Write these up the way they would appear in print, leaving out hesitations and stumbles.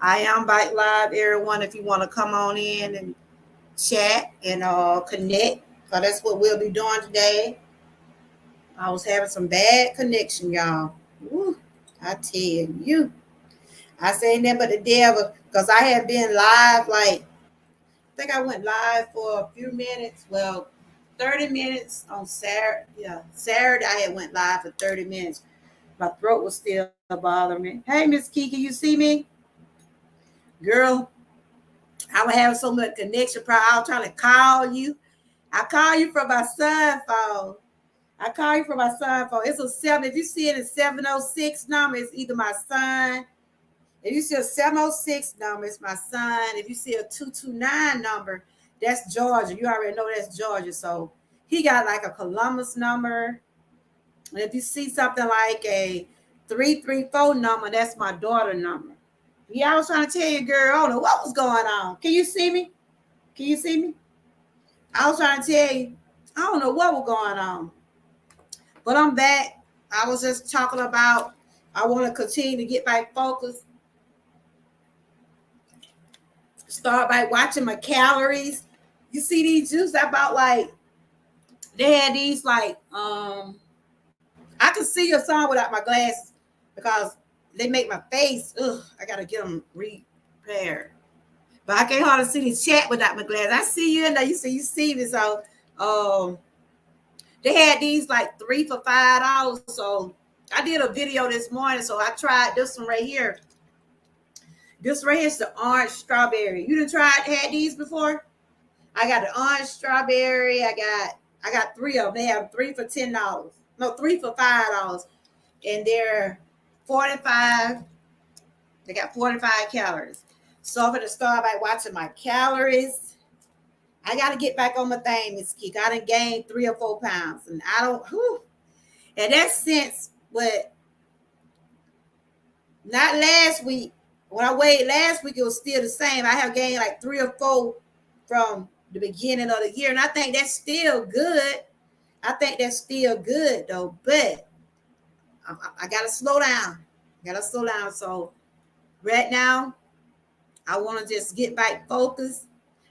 I am Bike Live, everyone. If you want to come on in and chat and connect, so that's what we'll be doing today. I was having some bad connection, y'all. Woo, I tell you, I say nothing but the devil because I have been live. Like I think I went live for a few minutes. Well, 30 minutes on Saturday. Yeah, Saturday I had went live for 30 minutes. My throat was still bothering me. Hey, Miss Kiki, you see me, girl? I was having so much connection problem. I was trying to call you. I call you from my son phone. I call you from my son phone. It's a 7. If you see it in 706 number, it's either my son. If you see a 706 number, it's my son. If you see a 229 number, that's Georgia. You already know that's Georgia. So he got like a Columbus number. And if you see something like a 334 number, that's my daughter number. Yeah, I was trying to tell you, girl, I don't know what was going on. Can you see me? Can you see me? I was trying to tell you, I don't know what was going on. But I'm back. I was just talking about I want to continue to get back focused. Start by watching my calories. You see these juices I bought, like they had these like I can see your son without my glasses because they make my face. Ugh, I gotta get them repaired. But I can't hardly see the chat without my glasses. I see you in there. You see me. So they had these like 3 for $5. So I did a video this morning. So I tried this one right here. This right here is the orange strawberry. You done had these before? I got the orange strawberry. I got 3 of them. They have 3 for $10. No, 3 for $5. And they're 45. They got 45 calories. So I'm gonna start by watching my calories. I gotta get back on my thing, Miss Keek. I done gained 3 or 4 pounds. And I don't and that's since what not last week. When I weighed last week, it was still the same. I have gained like 3 or 4 from the beginning of the year. And I think that's still good. I think that's still good though. But I gotta slow down. So right now, I want to just get back focused.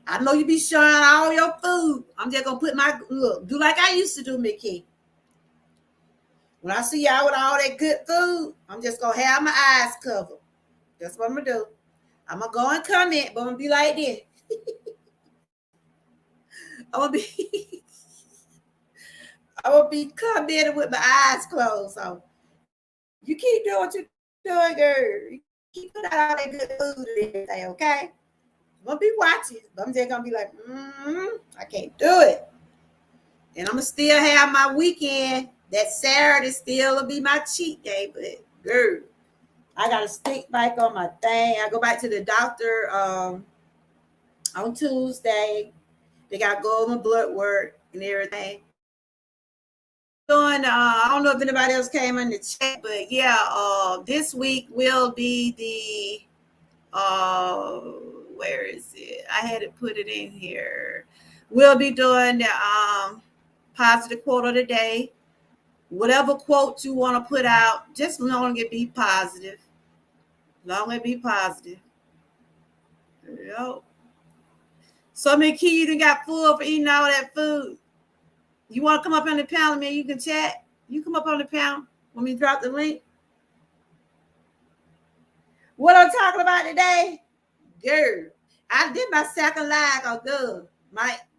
I know you be showing all your food. I'm just gonna put my look, do like I used to do, Mickey. When I see y'all with all that good food, I'm just gonna have my eyes covered. That's what I'm gonna do. I'm gonna go and comment, but I'm gonna be like this. I'm gonna be I'm gonna be commenting with my eyes closed. So you keep doing what you're doing, girl. You keep putting out all that good food and everything, okay? I'm gonna be watching, but I'm just gonna be like, I can't do it. And I'm gonna still have my weekend. That Saturday still will be my cheat day, but girl, I gotta stick back on my thing. I go back to the doctor on Tuesday. They got to go over my blood work and everything. Doing I don't know if anybody else came in the chat, but yeah, this week will be the where is it? I had to put it in here. We'll be doing the positive quote of the day. Whatever quote you want to put out, just long as it be positive. Long as it be positive. Yep. So Mickey, you done got full for eating all that food. You want to come up on the panel, man? You can chat. You come up on the panel when we drop the link. What I'm talking about today, girl. I did my second live. Oh, good.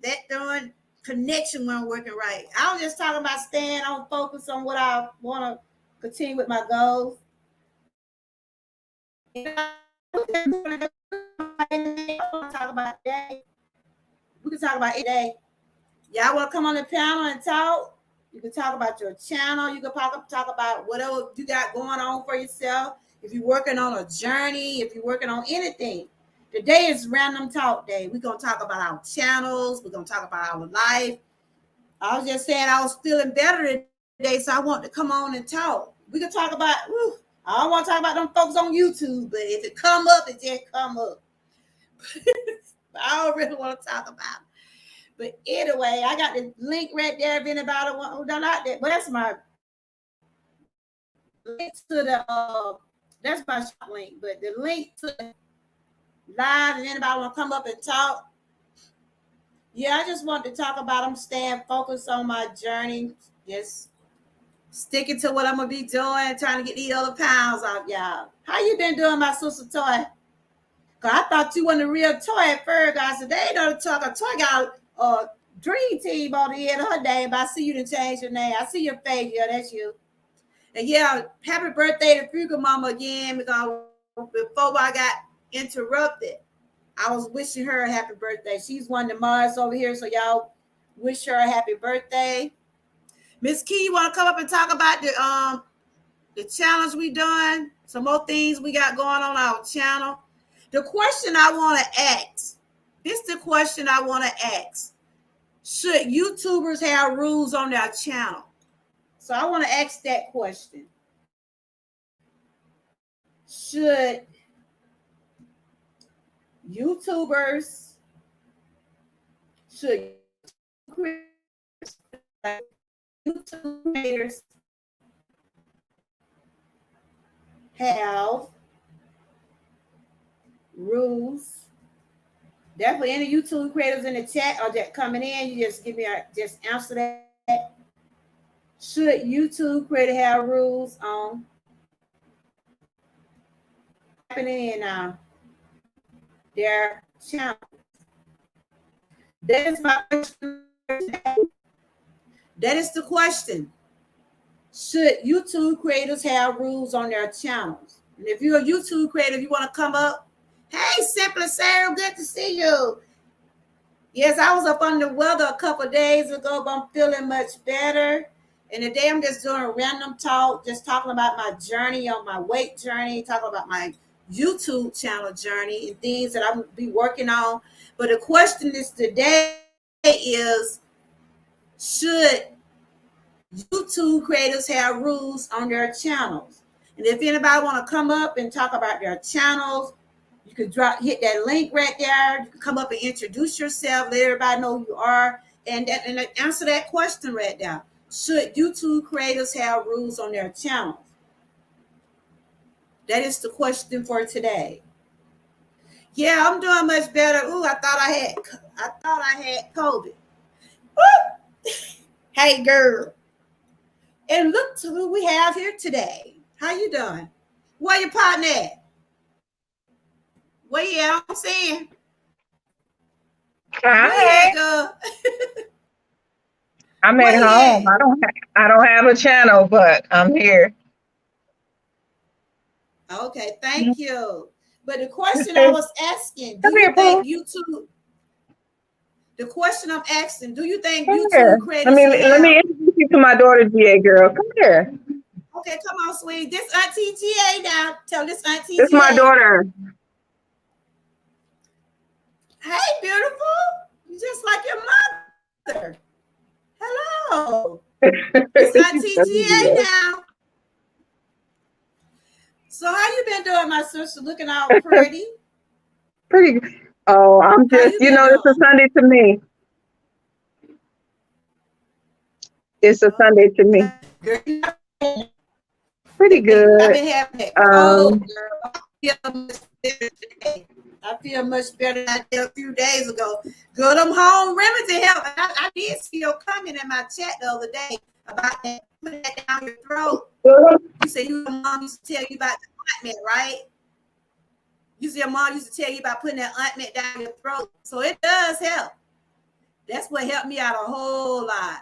That darn connection wasn't working right. I was just talking about staying on focus on what I want to continue with my goals. Talk about today. We can talk about it today. Y'all want to come on the panel and talk? You can talk about your channel. You can talk about whatever you got going on for yourself. If you're working on a journey, if you're working on anything. Today is Random Talk Day. We're going to talk about our channels. We're going to talk about our life. I was just saying I was feeling better today, so I want to come on and talk. We can talk about, I don't want to talk about them folks on YouTube, but if it come up, it just come up. I don't really want to talk about it. But anyway, I got the link right there if anybody want who don't like that. But that's my link to the that's my shop link. But the link to live and anybody want to come up and talk. Yeah, I just want to talk about I'm staying focused on my journey. Just sticking to what I'm gonna be doing, trying to get these other pounds off, y'all. How you been doing, my sister Toy? Cause I thought you wasn't a real Toy at first. I said they ain't no talk. A Toy got a dream team on the end of her name. But I see you didn't change your name. I see your face. Yeah, that's you. And yeah, happy birthday to Fuga Mama again. Because before I got interrupted, I was wishing her a happy birthday. She's one of the mods over here, so y'all wish her a happy birthday. Miss Key, you want to come up and talk about the challenge we done? Some more things we got going on our channel. The question I want to ask. This is the question I want to ask. Should YouTubers have rules on their channel? So I want to ask that question. Should YouTubers, should YouTube creators have rules? Definitely any YouTube creators in the chat or that coming in, you just give me just answer that. Should YouTube creator have rules on happening in their channel? That is my question. That is the question. Should YouTube creators have rules on their channels? And if you're a YouTube creator, you want to come up. Hey, Simply Sarah, good to see you. Yes, I was up under the weather a couple of days ago, but I'm feeling much better. And today I'm just doing a random talk, just talking about my journey on my weight journey, talking about my YouTube channel journey and things that I'm be working on. But the question is today is, should YouTube creators have rules on their channels? And if anybody want to come up and talk about their channels, you could hit that link right there. You can come up and introduce yourself, let everybody know who you are, and answer that question right now. Should YouTube creators have rules on their channels? That is the question for today. Yeah, I'm doing much better. Ooh, I thought I had COVID. Woo! Hey, girl. And look to who we have here today. How you doing? Where your partner at? Where you at? I'm saying. Hi. Where you at, girl? I'm at home. I don't have a channel, but I'm here. Okay, thank you. But the question I was asking, do Come here, you think Pooh. YouTube? The question I'm asking, do you think Come YouTube here. creators should Let me have? introduce you to my daughter, GA girl. Come here. Okay, come on, sweetie. This Auntie GA now. Tell this Auntie This is my GA. daughter. Hey, beautiful. You just like your mother. Hello. It's Auntie GA now. So how you been doing, my sister? Looking all pretty. Pretty. Oh, I'm just, it's a Sunday to me. It's a Sunday to me. Pretty good. I've been having that cold, girl. I feel much better than I did a few days ago. Good, I'm home remedy help. I did see your comment in my chat the other day about that, putting that down your throat. You said your mom used to tell you about the ointment, right? You said your mom used to tell you about putting that ointment down your throat. So it does help. That's what helped me out a whole lot.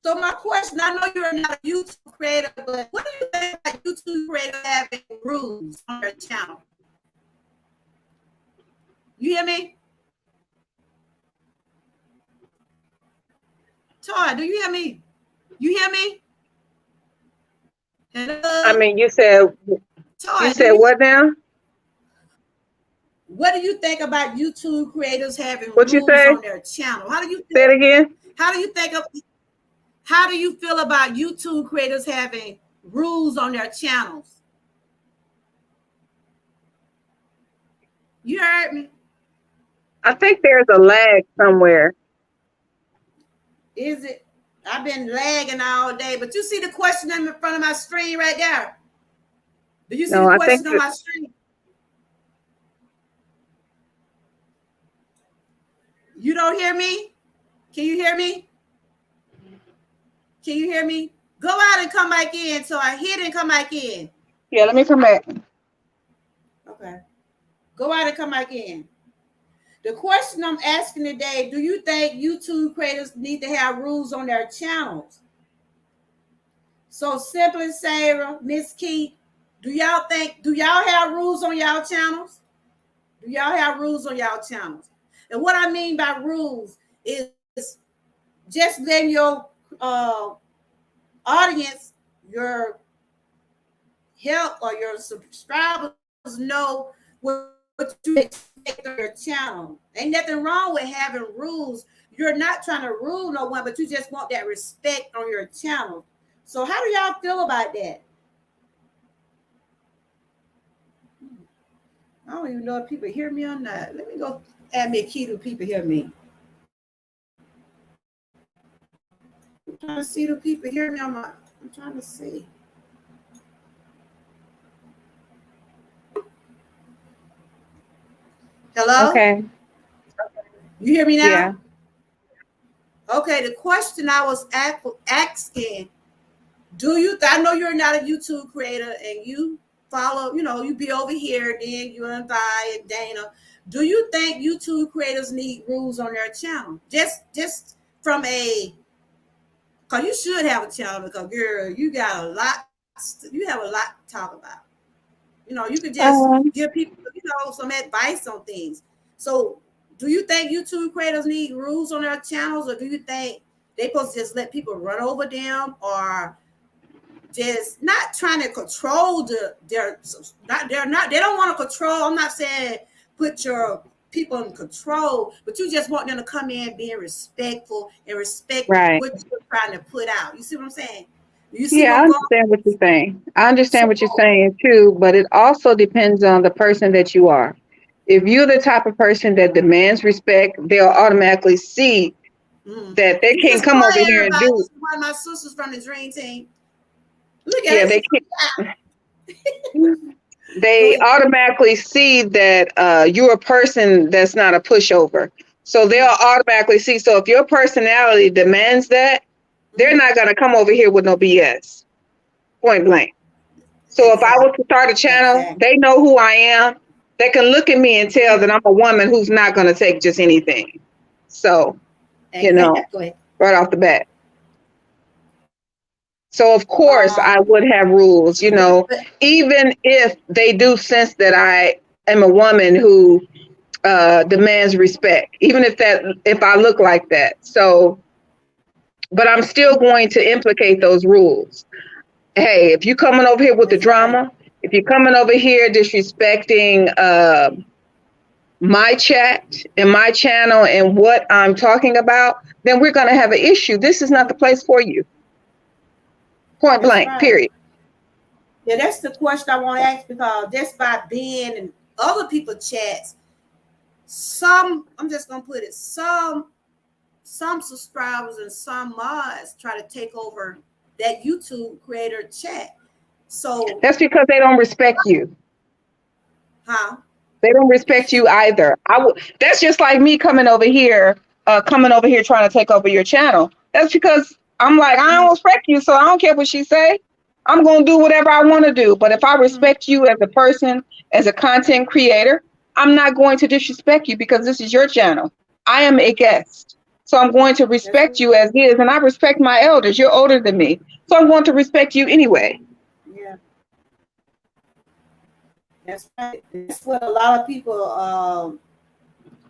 So my question, I know you're not a YouTube creator, but what do you think about YouTube creators having rules on their channel? You hear me? Toy, do you hear me? You hear me? Hello? I mean, you said what now? What do you think about YouTube creators having rules on their channel? How do you say it again? How do you feel about YouTube creators having rules on their channels? You heard me? I think there's a lag somewhere. Is it? I've been lagging all day, but you see the question in front of my screen right there? Do you see the question on my screen? You don't hear me? Can you hear me? Can you hear me? Go out and come back in. So I hit and come back in. Yeah, let me come back. Okay. Go out and come back in. The question I'm asking today, do you think YouTube creators need to have rules on their channels? So Simply Sarah, Miss Keith, do y'all have rules on y'all channels? Do y'all have rules on y'all channels? And what I mean by rules is just letting your audience, your help or your subscribers know what you expect on your channel. Ain't nothing wrong with having rules. You're not trying to rule no one, but you just want that respect on your channel. So how do y'all feel about that? I don't even know if people hear me or not. Let me go add me a key to people hear me. I'm trying to see, do people hear me on my, I'm trying to see. Hello? Okay. You hear me now? Yeah. Okay, the question I was asking, I know you're not a YouTube creator and you follow, you be over here, then you and Vi and Dana. Do you think YouTube creators need rules on their channel? Just from because you should have a channel because, girl, you have a lot to talk about. You could just give people, some advice on things. So do you think YouTube creators need rules on their channels, or do you think they supposed to just let people run over them, or just not trying to control they don't want to control. I'm not saying put your people in control, but you just want them to come in being respectful and respect Right. what you're trying to put out. You see what I'm saying? You see Yeah, what I I'm going? understand what you're saying. I So, understand what you're saying too, but it also depends on the person that you are. If you're the type of person that demands respect, they'll automatically see that they can't Miss come over here and everybody, do. one of my sisters from the Dream Team. Look at Yeah, it. they can't. Go They ahead. automatically see that you're a person that's not a pushover. So they'll automatically see. So if your personality demands that, they're not going to come over here with no BS, point blank. So if I Exactly. was to start a channel, Exactly. they know who I am. They can look at me and tell that I'm a woman who's not going to take just anything. So, Go ahead. right off the bat. So of course I would have rules, even if they do sense that I am a woman who demands respect, even if I look like that. So, but I'm still going to implicate those rules. Hey, if you're coming over here with the That's right. drama, if you're coming over here disrespecting my chat and my channel and what I'm talking about, then we're going to have an issue. This is not the place for you. Point That's blank, right. period. Yeah, that's the question I want to ask, because just by being in other people's chats, I'm just gonna put it, some subscribers and some mods try to take over that YouTube creator chat. So, That's because they don't respect you. huh? They don't respect you either. That's just like me coming over here trying to take over your channel. That's because I'm like, I don't respect you, so I don't care what she say. I'm gonna do whatever I want to do. But if I respect you as a person, as a content creator, I'm not going to disrespect you because this is your channel. I am a guest. So I'm going to respect you as is, and I respect my elders. You're older than me. So I'm going to respect you anyway. Yeah, that's right. That's what a lot of people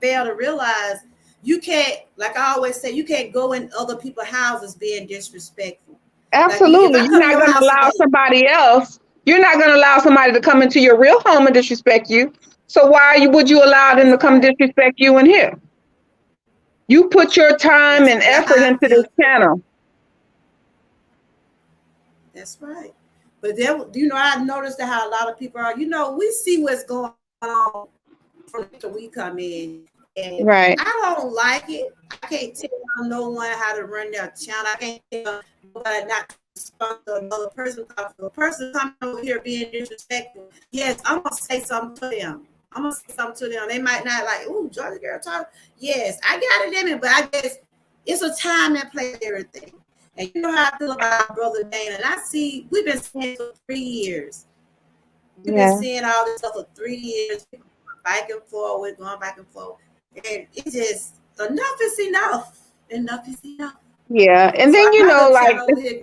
fail to realize. You can't, like I always say, you can't go in other people's houses being disrespectful. Like if Absolutely. I come to your house today, You're not going to allow somebody to come into your real home and disrespect you. So would you allow them that's to come right. disrespect you in here? You put your time That's and right. That's effort how I into feel this too. channel. That's right. But then, I noticed that how a lot of people are, we see what's going on from the we come in. And Right. I don't like it. I can't tell no one how to run their channel. I can't tell nobody not to respond to another person. If a person coming over here being disrespectful, yes, I'm going to say something to them. I'm gonna say something to them. They might not like, ooh, Georgia girl talk. Yes, I got it in me, but I guess it's a time and place everything. And you know how I feel about our brother Dana. And I see we've been seeing for 3 years. We've been Yeah. seeing all this stuff for 3 years, back and forth, we're going back and forth. And it just enough is enough. Enough is enough. Yeah. And So then, my little like, channel over here,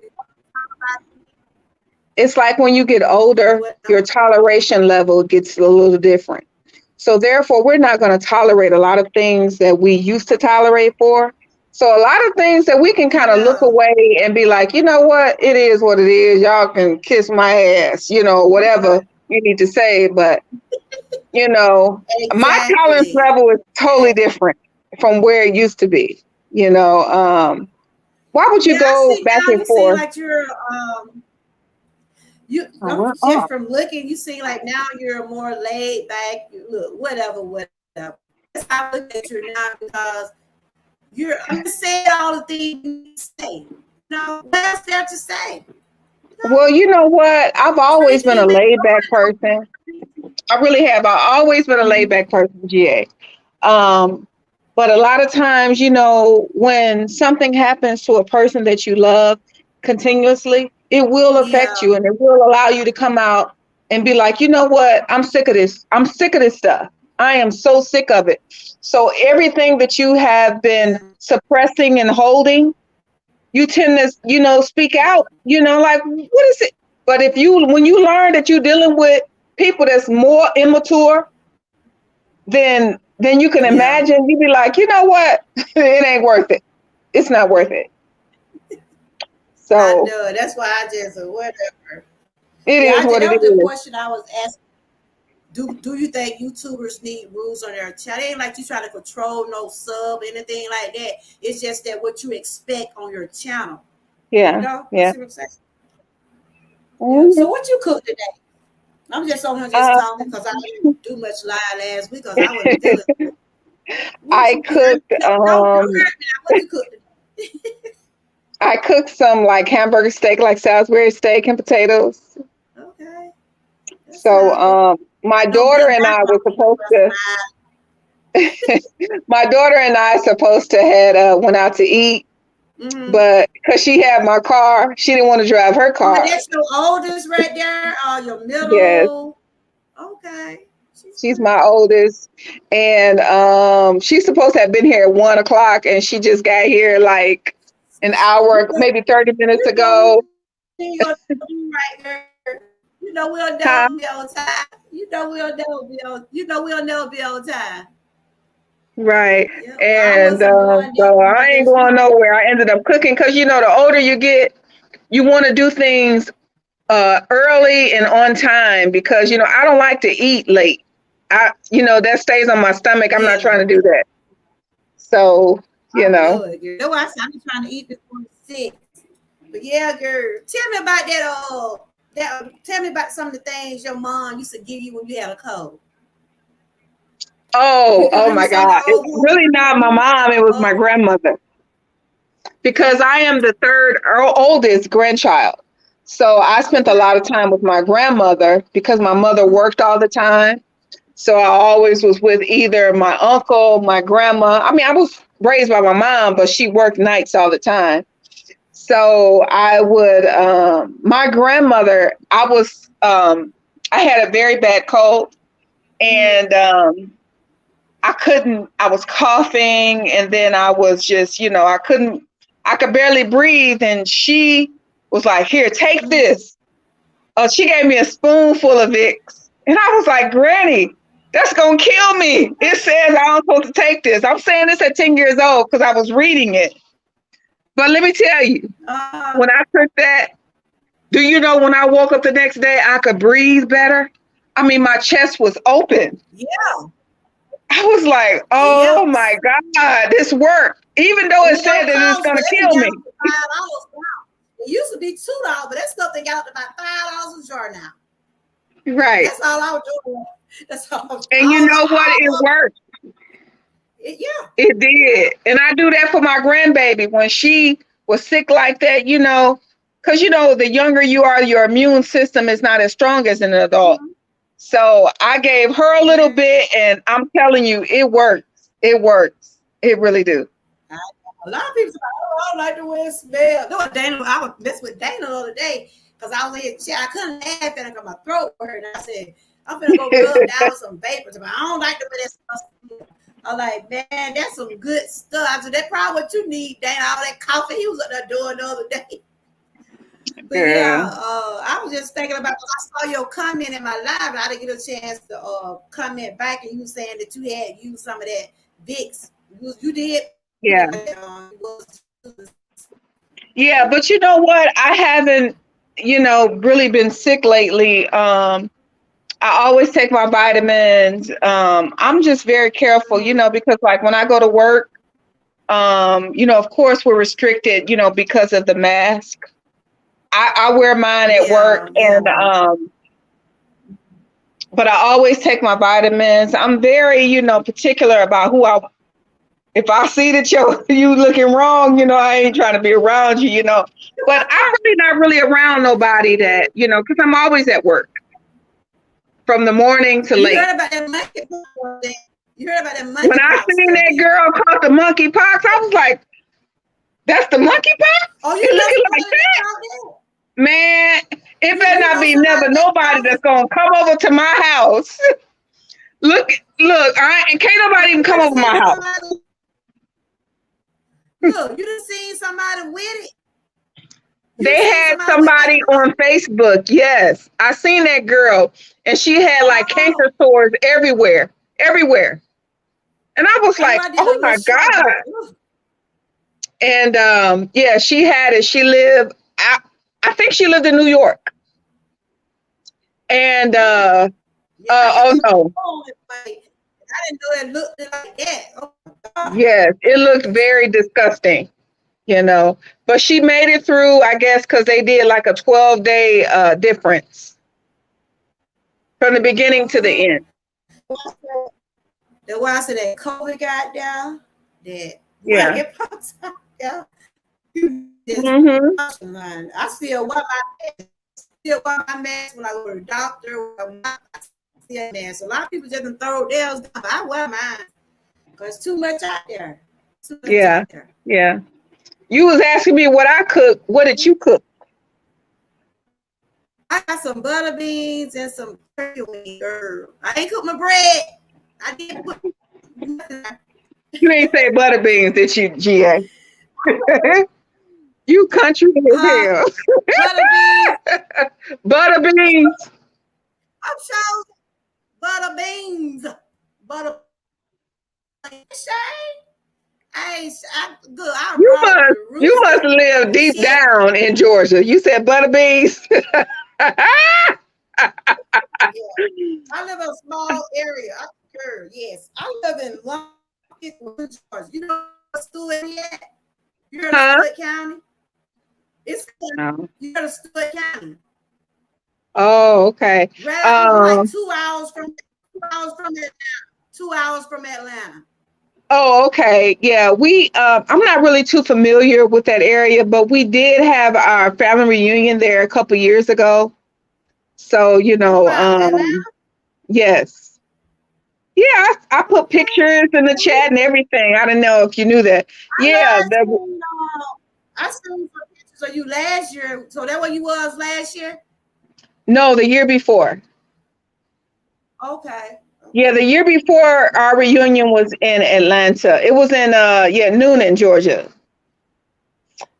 it's like when you get older, what your toleration level gets a little different. So therefore, we're not going to tolerate a lot of things that we used to tolerate for. So a lot of things that we can kind of look yeah. away and be like, you know what, it is what it is. Y'all can kiss my ass, whatever you need to say. But, my tolerance Exactly. level is totally different from where it used to be. Why would you Yeah, I go see back now and you seem forth? like you're you I'm Uh-uh. just from looking, you seem like now you're more laid back. Look, whatever. That's how I look at you now because I'm just saying all the things you say. What else there to say? Well, you know what? I've always been a Drinking, laid back person. I really have. I've always been a laid mm-hmm. back person, GA. Um, but a lot of times, when something happens to a person that you love continuously, it will affect Yeah, you and it will allow you to come out and be like, you know what? I'm sick of this. I'm sick of this stuff. I am so sick of it. So everything that you have been yeah, suppressing and holding, you tend to, speak out, like, what is it? But when you learn that you're dealing with people that's more immature, then you can yeah. imagine, you be like, you know what? It ain't worth it. It's not worth it. I So know. That's why I just whatever. it Yeah, is what that it was the is. question I was asking. Do you think YouTubers need rules on their channel? It ain't like you trying to control no sub, anything like that. It's just that what you expect on your channel. Yeah, You yeah. see what I'm saying? Yeah. So Mhm. what you cooked today? I'm just on here just Uh, talking because I didn't do much live last week because I wasn't feeling. What I you cook? cooked Don't hurt me now. What you cook today? I cooked some like hamburger steak, like Salisbury steak and potatoes. Okay, that So sounds good. my I know me daughter and and my I were mama eat supposed West to my daughter and I supposed to had went out to eat, Side. Mm-hmm. but because she had my car, she didn't want to drive her Oh, car. that's your oldest right there, or your Yes, middle? Okay, she's she's pretty. my oldest, and she's supposed to have been here at 1 o'clock, and she just got here like an You hour, know, maybe 30 minutes you know we ago. ain't gonna do right there. You know we'll Huh? never be on time. You know we'll never be on. You know we'll never be on time. Right. Yeah. Well, I And wasn't doing so nothing but I ain't just going nowhere. I ended up cooking because the older you get, you want to do things early and on time because I don't like to eat late. That stays on my stomach. I'm not yeah. trying to do that. So, you I know. know it, girl. That's why I said I'm trying to eat before 6. But yeah, girl, tell me about that. Tell me about some of the things your mom used to give you when you had a cold. Oh, You oh remember my some of God. the It's old ones? really not my mom. It was my Oh, grandmother because yeah. I am the third or oldest grandchild. So I spent a Okay. lot of time with my grandmother because my mother Mhm. worked all the time. So I always was with either my uncle, my grandma. I mean, I was raised by my mom, but she worked nights all the time. So I would, my grandmother, I had a very bad cold Mhm. and I was coughing and then I was just, I could barely breathe. And she was like, here, take Mhm. this. She gave me a spoonful of Vicks. And I was like, Granny, that's going to kill me. It says I'm supposed to take this. I'm saying this at 10 years old because I was reading it. But let me tell you, Uh, when I took that, do you know when I woke up the next day, I could breathe better? I mean, my chest was open. yeah. I was like, It oh my helps. God, this worked. Even though it It said don't that it's cost, going but to it kill got me. up to $5 now. It used to be $2, but that stuff they got up to about $5 a jar now. And Right. that's all I was doing. That's And you know what? It all worked. yeah. It It did. helped. And I do that for my grandbaby when she was sick like that, because, the younger you are, your immune system is not as strong as an adult. Mhm. So I gave her a little bit, and I'm telling you, it works. It works. It really do. A lot of people say, "Oh, I don't like the way it smells." No, Dana, I was messing with Dana the other day because I was in shit. I couldn't laugh and my throat hurt. And I said, "I'm gonna go rub down with some vapors." But I don't like the way that stuff smells. I'm like, man, that's some good stuff. I said, that's probably what you need, Dana. All that coffee he was up there doing the other day. But yeah, I was just thinking about. I saw your comment in my live, and I didn't get a chance to comment back, and you were saying that you had used some of that Vicks. You did. Yeah. Yeah, but you know what? I haven't, really been sick lately. I always take my vitamins. I'm just very careful, because like when I go to work, of course we're restricted, because of the mask. I wear mine at work, and but I always take my vitamins. I'm very, particular about if I see that you looking wrong, I ain't trying to be around you, But I'm really not really around nobody that, because I'm always at work from the morning to late. You heard about that monkeypox? You heard about that monkeypox? When I seen that girl caught the monkeypox, I was like, "That's the monkeypox? Oh, you looking like that? Man, it better not be never nobody that's gonna come over to my house. Look, and can't nobody even come over my house." Look, you done seen somebody with it? They had somebody on Facebook. Yes, I seen that girl, and she had like canker sores everywhere. And I was like, "Oh my God!" And yeah, she had it. She lived. I think she lived in New York. And oh no. I didn't know it looked like that. Oh, yes, it looked very disgusting, But she made it through, I guess, because they did like a 12-day difference from the beginning to the end. The one I said that COVID got down, that get popped out. Yeah. I still wear my mask when I go to the doctor. So a lot of people just throw theirs down, but I wear mine because too much out there. Yeah. You was asking me what I cook. What did you cook? I got some butter beans and some turkey wings. I ain't cooked my bread. I did put. You ain't say butter beans, did you, GA? You country as hell. Butter beans. Butter beans. I'm sure. Butter beans. Butter. You must live deep down in Georgia. You said butter beans. I live in a small area. Yes, I live in Georgia. You know what Stewart is at? You heard of Stewart County? It's you heard of Stewart County. Oh, okay. Like 2 hours from Atlanta. 2 hours from Atlanta. Oh, okay. Yeah, I'm not really too familiar with that area, but we did have our family reunion there a couple years ago. So, yes. Yeah, I put pictures in the chat and everything. I don't know if you knew that. I seen pictures of you last year. So that what you was last year? No, the year before. Okay. Yeah, the year before our reunion was in Atlanta. It was in Noonan, Georgia.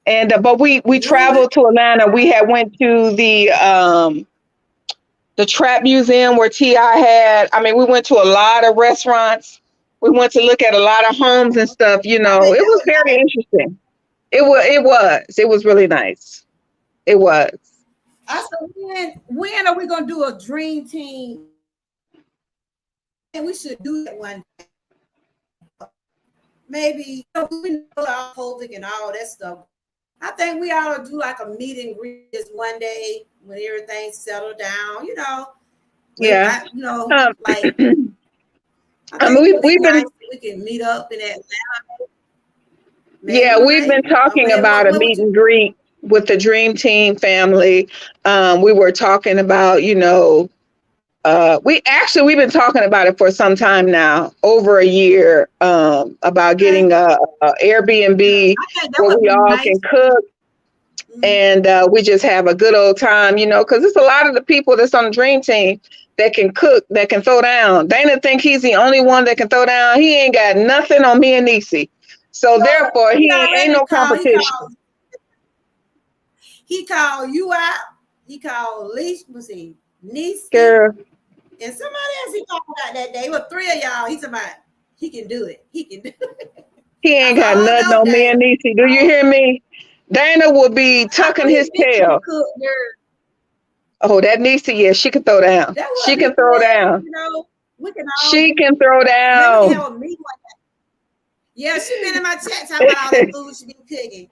And but we traveled to Atlanta. We had went to the Trap Museum where T.I. had. I mean, we went to a lot of restaurants. We went to look at a lot of homes and stuff. It was very interesting. It was really nice. It was. I said, when are we gonna do a dream team? And we should do that one day. Maybe we know our COVID and all that stuff. I think we ought to do like a meet and greet this one day when everything's settled down. Yeah. Like. We've been. We can meet up in Atlanta. Yeah, we've been talking about a meet and greet with the Dream Team family. We were talking about, we've been talking about it for some time now, over a year, about getting a Airbnb I think that where would we be all nice. can cook, and we just have a good old time, because it's a lot of the people that's on the dream team that can cook, that can throw down. Dana think he's the only one that can throw down. He ain't got nothing on me and Niecy, so therefore He he ain't already no called. competition. He called you out. He called Niecy, Girl, and somebody else he called out that day. It was 3 of y'all. He said, he can do it. He can do it. he I ain't said, got oh nothing no, on me Dana. and Niecy. Do you hear me? Dana will be I tucking his believe Niecy tail. can cook, girl. Oh, that Niecy, yeah, she can throw down. That She would be can throw good. down. We can all She can throw maybe we can down. have a meeting like that. Yeah, she been in my chat talking about all that food she been cooking.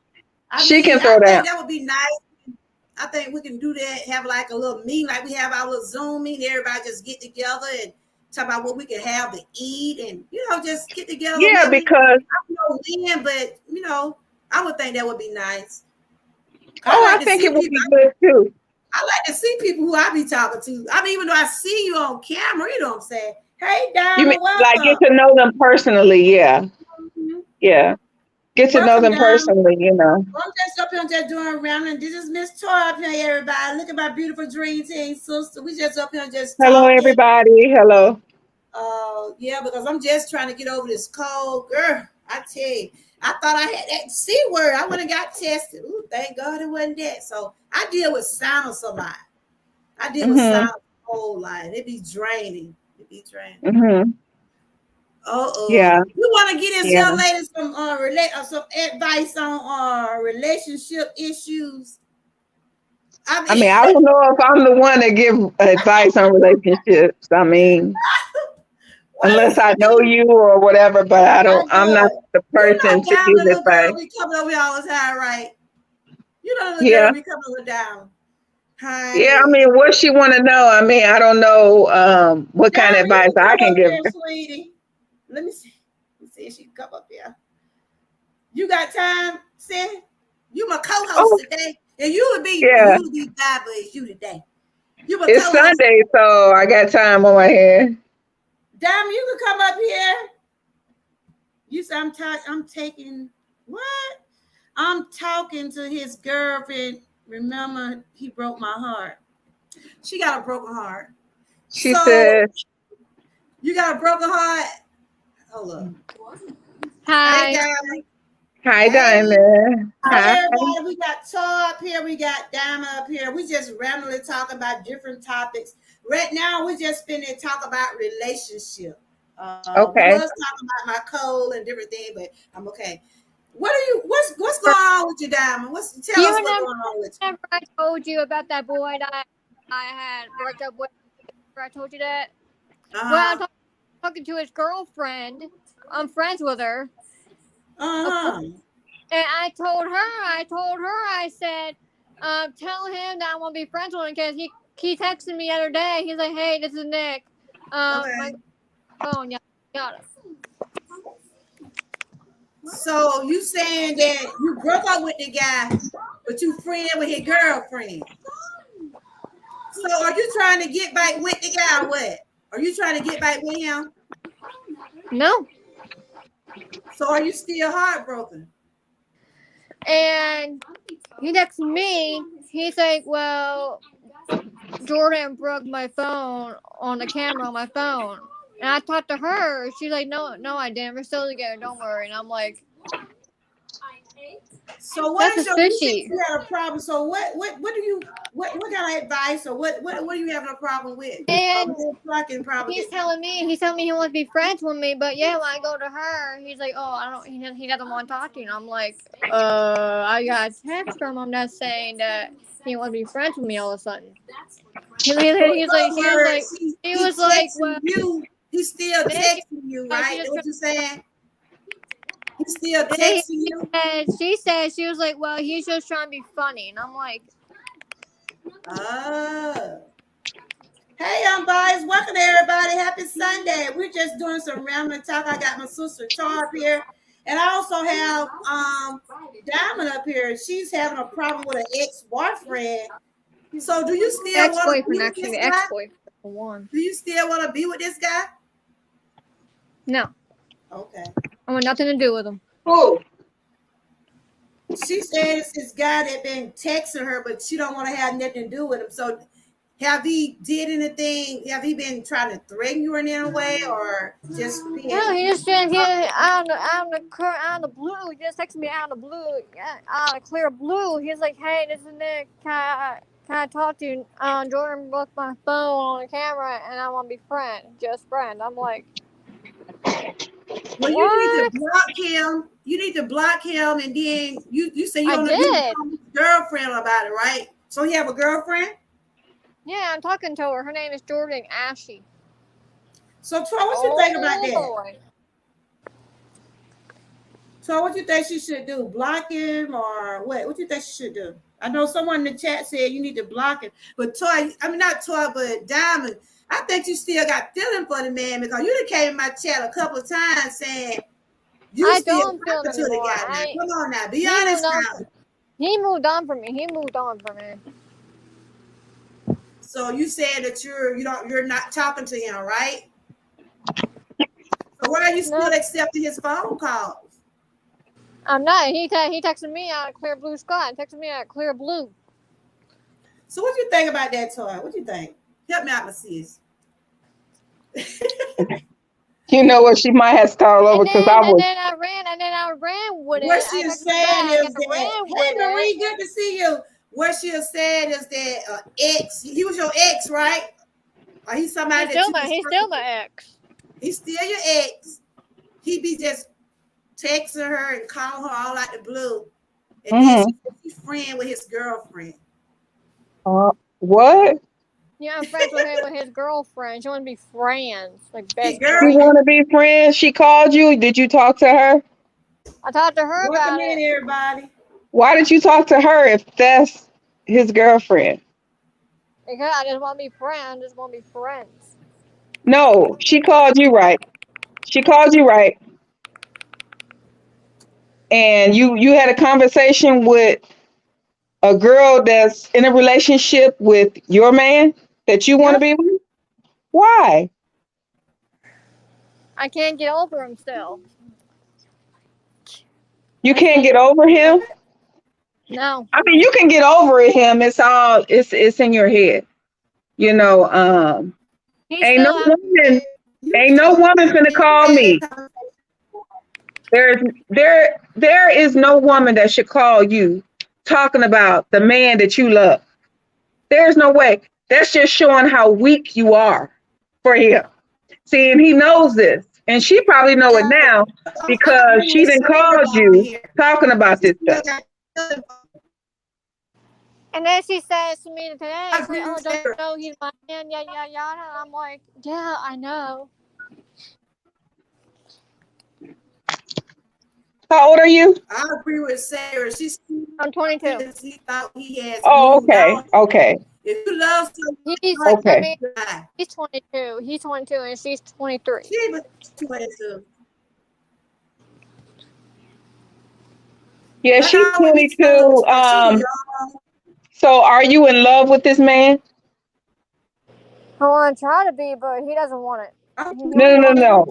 She can I throw down. think that would be nice. I think we can do that, have like a little meeting, like we have our little Zoom meeting. Everybody just get together and talk about what we can have to eat and, just get together. Yeah, Maybe, because I don't know when, but, I would think that would be nice. I think it would be good too. I like to see people who I be talking to. I mean, even though I see you on camera, you know what I'm saying? Hey, You mean Diamond, like welcome. get to know them personally? Yeah, Mm-hmm. yeah. Get to know Welcome, them Diamond. personally. I'm just up here just doing around, and this is Miss Toy up here, everybody. Look at my beautiful dream team sister. We just up here just Hello, talking. everybody. Hello. Yeah, because I'm just trying to get over this cold. Girl, I tell you, I thought I had that C word. I went and got tested. Ooh, thank God it wasn't that. So I deal with sinus a lot. I deal with sinus a whole lot. It be draining. Yeah. You want to get this Yeah. young lady some advice on relationship issues? I mean, I don't know if I'm the one to give advice on relationships. I mean, unless I know you or whatever, but I'm not the person to give Diamond, little advice. girl be coming over here all the time, right? You know the Yeah. girl be coming over down. Yeah, I Honey. mean, what she want to know? I mean, I don't know what kind of advice I can give her. Sweetie. Let me see. Let's see if she can come up here. You got time, Sid? You my co-host today. And you would be bad, but it's you today. You my It's co-host. Sunday, so I got time on my hands. Diamond, you can come up here. You say I'm taking what? I'm talking to his girlfriend. Remember, he broke my heart. She got a broken heart. She said, you got a broken heart? Hold up. Hi. Hey, Diamond. Hi, Diamond. Hi, everybody. We got Tar up here. We got Diamond up here. We just randomly talk about different topics. Right now, we just finna talk about relationship. Okay. We was talking about my cold and different things, but I'm okay. What's going on with you, Diamond? Tell us what's going on with you. I told you about that boy that I had broke up with. I told you that. Well, I'm talking to his girlfriend. I'm friends with her. And I told her, I said, tell him that I want to be friends with him because he texted me the other day. He's like, hey, this is Nick. My phone, yada. So you saying that you broke up with the guy, but you friend with his girlfriend? So are you trying to get back with the guy? Or what? Are you trying to get back with him? No. So are you still heartbroken? And he texted me. He's like, well, Jordan broke my phone on the camera on my phone. And I talked to her. She's like, no, I didn't. We're still together. Don't worry. And I'm like, so what is fishy? You had a problem. So what kind of advice or what are you having a problem with? And he's telling me he wants to be friends with me, but yeah, when I go to her, he's like, oh, I don't. He doesn't want to talk to you. And I'm like, I got a text from him that's saying that he wants to be friends with me all of a sudden. He was like, well, he's still texting you, right? That's what you saying? He's still texting you. She said she was like, well, he's just trying to be funny, and I'm like, hey, guys, welcome everybody. Happy Sunday. We're just doing some random talk. I got my sister Tar up here, and I also have Diamond up here. She's having a problem with an ex-boyfriend. So do you still ex-boyfriend? Actually, ex-boyfriend. for one. Do you still want to be with this guy? No. Okay. I want nothing to do with him. Who? She said it's this guy that been texting her, but she don't want to have nothing to do with him. So have he did anything? Have he been trying to threaten you in any way, or just being? No, he just been here out of the blue. He just texted me out of the blue, out of clear blue. He's like, "Hey, this is Nick. Can I talk to you? Jordan broke my phone on the camera, and I want to be just friend." I'm like, well, you need to block him. You need to block him, and then you say you don't know your girlfriend about it, right? So you have a girlfriend? Yeah, I'm talking to her. Her name is Jordan Ashy. So Troy, what you think about that? Boy. So what you think she should do? Block him or what? What you think she should do? I know someone in the chat said you need to block him, but not Toy, but Diamond. I think you still got feeling for the man because you done came in my chat a couple of times saying you still talking to the guy. Come on now, be honest now. He moved on from me. So you said that you're not talking to him, right? So why are you still accepting his phone calls? I'm not. He texted me out of clear blue sky. He texted me out of clear blue. So what you think about that, Toy? What you think? Help me out, my sis. You know what? She might have started over because I was. And then I ran with it. What she is saying is that, hey, Marie, good to see you. What she is saying is that ex, he was your ex, right? Or he's somebody he's still my ex. He's still your ex. He be just texting her and calling her all out the blue. And then she's friend with his girlfriend. What? Yeah, I'm friends with his girlfriend. She want to be friends, like best friends. You want to be friends? She called you. Did you talk to her? I talked to her about it. Everybody. Why did you talk to her if that's his girlfriend? Because I just want to be friends. I just want to be friends. No, she called you right. And you had a conversation with a girl that's in a relationship with your man that you want to be with? Why? I can't get over him still. You can't get over him? No. I mean, you can get over him. It's in your head. You know, ain't no woman finna call me. There is no woman that should call you talking about the man that you love. There's no way. That's just showing how weak you are for him. See, and he knows this. And she probably know it now because she didn't call you talking about this stuff. And then she says to me today, "Oh, don't you know he's my man, yada yada yada." I'm like, "Yeah, I know." How old are you? I agree with Sarah. I'm 22. He thought he had. Oh, okay. If you love someone, he's 22. He's 22 and she's 23. She was 22. Yeah, she's 22. So are you in love with this man? I want to try to be, but he doesn't want it. No.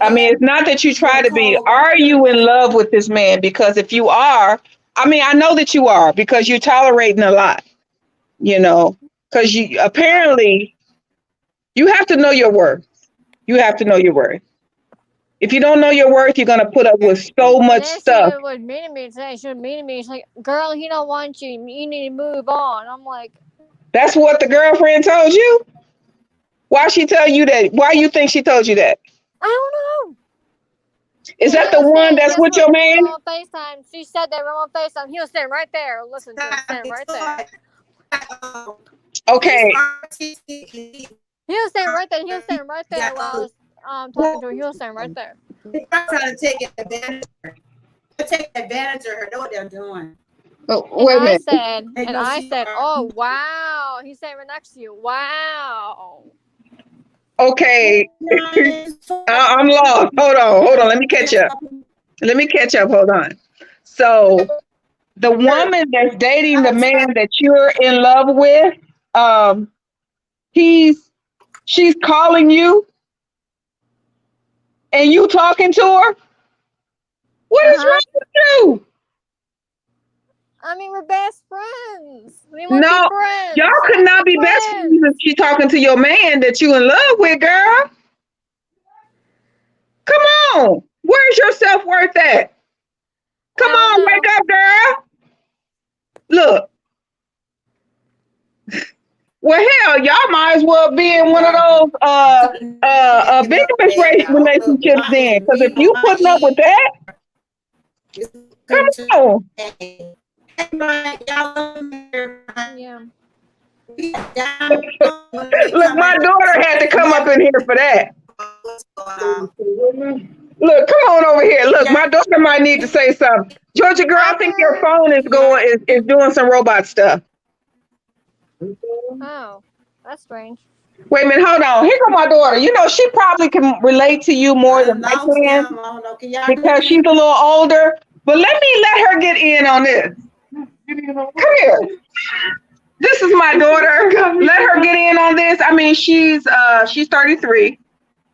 I mean, it's not that you try to be. Are you in love with this man? Because if you are, I mean, I know that you are because you're tolerating a lot, you know, because you apparently you have to know your worth. You have to know your worth. If you don't know your worth, you're going to put up with so much stuff. She was meaning me today. She was meaning me. She's like, "Girl, he don't want you. You need to move on." I'm like, that's what the girlfriend told you? Why she tell you that? Why you think she told you that? I don't know. Is that the one that's with your man? On FaceTime. She said that we're on FaceTime. He was sitting right there. Listen to him sitting right there. Okay. He was sitting right there. While I was talking to her. He was sitting right there. They're trying to take advantage of her. Take advantage of her. Know what they're doing. Oh, wait a minute. I said, "Oh, wow." He's sitting right next to you. Wow. Okay. I'm lost. Hold on. Let me catch up. Hold on. So the woman that's dating the man that you're in love with, she's calling you and you talking to her? What is wrong with you? I mean, we're best friends. We want to No, be friends. y'all could not be best friends if she talking to your man that you in love with, girl. Come on. Where's your self-worth at? Come on, wake up, girl. Look. Well, hell, y'all might as well be in one of those bigamous relationships then. Because if you putting up with that, come on. Yeah. Look, my daughter had to come up in here for that. Look, come on over here. Look, my daughter might need to say something. Georgia girl, I think your phone is doing some robot stuff. Oh, that's strange. Wait a minute, hold on. Here comes my daughter. You know, she probably can relate to you more than I can because she's a little older. But let her get in on this. Come here. This is my daughter. Let her get in on this. I mean, she's 33.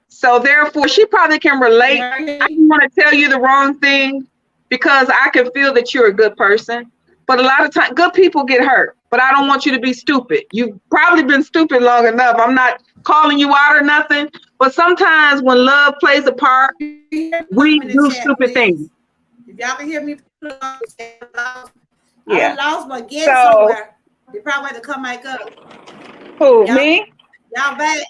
So therefore, she probably can relate. I don't want to tell you the wrong thing because I can feel that you're a good person. But a lot of times, good people get hurt. But I don't want you to be stupid. You've probably been stupid long enough. I'm not calling you out or nothing. But sometimes when love plays a part, we do stupid things. If y'all can hear me, yeah. I lost my guess somewhere. You probably have to come back up. Who, me? Y'all back?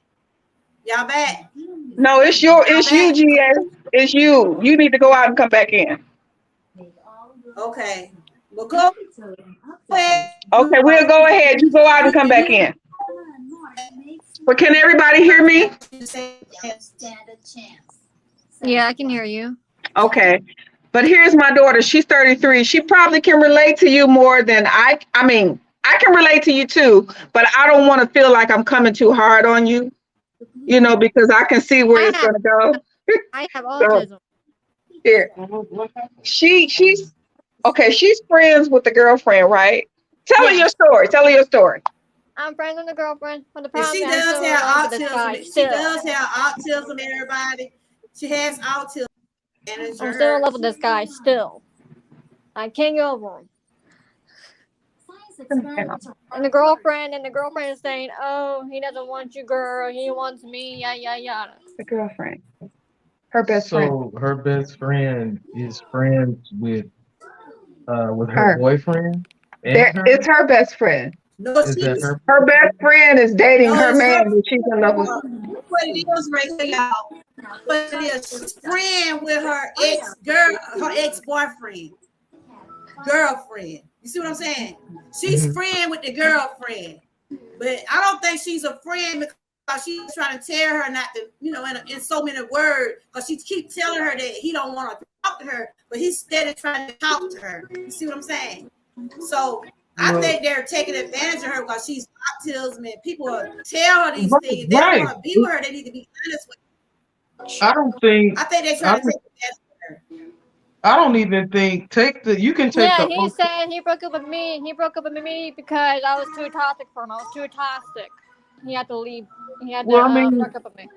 Y'all back? No, it's you, GA. It's you. You need to go out and come back in. Okay. Well, go ahead. Okay, we'll go ahead. You go out and come back in. But can everybody hear me? Yeah, I can hear you. Okay. But here's my daughter. She's 33. She probably can relate to you more than I mean, I can relate to you too, but I don't want to feel like I'm coming too hard on you, you know, because I can see where it's going to go. I have autism. So, here. She's okay. She's friends with the girlfriend, right? Tell her your story. Tell her your story. I'm friends with the girlfriend. But the problem she does have autism. She does have autism, everybody. She has autism. I'm still in love with this guy, still. I can't get over him. And the girlfriend is saying, oh, he doesn't want you, girl. He wants me, yada. The girlfriend. Her best friend. So her best friend is friends with her boyfriend? It's her best friend. No, her best friend is dating her man that she's in love with. What it is right here, y'all. What it is, she's friend with her ex-boyfriend. Girlfriend. You see what I'm saying? She's friend with the girlfriend. But I don't think she's a friend because she's trying to tell her not to, you know, in so many words, because she keeps telling her that he don't want to talk to her, but he's steady trying to talk to her. You see what I'm saying? So I think they're taking advantage of her because she's autism and people tell her these things. They don't want to be with her. They need to be honest with her. I think they're trying to take advantage of her. I don't even think you can take the. Yeah, he said he broke up with me. He broke up with me because I was too toxic for him. I was too toxic. He had to leave. He had to break up with me.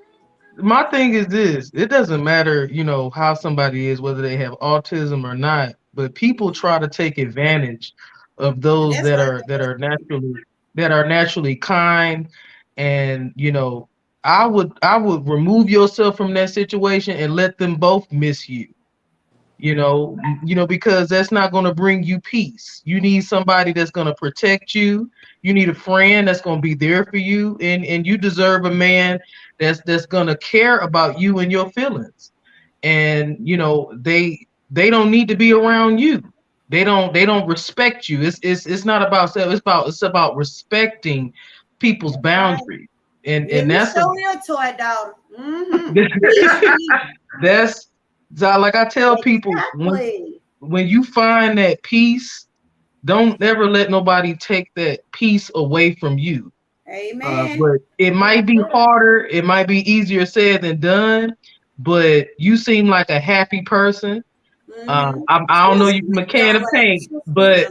My thing is this: it doesn't matter, you know, how somebody is, whether they have autism or not. But people try to take advantage of those that are naturally kind, and you know, I would remove yourself from that situation and let them both miss you. You know, because that's not going to bring you peace. You need somebody that's going to protect you. You need a friend that's going to be there for you, and you deserve a man that's going to care about you and your feelings. And you know, they don't need to be around you. They don't respect you. It's not about self. It's about respecting people's boundaries. And that's so real toy dog. That's like I tell people, when you find that peace, don't ever let nobody take that peace away from you. Amen. But it might be harder. It might be easier said than done. But you seem like a happy person. I don't know you from a can of paint, but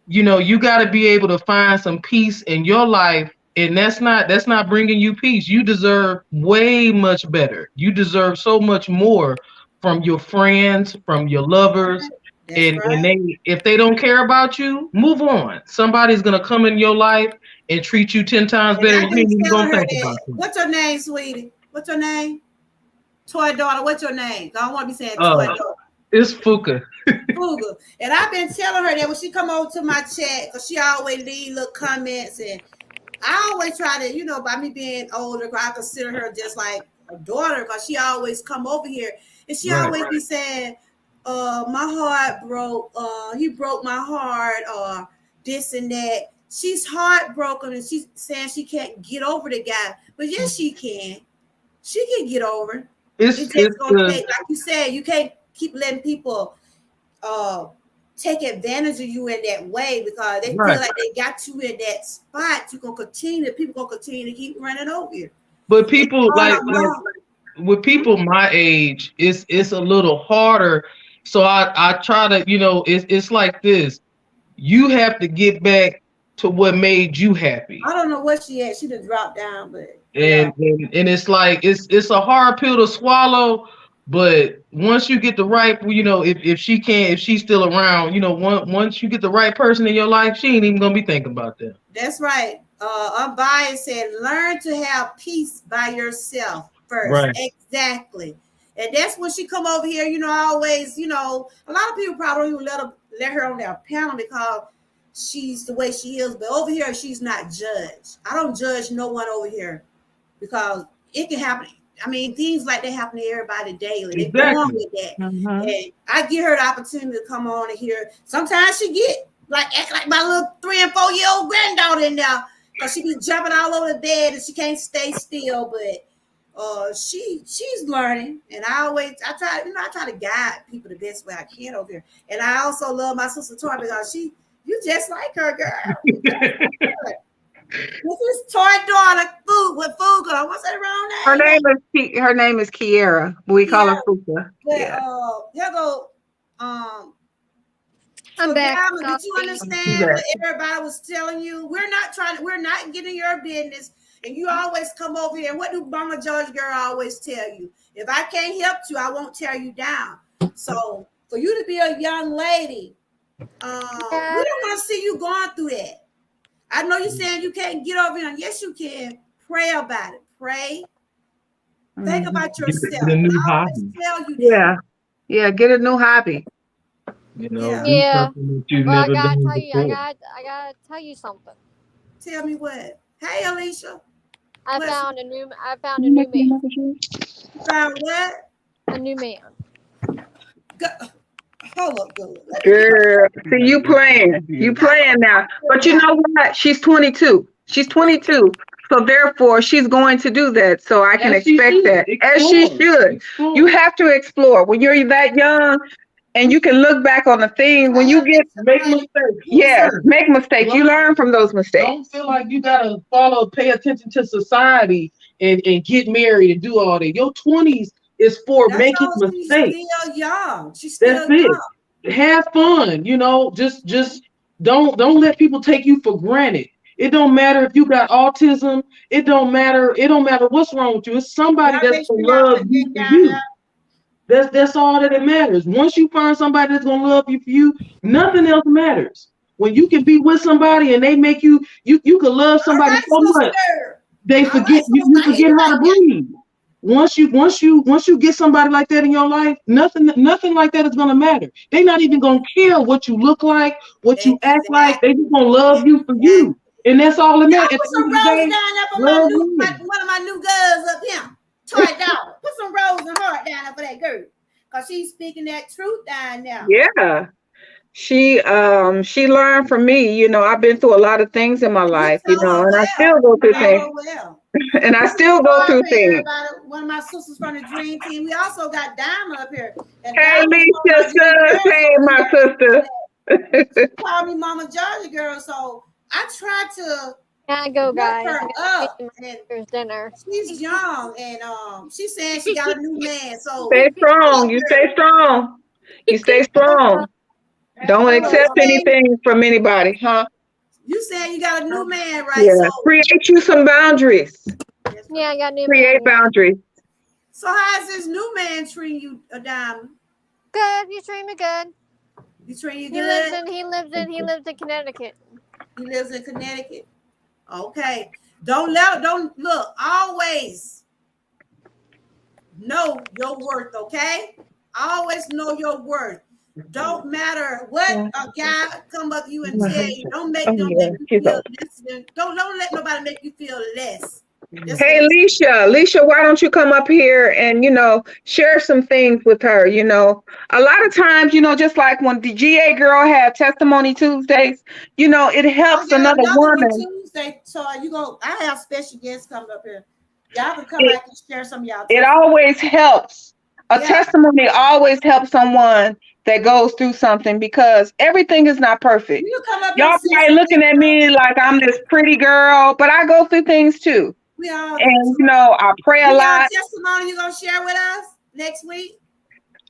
you know, you got to be able to find some peace in your life And that's not bringing you peace. You deserve way much better. You deserve so much more from your friends, from your lovers. That's And right. they, if they don't care about you, move on. Somebody's gonna come in your life and treat you 10 times And better, I've and you been ain't even telling gonna her think that. about it. What's your name, sweetie? What's your name? Toy daughter. What's your name? I don't want to be saying Uh, toy daughter. it's Fuka. Fuga. And I've been telling her that when she come over to my chat, because she always leave little comments, and I always try to, by me being older, I consider her just like a daughter, because she always come over here and she always be saying, my heart broke, he broke my heart, or this and that. She's heartbroken and she's saying she can't get over the guy. But yes, she can. She can get over. It's just gonna take, like you said, you can't keep letting people take advantage of you in that way, because they feel like they got you in that spot. People gonna continue to keep running over you. But people like with people my age, it's a little harder. So I try to, it's like this. You have to get back to what made you happy. I don't know what she had. She done dropped down, but and it's like it's a hard pill to swallow. But once you get the right, if she's still around, once you get the right person in your life, she ain't even gonna be thinking about that. That's right. Unbiased said, learn to have peace by yourself first. Right. Exactly. And that's when she come over here, always, a lot of people probably don't even let her on their panel because she's the way she is. But over here, she's not judged. I don't judge no one over here because it can happen. I mean, things like that happen to everybody daily. Exactly. They go on with that. Mm-hmm. And I give her the opportunity to come on and hear. Sometimes she get act like my little 3 and 4 year old granddaughter in there, because she be jumping all over the bed and she can't stay still. But she's learning, and I try to guide people the best way I can over here. And I also love my sister Toy, because you just like her, girl. This is Toy daughter with Fuga. What's that wrong name? Her name is Kiera. We call her Fuga. But here go I'm back. Did you understand what everybody was telling you? We're not getting your business. And you always come over here. And what do Mama George girl always tell you? If I can't help you, I won't tear you down. So for you to be a young lady, we don't want to see you going through that. I know you're saying you can't get over here. Yes, you can. Pray about it. Pray. Think about yourself. Get a new hobby. Tell you that. Yeah, get a new hobby. Yeah. Well, I gotta tell you something. Tell me what? Hey, Alicia. I found a new man. You found what? A new man. Hold up, girl. See, you playing now. But you know what? She's 22. So therefore, she's going to do that. So I can expect that. As she should. You have to explore. When you're that young, and you can look back on the thing when you make mistakes. Yes, make mistakes. You learn from those mistakes. Don't feel like you gotta pay attention to society and get married and do all that. Your 20s is for making mistakes. She's still young. That's it. Have fun. Just don't let people take you for granted. It don't matter if you got autism. It don't matter what's wrong with you. It's somebody that's gonna love you for you. That's all that it matters. Once you find somebody that's gonna love you for you, nothing else matters. When you can be with somebody and they make you can love somebody so much, they forget you forget how to breathe. Once you get somebody like that in your life, nothing like that is gonna matter. They're not even gonna care what you look like, what you act like. They just gonna love you for you, and that's all that matters. Put some roses down there for one of my new girls up here. Toy dog. Put some rose and heart down there for that girl, because she's speaking that truth down there. Yeah. She learned from me. I've been through a lot of things in my life, and I still go through things. And I still go through things. One of my sisters from the Dream Team. We also got Diamond up here. Hey, Alicia, hey, my sister. She called me Mama Georgia girl, so I try to. I go, guys. Her up, and dinner. She's young, and she's saying she got a new man. So stay strong. You stay strong. You stay strong. Don't accept anything from anybody, huh? You saying you got a new man, right? Yeah. So Create you some boundaries. Yeah, I got a new Create man. boundaries. So how's this new man treating you, Diamond? Good. He's treating me good. He treating you He good? lives in Connecticut. He lives in Connecticut. Okay. Don't look, always know your worth, okay? Always know your worth. Don't matter what a guy come up to you and tell you. Don't make them make you feel less. Don't let nobody make you feel less. Hey, Alicia, why don't you come up here and, share some things with her? A lot of times, just like when the GA girl had Testimony Tuesdays, it helps another woman. Tuesday, so I have special guests coming up here. Y'all can come back and share some of y'all. It always helps. A testimony always helps someone that goes through something because everything is not perfect. Y'all probably looking at me like I'm this pretty girl, but I go through things too. And I pray a lot. Testimony you gonna share with us next week?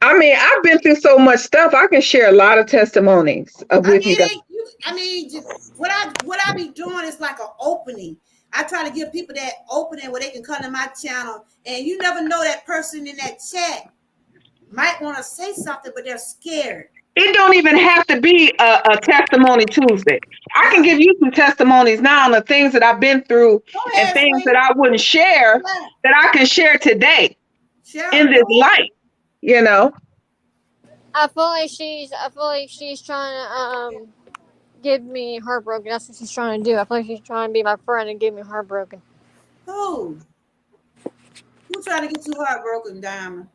I mean, I've been through so much stuff. I can share a lot of testimonies with you guys. What I be doing is like an opening. I try to give people that opening where they can come to my channel, and you never know that person in that chat might want to say something, but they're scared. It don't even have to be a Testimony Tuesday. I can give you some testimonies now on the things that I've been through and things that I wouldn't share that I can share today in this life. I feel like she's trying to get me heartbroken. That's what she's trying to do. I feel like she's trying to be my friend and get me heartbroken. Who trying to get you heartbroken, Diamond?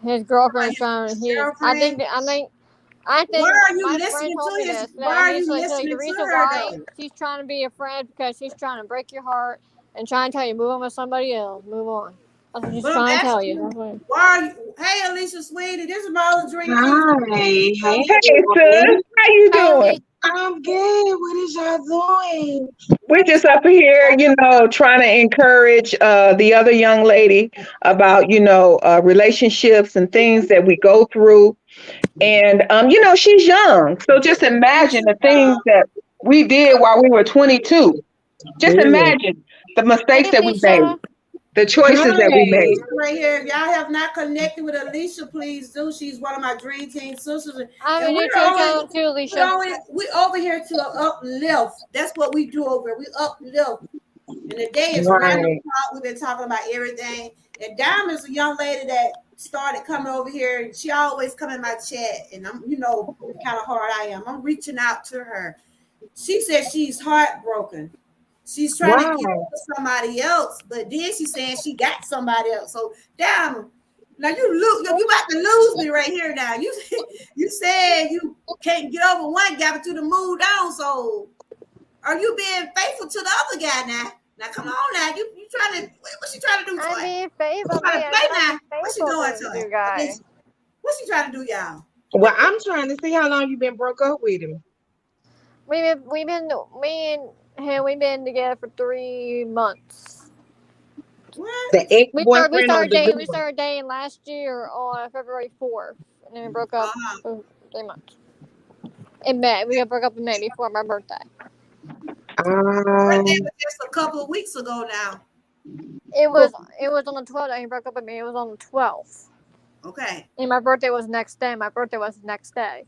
His girlfriend's trying to. I think. Why are you listening to his? Why are you listening the reason to her? Why she's trying to be a friend because she's trying to break your heart and trying to tell you move on with somebody else. Move on. That's what she's trying to tell you. Why are you? Hey, Alicia, sweetie, this is my other dream. Hey, sis. How you doing? I'm good. What is y'all doing? We're just up here, trying to encourage the other young lady about, relationships and things that we go through. And, she's young. So just imagine the things that we did while we were 22. Just imagine the mistakes that we made. The choices that we made. Right here. If y'all have not connected with Alicia, please do. She's one of my Dream Team sisters. I'm a new channel too, Alicia. We over here to uplift. That's what we do over here. We uplift. And the day is random talk. We've been talking about everything. And Diamond's a young lady that started coming over here. And she always come in my chat. And I'm, kind of hard I am. I'm reaching out to her. She said she's heartbroken. She's trying to get to somebody else, but then she's saying she got somebody else. So, damn, now you about to lose me right here. Now you said you can't get over one guy to the move down. So, are you being faithful to the other guy now? Now, come on now. You trying to? What's she trying to do to I'm being faithful. What's she doing to him? What's she trying to do, y'all? Well, I'm trying to see how long you been broke up with him. We've been together for 3 months. What? The ex-boyfriend we started dating last year on February 4th, and then we broke up for 3 months. In May, we broke up in May before my birthday. Birthday was just a couple of weeks ago now. It was on the 12th that he broke up with me. It was on the 12th. Okay. And my birthday was next day. My birthday was the next day.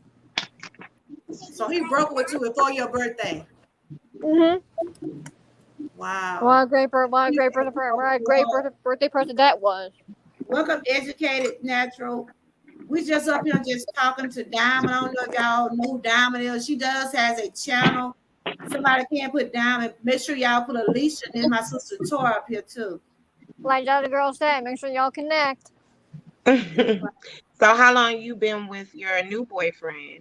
So he broke with you before your birthday. Mm-hmm. Wow. What a great birthday present that was. Welcome, Educated Natural. We just up here just talking to Diamond. I don't know if y'all know who Diamond is. She has a channel. Somebody can't put Diamond. Make sure y'all put Alicia and then my sister Tora up here too. Like the other girl said, make sure y'all connect. So how long you been with your new boyfriend?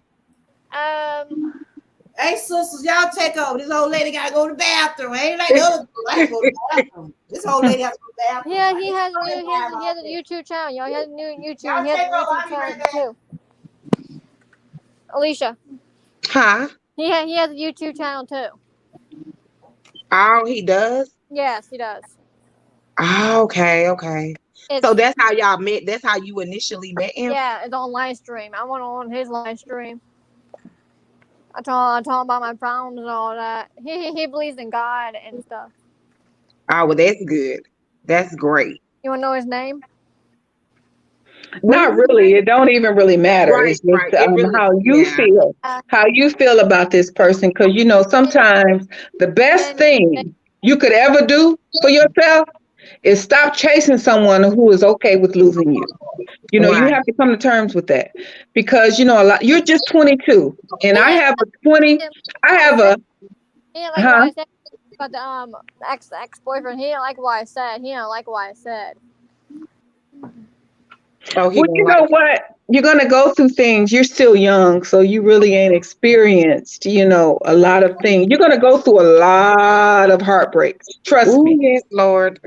Hey, sisters, y'all take over. This old lady got to go to the bathroom. Ain't like the other people. I go to the bathroom. This old lady has to go to the bathroom. Yeah, he has a YouTube channel. Y'all, he has a new YouTube. He has a YouTube channel too. Alicia. Huh? He has a YouTube channel too. Oh, he does? Yes, he does. Oh, okay. So that's how y'all met. That's how you initially met him? Yeah, it's on live stream. I went on his live stream. I told him about my problems and all that. He believes in God and stuff. Oh, well, that's good. That's great. You want to know his name? Not really. It don't even really matter. Right, It's just right. It really, how you yeah. feel, how you feel about this person. Because you know, sometimes the best thing you could ever do for yourself is stop chasing someone who is okay with losing you. You know, you Right. have to come to terms with that because you know a lot. You're just 22, and I have a 20. I have a He didn't like what huh. I said about the ex boyfriend. He didn't like what I said. He didn't like what I said. Oh, he Well, didn't you like know it. what? You're gonna go through things. You're still young, so you really ain't experienced, you know, a lot of things. You're gonna go through a lot of heartbreaks. Trust Oh, me. yes, Lord.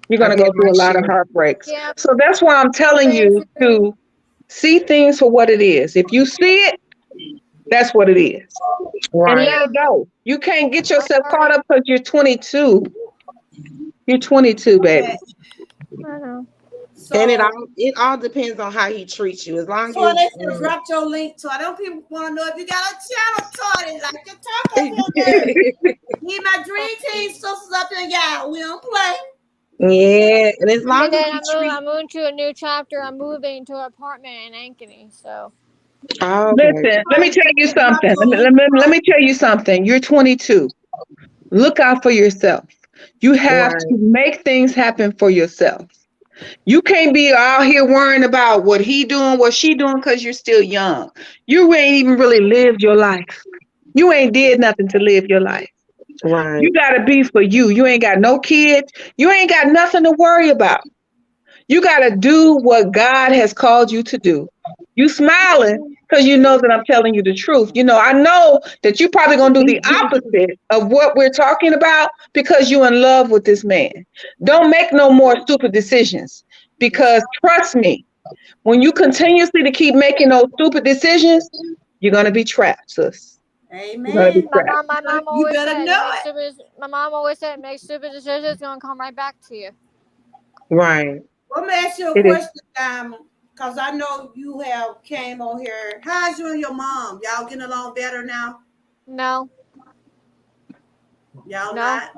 You're I've gonna go had my through a lot of share. heartbreaks. Yeah, So that's why I'm telling been you through. to see things for what it is. If you see it, that's what it is. And Right. let Yeah, it go. You can't get I yourself caught already. up because you're 22. You're 22, baby. Okay. I know. And So, it all depends on how he treats you. As long so as they should drop your link. So I don't people want to know if you got a channel, Tony. Like to talk up in there. Need my dream team sisters up in, y'all. We don't play. yeah, and as And long as then he treats. I'm moving to a new chapter. I'm moving to an apartment in Ankeny. So Oh, okay. Listen, let me tell you Drop something. your link. Let me tell you something. You're 22. Look out for yourself. You have to Right. make things happen for yourself. You can't be out here worrying about what he doing, what she doing, because you're still young. You ain't even really lived your life. You ain't did nothing to live your life. You Right. gotta be for you. You ain't got no kids. You ain't got nothing to worry about. You gotta do what God has called you to do. You smiling because you know that I'm telling you the truth. You know, I know that you probably gonna do the opposite of what we're talking about because you're in love with this man. Don't make no more stupid decisions because trust me, when you continuously to keep making those stupid decisions, you're gonna be trapped, sis. You're gonna be Amen. trapped. my mom You always better said, know it. my mom always said, make stupid decisions. It's gonna come right back to you. Right. Let me ask you a It is. question, Diamond. Because I know you have came on here. How's you and your mom? Y'all getting along better now? No, Y'all no, not?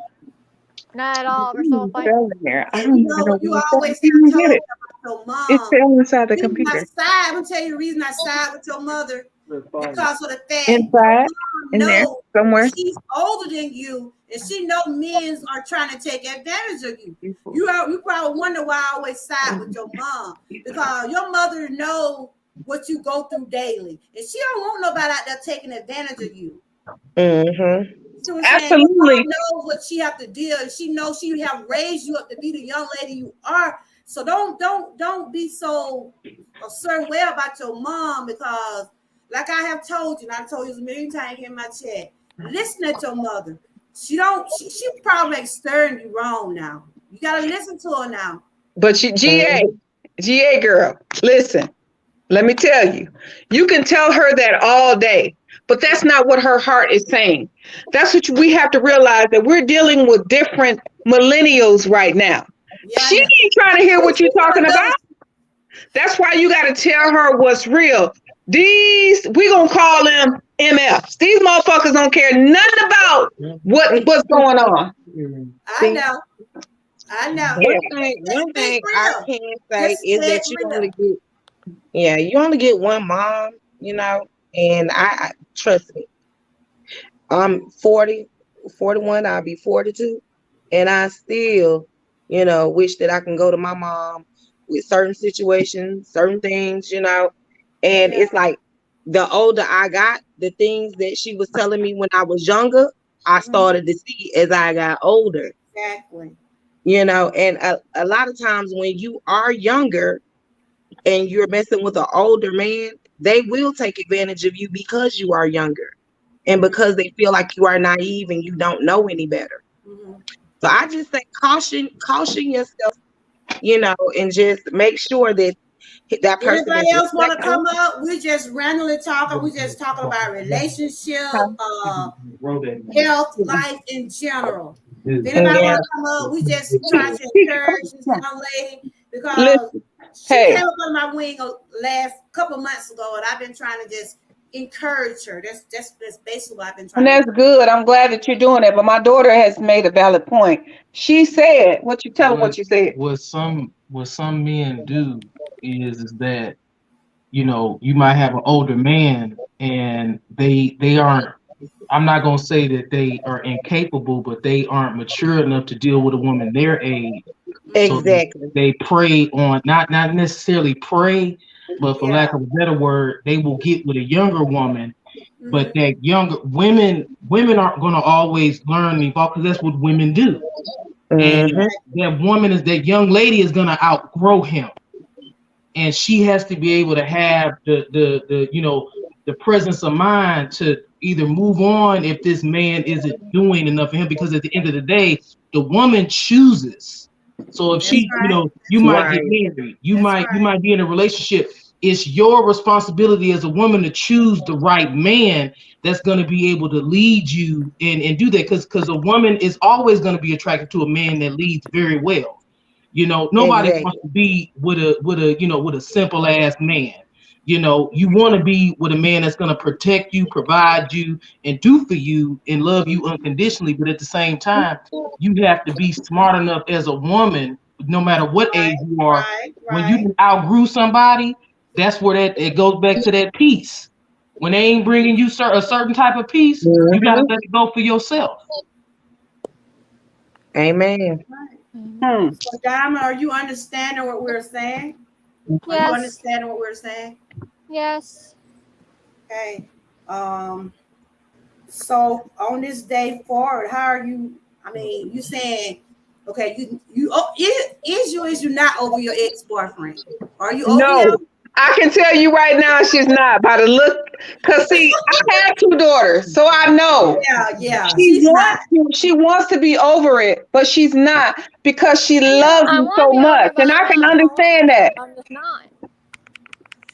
not at It all. We're still fighting. fell in there. I And don't you even know know what you where it fell. I always didn't have even told get me it. about your It mom. fell inside the The reason I computer. side, I'm gonna tell you the reason I side with your mother because of the fact your Inside, mom in there, know somewhere. she's older than you, and she know men are trying to take advantage of you. You probably wonder why I always side with your mom because your mother know what you go through daily, and she don't want nobody out there taking advantage of you. Mm-hmm. See what I'm saying? Your mom Absolutely. knows what she have to deal. She knows she have raised you up to be the young lady you are. So don't be so a certain way about your mom because, like I have told you, and I told you a million times here in my chat. Listen at your mother. She probably makes stirring you wrong now. You gotta listen to her now. But you, GA girl, listen, let me tell you, you can tell her that all day, but that's not what her heart is saying. That's what we have to realize that we're dealing with different millennials right now. Yeah, I She know. ain't trying to hear what you're She talking about. That's why you got to tell her what's real. We gonna call them MFs. These motherfuckers don't care nothing about what's going on. I See, know. I know. Yeah. Just one stay thing I real. can say Just is stay that real. you only get one mom, and I trust me. I'm 40, 41, I'll be 42, and I still, wish that I can go to my mom with certain situations, certain things, and Yeah. it's like the older I got, the things that she was telling me when I was younger, I Mhm. started to see as I got older, Exactly. and a lot of times when you are younger and you're messing with an older man, they will take advantage of you because you are younger and Mhm. because they feel like you are naive and you don't know any better. Mhm. So I just say caution yourself, and just make sure that that person Anybody is else want to respectful. come up? We just randomly talking. We just talking about relationship, health, life in general. If anybody Yeah. want to come up, we just trying to encourage this young lady because Listen, she hey, came up under my wing last couple months ago, and I've been trying to just encourage her. That's basically what I've been And trying to that's do. good. I'm glad that you're doing that. But my daughter has made a valid point. She said, "What you tell them? What you said?" What some men do is that, you might have an older man and they aren't, I'm not gonna say that they are incapable, but they aren't mature enough to deal with a woman their age. So Mhm. Exactly. they prey on, not necessarily prey, but for lack Yeah. of a better word, they will get with a younger woman. But Mhm. that younger women aren't gonna always learn and evolve because that's what women do. And Mm-hmm. that young lady is gonna outgrow him, and she has to be able to have the presence of mind to either move on if this man isn't doing enough for him, because at the end of the day the woman chooses. So if That's she, right. you That's might right. get Right. married, you That's might you right. might be in a relationship. It's your responsibility as a woman to choose the right man that's going to be able to lead you and do that, because a woman is always going to be attracted to a man that leads very well. Nobody wants Exactly. to be with a simple ass man. You want to be with a man that's going to protect you, provide you, and do for you and love you unconditionally. But at the same time, you have to be smart enough as a woman, no matter what age Right. you are. Right. When you Right. outgrew somebody, that's where that it goes back to that peace. When they ain't bringing you a certain type of peace, you got to Mm-hmm. let it go for yourself. Amen. Right. Hmm. So, Diamond, are you understanding what we're saying? Are you Yes. understanding what we're saying? Yes. Okay. Um. So on this day forward, how are you? I mean, you saying, okay, you oh, is you not over your ex boyfriend? Are you over No, him? I can tell you right now, she's not by the look. Cause see, I have two daughters, so I know. Yeah, yeah, She she's not. wants she wants to be over it, but she's not because she loves I him want so to be over much, it, but and I'm I can not. I don't want to understand be. that. I'm just not.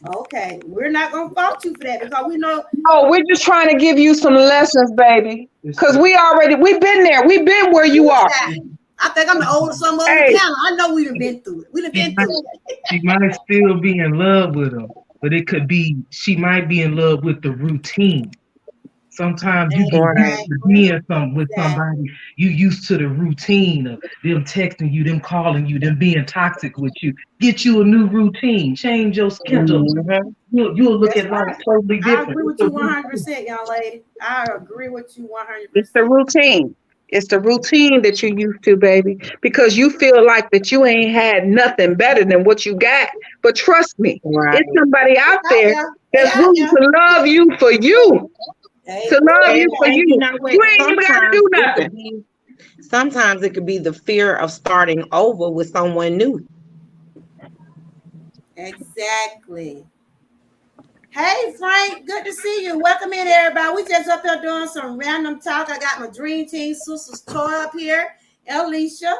Okay, we're not gonna fault you for that because we know. No, we're just trying to give you some lessons, baby. Cause we've been there. We've been where Who you is are. that? I think I'm the oldest some on the Hey, panel. I know we've been through it. We've She been might, through it. she might still be in love with him, but it could be she might be in love with the routine. Sometimes you get used Right. to Exactly. being with Exactly. somebody. You used to the routine of them texting you, them calling you, them being toxic with you. Get you a new routine. Change your schedule. Mm-hmm. You'll look That's at life right. totally I different. agree It's with the you routine. 100%, young lady. I agree with you it's the 100%. routine. It's the routine that you used to, baby. Because you feel like that you ain't had nothing better than what you got. But trust me, it's Right. somebody They out out there there. They that's out willing there. to love you for you. To Hey, love they you for are. And you you. know what? You ain't even got to do nothing. Sometimes it could be the fear of starting over with someone new. Exactly. Hey, Frank, good to see you. Welcome in, everybody. We just up there doing some random talk. I got my dream team sisters Toy up here, Alicia,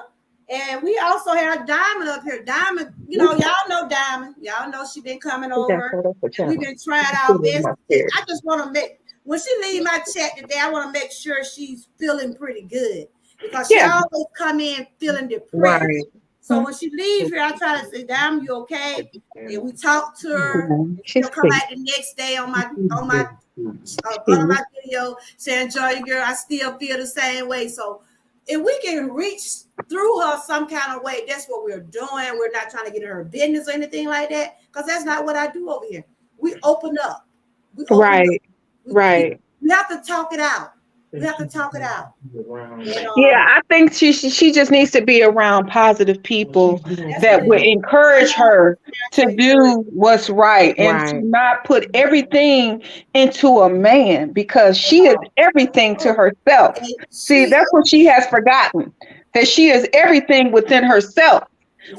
and we also have Diamond up here. Diamond, y'all know Diamond. Y'all know she been coming over, and we've been trying our best. I just want to make when she leave my chat today, I want to make sure she's feeling pretty good because she Yeah. always come in feeling depressed. Right. So when she leave here, I try to say, "Diamond, you okay?" And we talk to her. She's She'll come sweet. back the next day on my part of my video saying, "Joy, girl, I still feel the same way." So if we can reach through her some kind of way, that's what we're doing. We're not trying to get in her business or anything like that, because that's not what I do over here. We open up. We open up. Right. We, we, Right. we have to talk it out. We have to talk it out. And Yeah, I think she just needs to be around positive people that's what that it would is. encourage her to To encourage. do what's right and to Right. not put everything into a man because she is Oh, everything to oh. herself. And See, she, that's what she has forgotten, that she is everything within herself.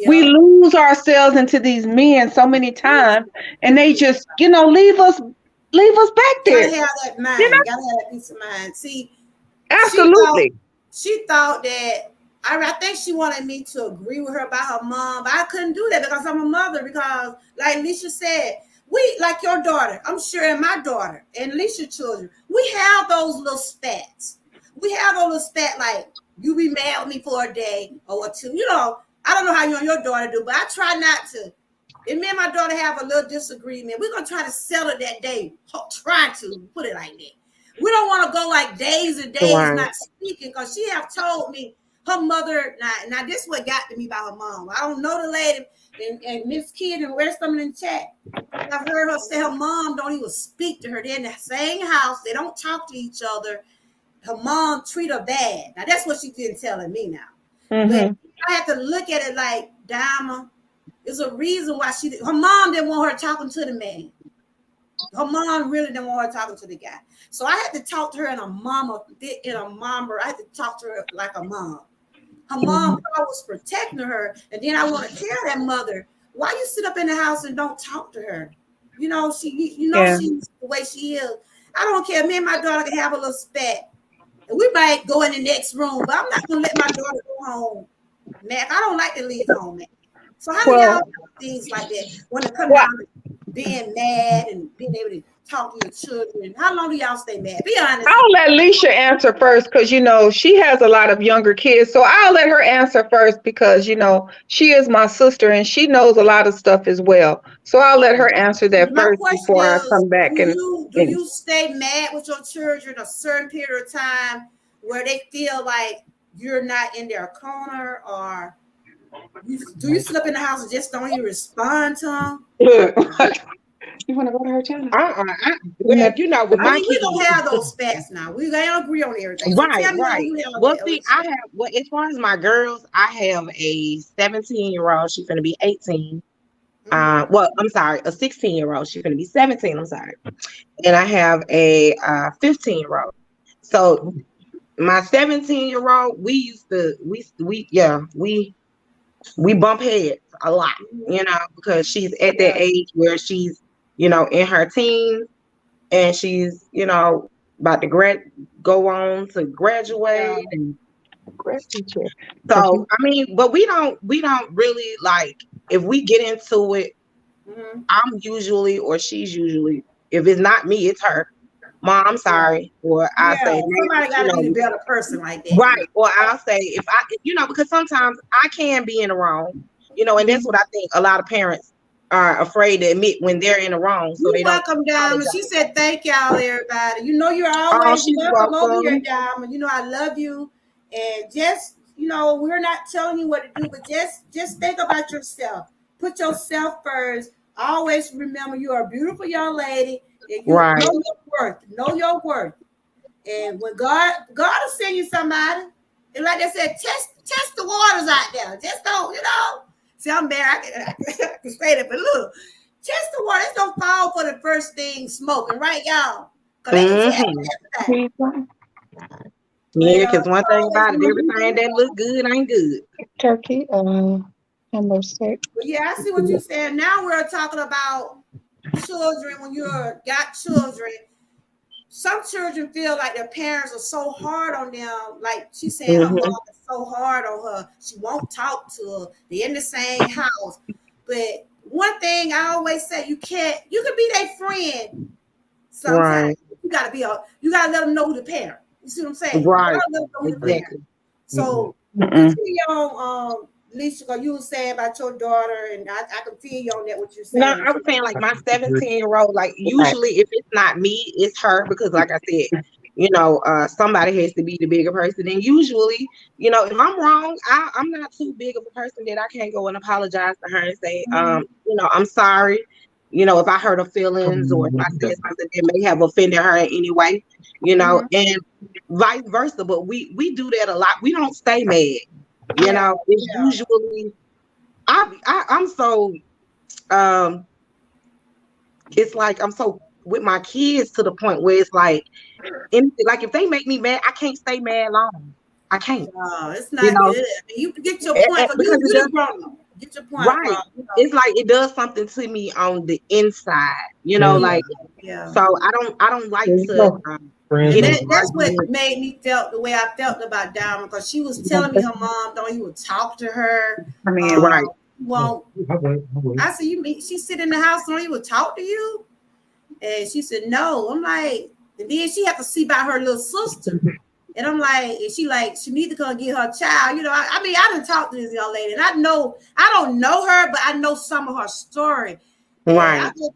We yeah. lose ourselves into these men so many times and they just, leave us back Gotta there. have that You mind. Gotta have that peace of mind. See, know, she thought absolutely. she thought that I think she wanted me to agree with her about her mom, but I couldn't do that because I'm a mother. Because, like Lisha said, we like your daughter, I'm sure, and my daughter and Lisha's children, we have those little spats. We have those little spat like you be mad with me for a day or two. I don't know how you and your daughter do, but I try not to. And me and my daughter have a little disagreement. We're gonna try to settle that day. Try to put it like that. We don't want to go like days and days not speaking, because she have told me her mother. Now this what got to me about her mom. I don't know the lady, and Miss Kid and rest of them in the chat. I've heard her say her mom don't even speak to her. They're in the same house. They don't talk to each other. Her mom treat her bad. Now that's what she's been telling me now. But I have to look at it like, Diamond, there's a reason why her mom didn't want her talking to the man. Her mom really didn't want her talking to the guy. So I had to talk to her in a mama. I had to talk to her like a mom. Her mom was protecting her. And then I want to tell that mother, why you sit up in the house and don't talk to her? You know, she's the way she is. I don't care. Me and my daughter can have a little spat. And we might go in the next room, but I'm not going to let my daughter go home. Man, I don't like to leave home, man. So how do y'all do things like that when it comes down to being mad and being able to talk to your children? How long do y'all stay mad? Be honest. I'll let Leisha answer first, because she has a lot of younger kids. So I'll let her answer first, because she is my sister and she knows a lot of stuff as well. So I'll let her answer that first before I come back. Do you stay mad with your children a certain period of time where they feel like you're not in their corner, or do you sit up in the house and just don't even respond to them? You want to go to her channel? With my kids, we don't have those spats now. We gotta agree on everything. So right. Well, see, as far as my girls, I have a 17-year-old. She's gonna be 18. Well, I'm sorry, a 16-year-old. She's gonna be 17. I'm sorry, and I have a 15-year-old. So my 17-year-old, we bump heads a lot, because she's at that age where she's, in her teens, and she's, about to go on to graduate. And so, I mean, but we don't really, like, if we get into it, I'm usually, or she's usually, if it's not me, it's her. Mom, I'm sorry. Or I say, somebody got to be the better person like that. Right. Or I'll say, if I, because sometimes I can be in the wrong, and that's what I think a lot of parents are afraid to admit when they're in the wrong. So they welcome, Diamond. She said, thank y'all, everybody. You're always welcome over here, Diamond. I love you. And just, we're not telling you what to do, but just think about yourself. Put yourself first. Always remember you are a beautiful young lady. And you know your worth. Know your worth. And when God will send you somebody, and like they said, test the waters out there. Just don't, See, I'm married. I can say that, but look, test the waters. Don't fall for the first thing smoking, right, y'all? Yeah, because one thing about it, everything that looks good ain't good. Turkey, number 6. Well, yeah, I see what you're saying. Now we're talking about children. When you got children, some children feel like their parents are so hard on them. Like she's saying, her mom is so hard on her. She won't talk to her. They're in the same house. But one thing I always say, you can be their friend sometimes. You gotta let them know who the parent. You see what I'm saying? Right. Exactly. So continue on, Lisa, because you were saying about your daughter, and I can feel you on that, what you're saying. No, I was saying, like, my 17-year-old, like, usually if it's not me, it's her, because like I said, somebody has to be the bigger person. And usually, if I'm wrong, I'm not too big of a person that I can't go and apologize to her and say, I'm sorry, if I hurt her feelings, or if I said something that may have offended her in any way, and vice versa. But we do that a lot. We don't stay mad. It's usually I'm so it's like I'm so with my kids to the point where it's like if they make me mad, I can't stay mad long. I can't. No, it's not good. You get your point, because get your point. Right. It's like it does something to me on the inside, so I don't like to that's what made me felt the way I felt about Diamond, because she was telling me her mom don't even talk to her. Right. Well, I said, she sit in the house, don't even talk to you? And she said, no. I'm like, and then she had to see about her little sister. And I'm like, and she need to come get her child. You know, I mean, I didn't talk to this young lady, and I don't know her, but I know some of her story. And Right. I just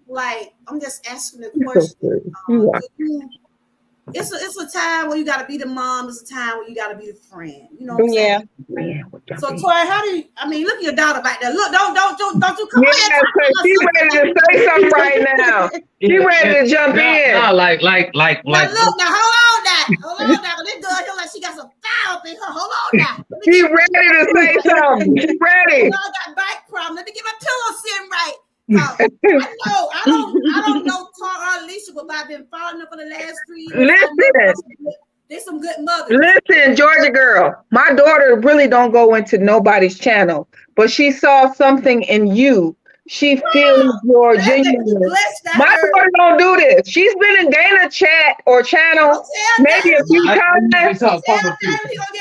I'm just asking the question. It's a time when you got to be the mom. It's a time when you got to be the friend. You know what I'm saying? So, Toy, how do you? I mean, look at your daughter back there. Look, don't you come here. She ready to say something right now. She ready to jump in. No, like. Now look, now hold on now. This girl here like she got some fire up in her. Hold on now. She ready to say something. She ready. I got back problem. Let me get my pillow sitting right. I don't know Tara or Alicia, but I've been following them for the last 3 years. Listen. They're some good mothers. Listen, Georgia girl, my daughter really don't go into nobody's channel, but she saw something in you. She feels your genuineness. My daughter don't do this. She's been in Dana's chat or channel maybe a few times.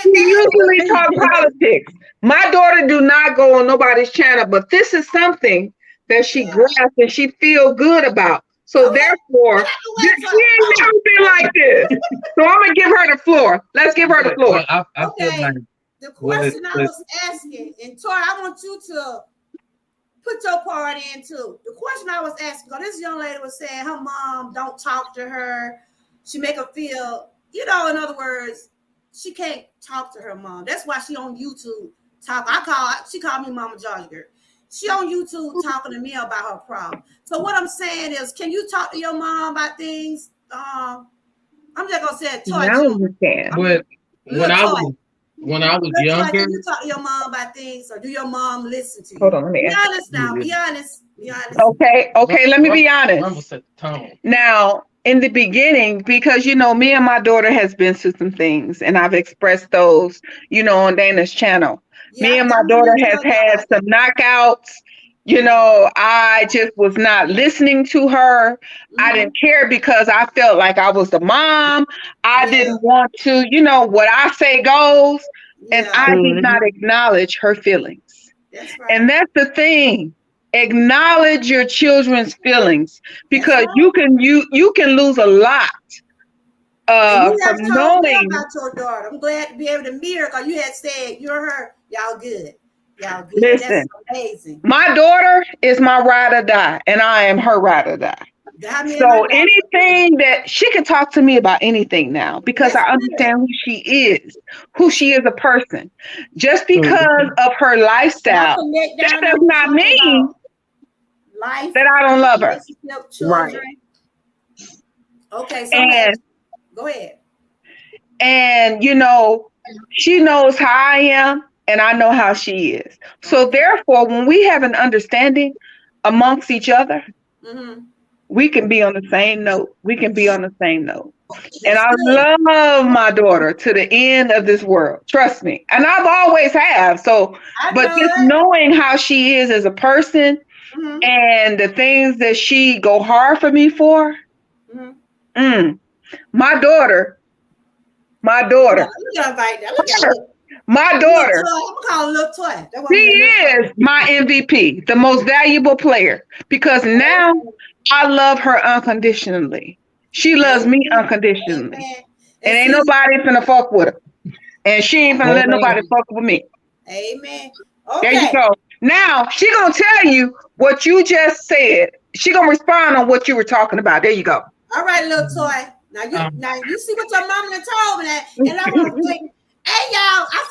She usually talk politics. My daughter do not go on nobody's channel, but this is something that she grasps and she feel good about. So therefore, she ain't never been like this. So I'm gonna give her the floor. Let's give her the floor. Okay. The question I was asking, and Tori, I want you to put your part in too. The question I was asking, because this young lady was saying her mom don't talk to her. She make her feel, in other words, she can't talk to her mom. That's why she on YouTube talk. She called me Mama Georgia girl. She on YouTube talking to me about her problem. So what I'm saying is, can you talk to your mom about things? I'm just gonna say, Toy. No, you can. But when I was younger, can you talk to your mom about things, or do your mom listen to you? Hold on, let me be honest now. Be honest. Okay. Let me be honest. Now, in the beginning, because me and my daughter has been through some things, and I've expressed those, on Dana's channel. Me and my daughter has had some knockouts. I just was not listening to her. Mm-hmm. I didn't care because I felt like I was the mom. I didn't want to, what I say goes. And I did not acknowledge her feelings. That's right. And that's the thing. Acknowledge your children's feelings, because you can lose a lot. You have told me about your daughter. I'm glad to be able to meet her, because you had said you're her. Y'all good. Listen, that's amazing. My daughter is my ride or die, and I am her ride or die. So anything that she can talk to me about anything now, because I understand who she is a person. Just because of her lifestyle, that does not mean that I don't love her. Right. Okay, so go ahead. And she knows how I am, and I know how she is. So therefore, when we have an understanding amongst each other, we can be on the same note. And I love my daughter to the end of this world. Trust me. And I've always have. But just knowing how she is as a person, and the things that she go hard for me for, my daughter. She is my MVP, the most valuable player, because now I love her unconditionally. She loves me unconditionally. And ain't nobody finna fuck with her. And she ain't finna let nobody fuck with me. Amen. Okay. There you go. Now she gonna tell you what you just said. She gonna respond on what you were talking about. There you go. All right, little Toy. Now you see what your mama told me that, and I want to think, hey y'all, I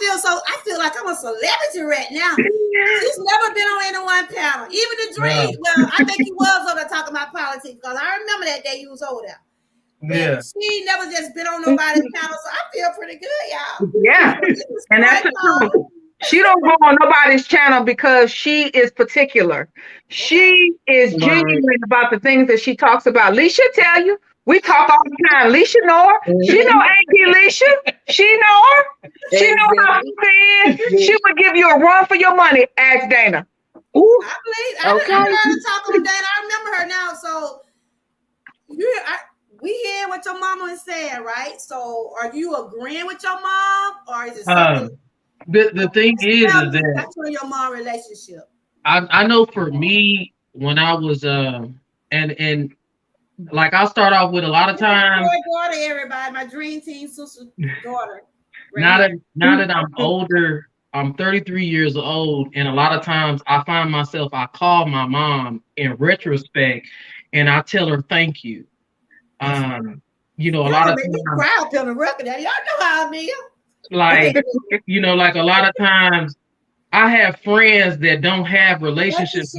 feel like I'm a celebrity right now. She's never been on any one panel, even the dream. Well, I think you was over there talking about politics, because I remember that day you was over there. But she never just been on nobody's panel, so I feel pretty good, y'all. Yeah, and that's the truth. She don't go on nobody's channel because she is particular. She is genuine about the things that she talks about. Leisha tell you, we talk all the time. Leisha know her. She know Auntie Leisha. She know her. She know how she is. She would give you a run for your money. Ask Dana. Ooh. I believe. I heard her talking to Dana. I remember her now. So we hear what your mama is saying, right? So are you agreeing with your mom, or is it something? The thing is that that's your mom relationship. I know for me, when I was and like I'll start off with a lot of times. My daughter, everybody, my dream team sister daughter. Right now that I'm older, I'm 33 years old, and a lot of times I find myself, I call my mom in retrospect, and I tell her thank you. You know, a lot of make me times, cry up on the record. Y'all know how I mean. like, you know, like a lot of times, I have friends that don't have relationships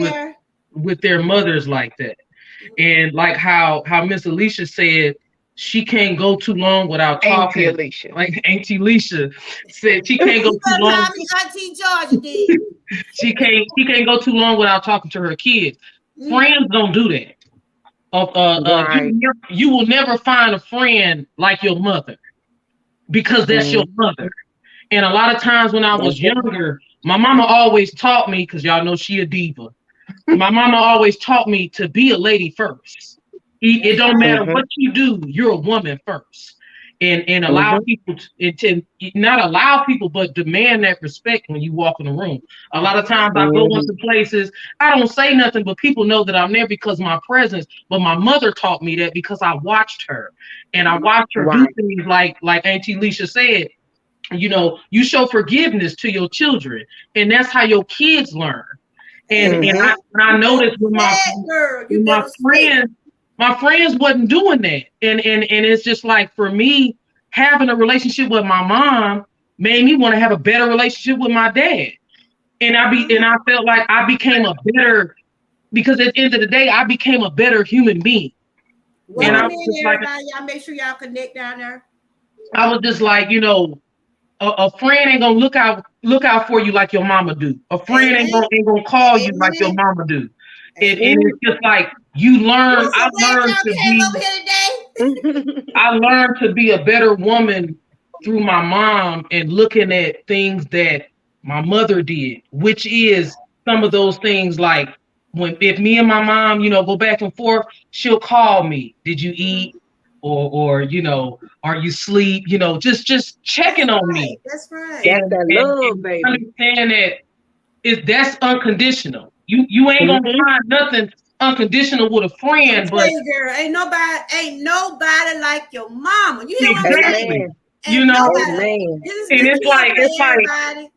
with their mothers like that. And like how Miss Alicia said, she can't go too long without talking. Auntie Alicia. Like Auntie Alicia said, she can't go too long. Auntie Georgia did. she can't go too long without talking to her kids. Friends don't do that. Right. You will never find a friend like your mother because that's your mother. And a lot of times when I was younger, my mama always taught me, because y'all know she a diva. My mama always taught me to be a lady first. It don't matter what you do, you're a woman first. And allow people to not allow people, but demand that respect when you walk in the room. A lot of times I go into places, I don't say nothing, but people know that I'm there because of my presence. But my mother taught me that because I watched her. And I watched her do things like Auntie Alicia said, you know, you show forgiveness to your children. And that's how your kids learn. And I noticed with my friends wasn't doing that. And it's just like, for me, having a relationship with my mom made me want to have a better relationship with my dad. And I felt like I became a better, because at the end of the day, I became a better human being. Well, and I was just like, y'all make sure y'all connect down there. I was just like, you know, a friend ain't gonna look out for you like your mama do. A friend ain't gonna call you like your mama do. And it's just like, you learn. I learned to be a better woman through my mom and looking at things that my mother did, which is some of those things like if me and my mom, you know, go back and forth, she'll call me. Did you eat? Or you know, are you asleep? You know, just checking on me. That's right. That's that love, baby. Understand that that's unconditional. You ain't gonna find nothing unconditional with a friend, but girl, ain't nobody like your mama. You hear what I'm saying? You know, and it's like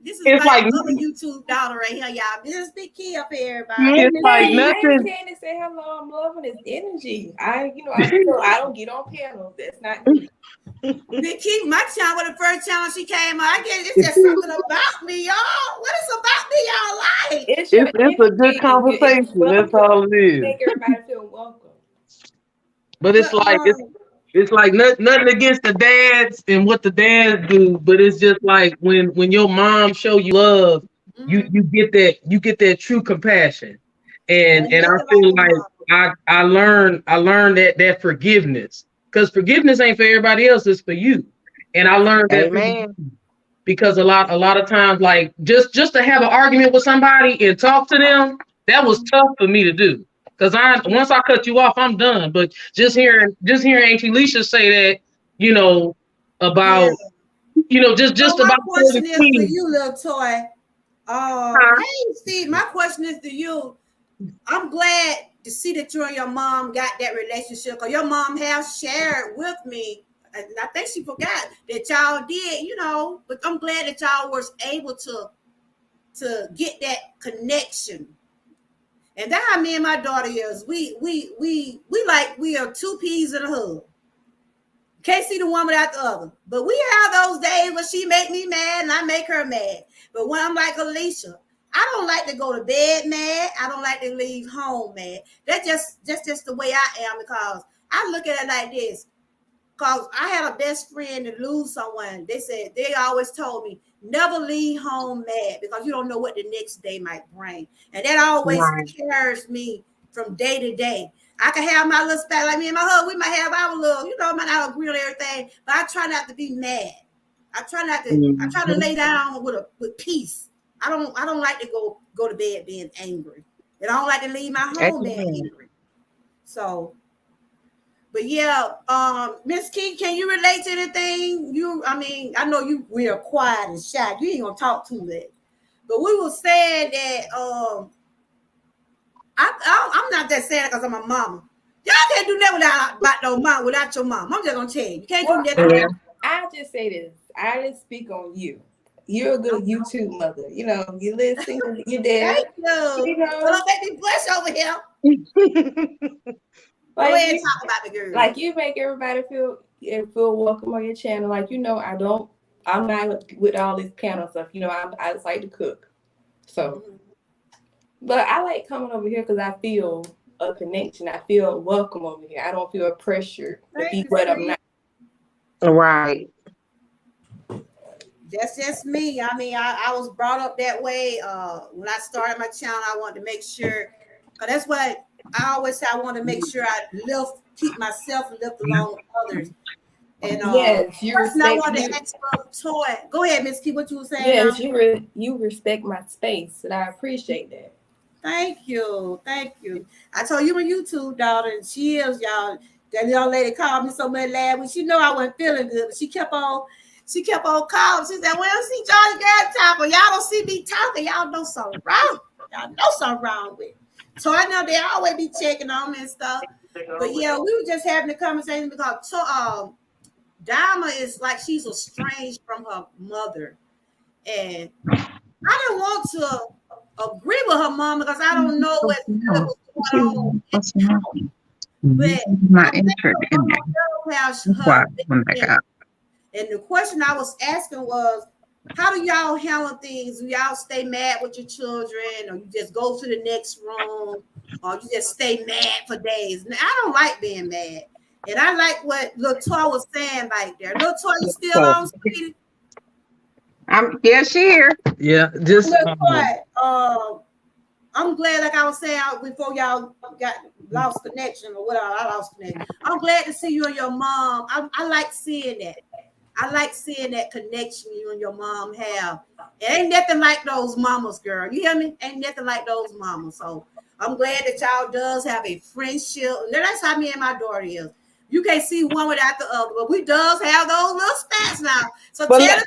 this is like another YouTube dollar right here, y'all. This is big key up here, everybody. It's like nothing. I came to say hello. I'm loving his energy. I don't get on panels. That's not me. Big Key, my channel was the first channel she came on. I guess it's just something about me, y'all. What is about me y'all like? It's a good conversation. That's all it is. Make everybody feel welcome. But it's it's like nothing against the dads and what the dads do, but it's just like when your mom show you love, you get that true compassion. And I feel like I learned that forgiveness. Because forgiveness ain't for everybody else, it's for you. And I learned that because a lot of times, like just to have an argument with somebody and talk to them, that was tough for me to do. Because once I cut you off, I'm done. But just hearing Auntie Alicia say that, you know, about just about. My question is to you, little toy. Hey, Steve, my question is to you. I'm glad to see that you and your mom got that relationship, because your mom has shared with me, and I think she forgot that y'all did, you know, but I'm glad that y'all was able to get that connection. And that's how me and my daughter is. We like we are two peas in a hub. Can't see the one without the other. But we have those days when she make me mad and I make her mad. But when I'm like Alicia, I don't like to go to bed mad. I don't like to leave home mad. That's just the way I am, because I look at it like this. Because I had a best friend to lose someone. They always told me, never leave home mad, because you don't know what the next day might bring. And that always carries me from day to day. I can have my little spat, like me and my husband, we might have our little, you know, might not agree on everything, but I try not to be mad. I try to lay down with peace. I don't like to go to bed being angry. And I don't like to leave my home being angry. So, but yeah, Miss Key, can you relate to anything? I know you real quiet and shy. You ain't gonna talk too much. But we were saying that I'm not that sad because I'm a mama. Y'all can't do nothing about no mom without your mom. I'm just gonna tell you, you can't do nothing. Yeah. I just say this. I just speak on you. You're a good YouTube mother. You know, you listen, you're there. Thank you. You know, So don't make me blush over here. Go like ahead and you, talk about the girl. like you make everybody feel welcome on your channel. Like, you know, I'm not with all this piano stuff. You know, I just like to cook. So, but I like coming over here because I feel a connection. I feel welcome over here. I don't feel pressure to be what I'm not. Right. That's just me. I mean, I was brought up that way. When I started my channel, I wanted to make sure, because that's what I always say, I want to make sure I keep myself lift along with others. And yes, you person I wanted respect to ask for a toy. Go ahead, Miss Key, what you were saying? Yes, you respect my space, and I appreciate that. Thank you. Thank you. I told you my YouTube daughter, and she is, y'all. That young lady called me so much last week. She know I wasn't feeling good, but she kept on calling. She said, well, see Johnny girl talking. Y'all don't see me talking. Y'all know something wrong. Y'all know something wrong with it. So I know they always be checking on me and stuff. But yeah, we were just having a conversation because Dama is like she's estranged from her mother. And I didn't want to agree with her mom because I don't know what was going on. But my interest in that. And the question I was asking was, how do y'all handle things? Do y'all stay mad with your children, or you just go to the next room, or you just stay mad for days? And I don't like being mad. And I like what Latoya was saying right there. Latoya, you still on, sweetie? Yeah, she here. Yeah, just I'm glad, like I was saying before y'all got lost connection or whatever, I lost connection. I'm glad to see you and your mom. I like seeing that. I like seeing that connection you and your mom have. It ain't nothing like those mamas, girl. You hear me? Ain't nothing like those mamas. So I'm glad that y'all does have a friendship. And that's how me and my daughter is. You can't see one without the other, but we does have those little spats now. So let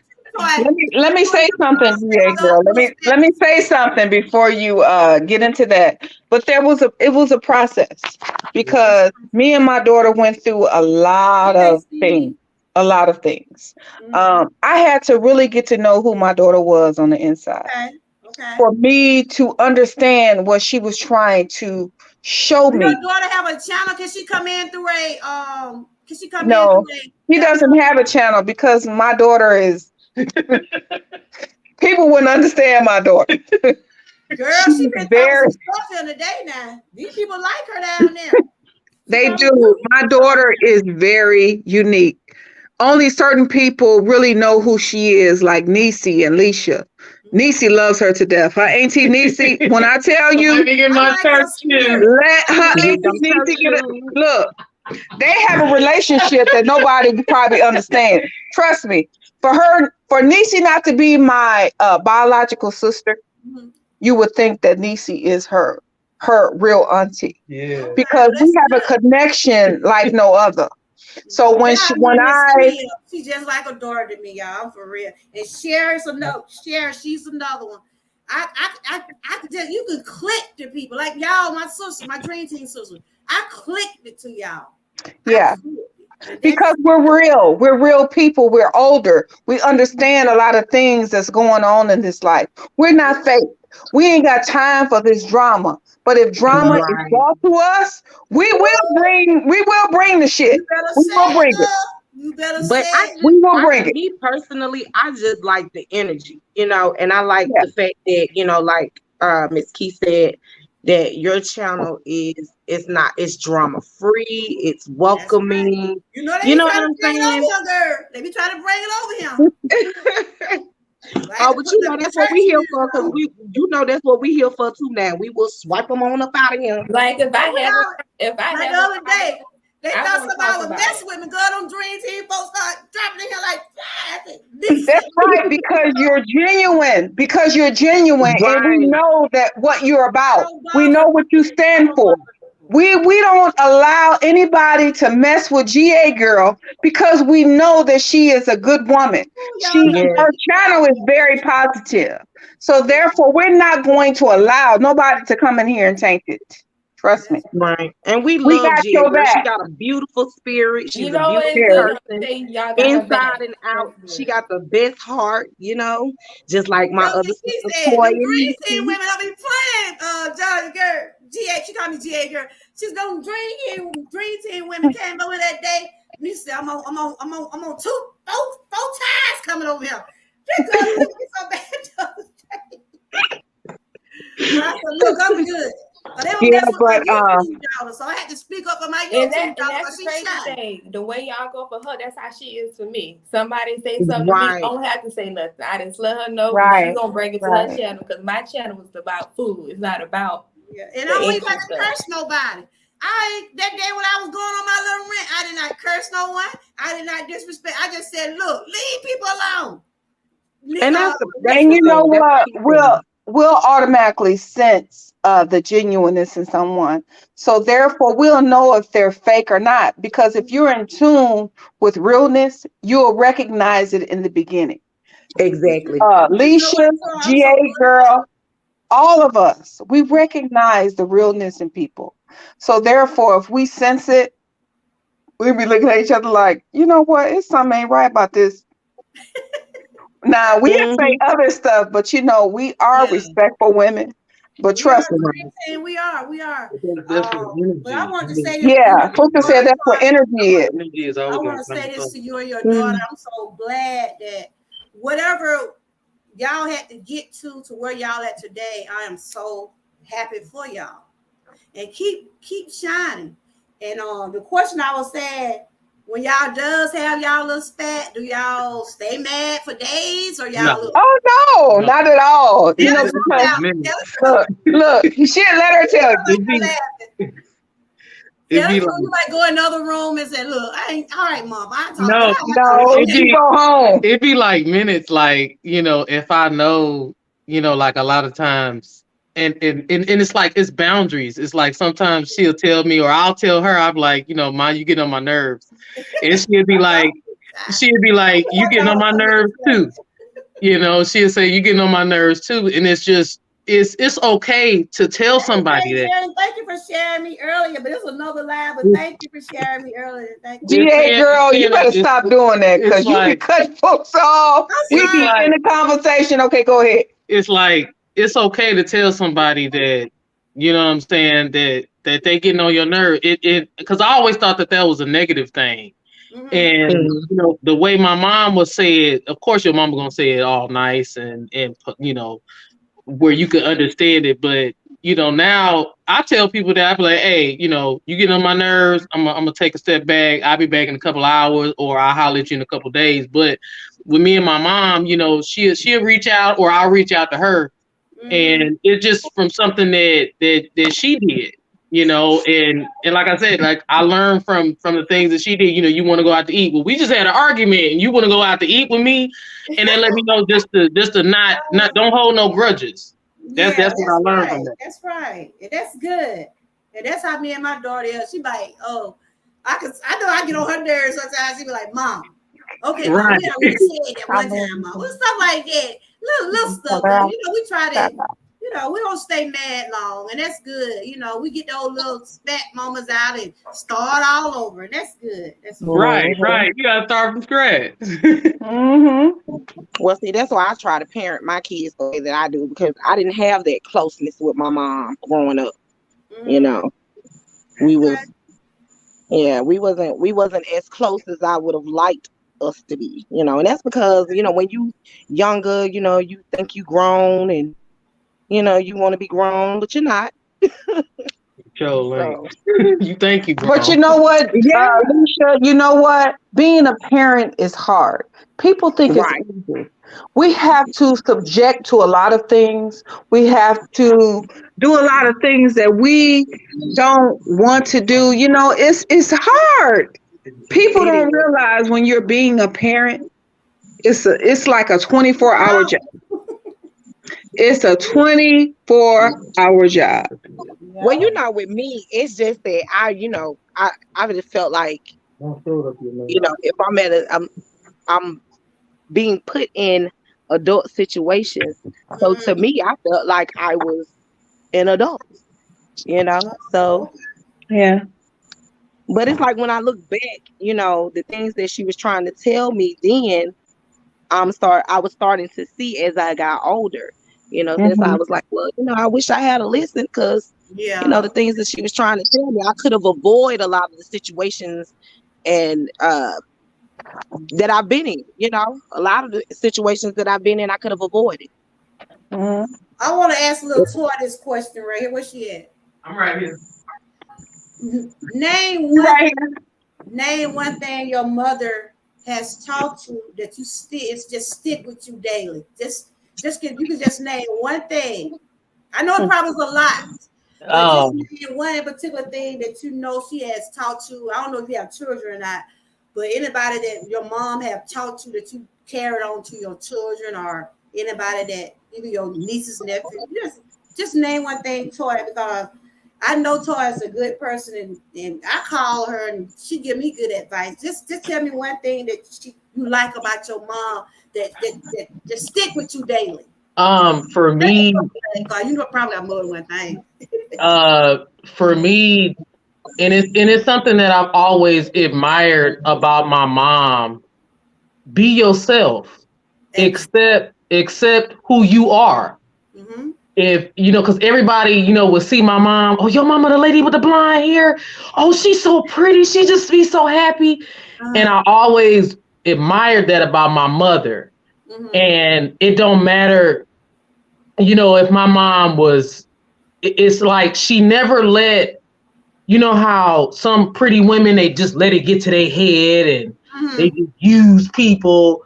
me say something, GA girl. Let me say something before you get into that. But it was a process because me and my daughter went through a lot of things. I had to really get to know who my daughter was on the inside. Okay. For me to understand what she was trying to show me. Your daughter have a channel? Can she come in through a No, he doesn't have a channel because my daughter is people wouldn't understand my daughter. Girl, she been very stuff in the day now. These people like her down there. They do. My daughter is very unique. Only certain people really know who she is, like Niecy and Leisha. Niecy loves her to death. Her auntie Niecy, when I tell you, let her auntie Niecy get it. Look, they have a relationship that nobody probably understands. Trust me. For Niecy not to be my biological sister, you would think that Niecy is her real auntie. Yeah. Because we have a connection like no other. So she's just like a daughter to me, y'all, for real. And she's another one. You can click to people like y'all, my sister, my dream team sister. I clicked it to y'all. Yeah. Because we're real people. We're older. We understand a lot of things that's going on in this life. We're not fake. We ain't got time for this drama. But if drama is brought to us, we will bring the shit. We will bring it. You better but we will bring it. Me personally, I just like the energy, and I like the fact that, like Miss Key said, that your channel it's drama free, it's welcoming. Right. You know what I'm saying? They be trying to bring it over here. But that's what we here for, because that's what we here for too. Now we will swipe them on up out of here. Like if I have the other day, they thought somebody was messing with me. Girl, them dream team folks start dropping in here like, that's right, because you're genuine. Right. And we know that what you're about. We know what you stand for. We don't allow anybody to mess with GA girl because we know that she is a good woman. Her channel is very positive. So therefore, we're not going to allow nobody to come in here and taint it. Trust me. Right. And we We love got Gia, your girl. She back. got a beautiful spirit. She's You a know what? beautiful It's good. I'm person. saying y'all got her Inside back. and out. That's She good. got the best heart, just like my Look, other and she sister said, Toya them and green teen Niecy. women don't be playing. Johnny girl, GA, she called me GA girl. She's them green teen women came over that day. Niecy said, I'm on four ties coming over here. That girl looked at me so bad. But I said, look, I'm good. They don't Yeah, mess with my but YouTube daughter, so I had to speak up for my And YouTube daughter that's because the she's crazy shy. thing. The way y'all go for her, that's how she is to me. Somebody say something to me, Right. don't have to say nothing. I just let her know Right, she's gonna bring it to her channel because my channel is about food. It's not about Yeah, and the I don't even income have to stuff. curse nobody. That day when I was going on my little rant, I did not curse no one. I did not disrespect. I just said, look, leave people alone. And that's and the you know thing. That's what? the key thing. We'll automatically sense the genuineness in someone. So therefore, we'll know if they're fake or not. Because if you're in tune with realness, you'll recognize it in the beginning. Exactly. Leisha, GA girl, all of us, we recognize the realness in people. So therefore, if we sense it, we'll be looking at each other like, you know what? It's something ain't right about this. Now we didn't say other stuff, but we are respectful women. But trust me, we are. That's what But I want to say this. yeah, Fuka said that's what energy is. I want to say this to you and your daughter. I'm so glad that whatever y'all had to get to where y'all at today, I am so happy for y'all. And keep shining. And the question I was saying, when y'all does have y'all little spat, do y'all stay mad for days or y'all look? Oh no, not at all. Because, look, shit, let her tell you. Yeah, like, you might go in another room and say, "Look, I ain't all right, Mom. I talk." No, you go home. It'd be like minutes, like if I know, like a lot of times, and it's like it's boundaries. It's like sometimes she'll tell me, or I'll tell her, I'm like, Ma, you get on my nerves, and she'll be like, you getting on my nerves too. She'll say, you getting on my nerves too, and it's just. It's okay to tell somebody that. Thank you for sharing me earlier, but it's another lie. But thank you for sharing me earlier. Thank you. GA girl, you better stop doing that because you be cutting folks off. We be in the conversation. Okay, go ahead. It's like it's okay to tell somebody that you know what I'm saying that they getting on your nerve. It because I always thought that was a negative thing. And the way my mom would say it, of course your mama gonna say it all nice and where you could understand it, but now I tell people that I be like, hey, you get on my nerves, I'm gonna take a step back. I'll be back in a couple hours, or I'll holler at you in a couple days. But with me and my mom, she'll reach out, or I'll reach out to her, and it's just from something that she did, and like I said, like I learned from the things that she did. You want to go out to eat. Well, we just had an argument, and you want to go out to eat with me, and then let me know just to not don't hold no grudges. That's what I learned from that. That's right. And that's good. And that's how me and my daughter is. She like, oh, I know I get on her nerves sometimes. She be like, Mom, okay, Mom, we already said that one time, Mom. Well, stuff like that. Little stuff. But, we try to, we don't stay mad long. And that's good. We get those little spat moments out and start all over. And that's good. That's right. You gotta start from scratch. Well, see, that's why I try to parent my kids the way that I do, because I didn't have that closeness with my mom growing up. We wasn't as close as I would have liked us to be, and that's because, when you younger, you think you grown and, you want to be grown, but you're not. So. You think you grown. But you know what, Alicia, you know what? Being a parent is hard. People think it's easy. We have to subject to a lot of things. We have to do a lot of things that we don't want to do. It's hard. People don't realize when you're being a parent, it's like a 24-hour job. It's a 24-hour job. Well, with me, it's just that I just felt like, if I'm being put in adult situations. So to me, I felt like I was an adult. you know. So Yeah. but it's like when I look back, the things that she was trying to tell me then, I was starting to see as I got older. That's why I Mm-hmm. was like, well, I wish I had a listen, because Yeah. the things that she was trying to tell me, I could have avoided a lot of the situations and that I've been in. A lot of the situations that I've been in, I could have avoided. Mm-hmm. I want to ask little Toy this question right here. Where she at? I'm right here. Name You one. right here. Name one thing your mother has taught you that you just stick with you daily. You can just name one thing. I know it probably is a lot, but just Um, name one particular thing that she has taught you. I don't know if you have children or not, but anybody that your mom have taught you that you carried on to your children, or anybody that even your nieces, nephews. Just name one thing, Toy, because I know Toy is a good person, and I call her and she give me good advice. Just tell me one thing that you like about your mom that just stick with you daily. for me, Because you know probably have more than one thing. for me, and it's something that I've always admired about my mom. Be yourself. Accept who you are. Mm-hmm. If because everybody would see my mom. Oh, your mama, the lady with the blonde hair. Oh, she's so pretty. She just be so happy. And I always admired that about my mother. Mm-hmm. And it don't matter, if my mom was. It's like she never let. You know how some pretty women, they just let it get to their head and they Mm-hmm. just use people.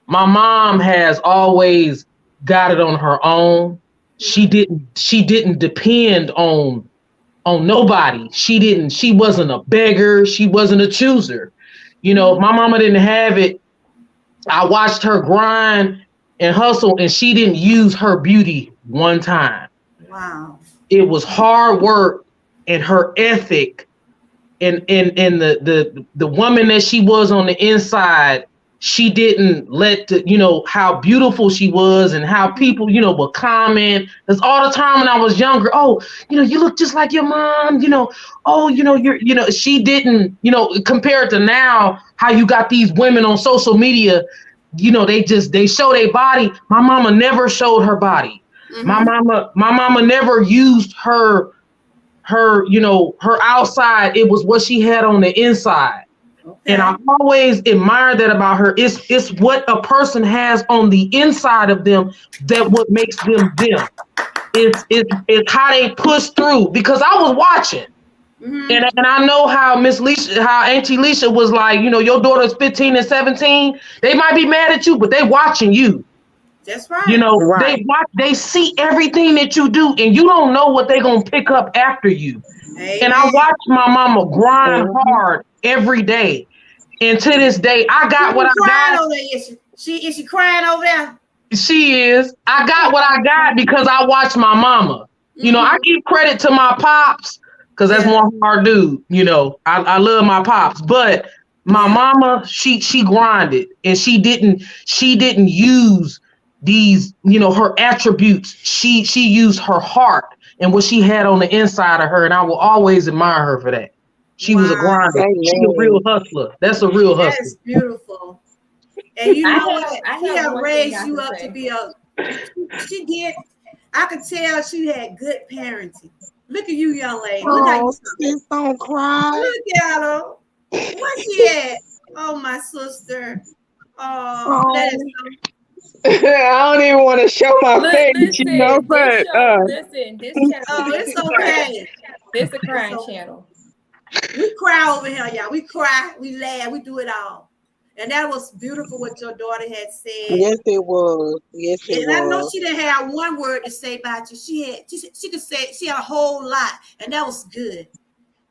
My mom has always got it on her own. She Mm-hmm. didn't depend on nobody. She wasn't a beggar. She wasn't a chooser. Mm-hmm. My mama didn't have it. I watched her grind and hustle, and she didn't use her beauty one time. Wow. It was hard work and her ethic and the woman that she was on the inside. She didn't let how beautiful she was and how people would comment. Because all the time when I was younger, oh, you look just like your mom. Oh, she didn't. Compared to now, how you got these women on social media. They show their body. My mama never showed her body. My Mm-hmm. mama never used her outside. It was what she had on the inside. And I Okay. always admire that about her. It's what a person has on the inside of them that what makes them them. It's how they push through. Because I was watching. Mm-hmm. And I know how how Auntie Leisha was like, your daughter's 15 and 17. They might be mad at you, but they watching you. That's right. Right. They see everything that you do, and you don't know what they're gonna pick up after you. And I Amen. watched my mama grind Mhm. hard every day. And to this day, I She got what been I crying got. over there. Is she crying over there? She is. I got what I got because I watched my mama. I Mm-hmm. give credit to my pops because that's Yeah. one hard dude. I love my pops, but my Yeah. mama, she grinded and she didn't use these, her attributes. She used her heart and what she had on the inside of her, and I will always admire her for that. She was a Wow. grinder. She a real Amen. hustler. That's a real That hustler. is beautiful. And you know what? I She have have one thing raised I you can up to say. be she did. I could tell she had good parenting. Look at you, young lady. Look how you Oh, sis, don't cry. look at her. Where she at? Oh, my sister. Oh, that is Oh, so. I don't even want to show my face, Listen, this but show, listen, this channel is Oh, supposed it's to be crying. okay. This a It's crying okay. channel. We cry over here, y'all. We cry, we laugh, we do it all. And that was beautiful what your daughter had said. yes, it was. Yes, it And I know was. she didn't have one word to say about you. She could say she had a whole lot, and that was good.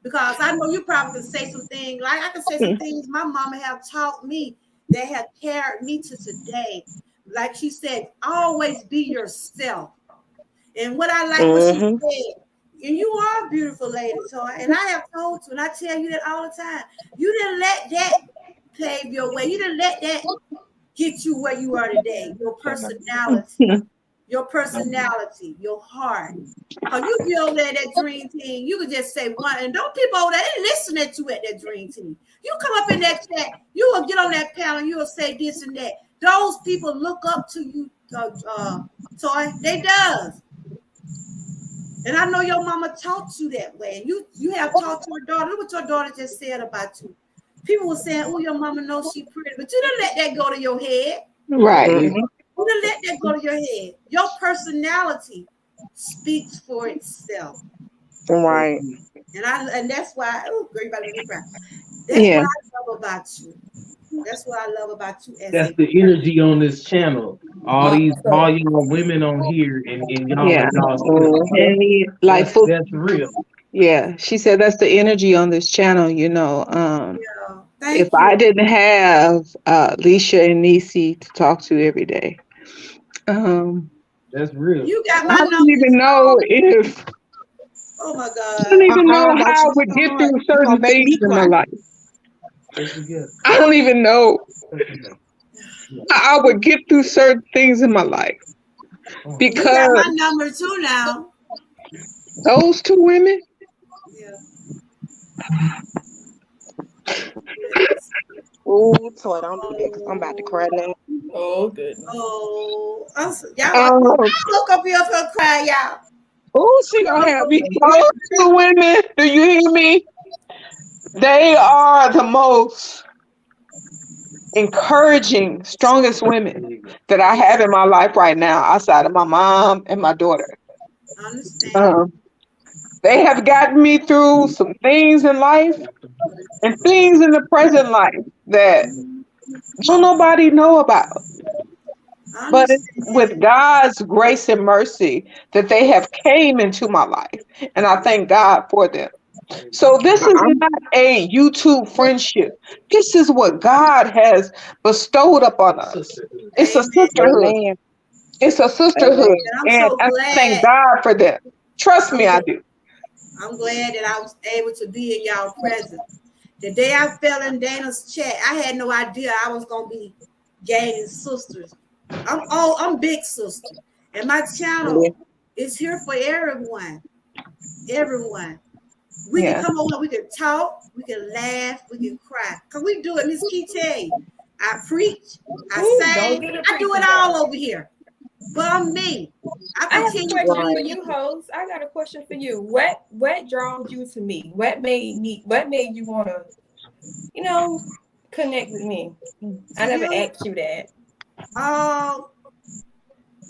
Because I know you probably could say some things, like I could say some things my mama have taught me that have carried me to today. Like she said, always be yourself. And what I like what she Mm-hmm. said, and you are a beautiful lady, Toy. And I have told you, and I tell you that all the time. You didn't let that pave your way. You didn't let that get you where you are today. Your personality, your personality, your heart. Cause you be over there at that dream team, you can just say one, and don't people over there they listening to at that dream team. You come up in that chat, you will get on that panel, you will say this and that. Those people look up to you, Toy. They does. And I know your mama taught you that way. And you have taught your daughter. Look what your daughter just said about you. People were saying, oh, your mama knows she pretty. But you didn't let that go to your head. Right. You didn't let that go to your head. Your personality speaks for itself. Right. And that's why, oh, girl, you about to make me cry. That's what I love about you. That's what I love about you. That's the energy on this channel. All y'all women on here and y'all that's real. Yeah, she said that's the energy on this channel, you know. If I didn't have Leisha and Nisi to talk to every day, that's real. You got my I don't even know if. Oh my God! I don't even know how I would get through certain things in my life. I don't even know how I would get through certain things in my life because you got my number too now. Those two women. Yeah. Oh, Toy, don't do that because I'm about to cry now. Oh, goodness. Oh, y'all look up here for a cry, y'all. Oh, she gonna have me. Those two women, do you hear me? They are the most encouraging, strongest women that I have in my life right now, outside of my mom and my daughter. I understand. They have gotten me through some things in life and things in the present life that don't nobody know about. But it's with God's grace and mercy that they have came into my life, and I thank God for them. So this is not a YouTube friendship. This is what God has bestowed upon us. It's a sisterhood. Amen. It's a sisterhood, and I thank God for them. Trust me, I do. I'm glad that I was able to be in y'all presence. The day I fell in Dana's chat, I had no idea I was gonna be gaining sisters. I'm big sister, and my channel is here for everyone. Everyone. We can come over, we can talk, we can laugh, we can cry. Cause we do it, Miss Key tell you. I preach, I sing, I do it all over here. But I'm me. I have a question for you, host. I got a question for you. What draws you to me? What made you want to, connect with me? I never asked you that.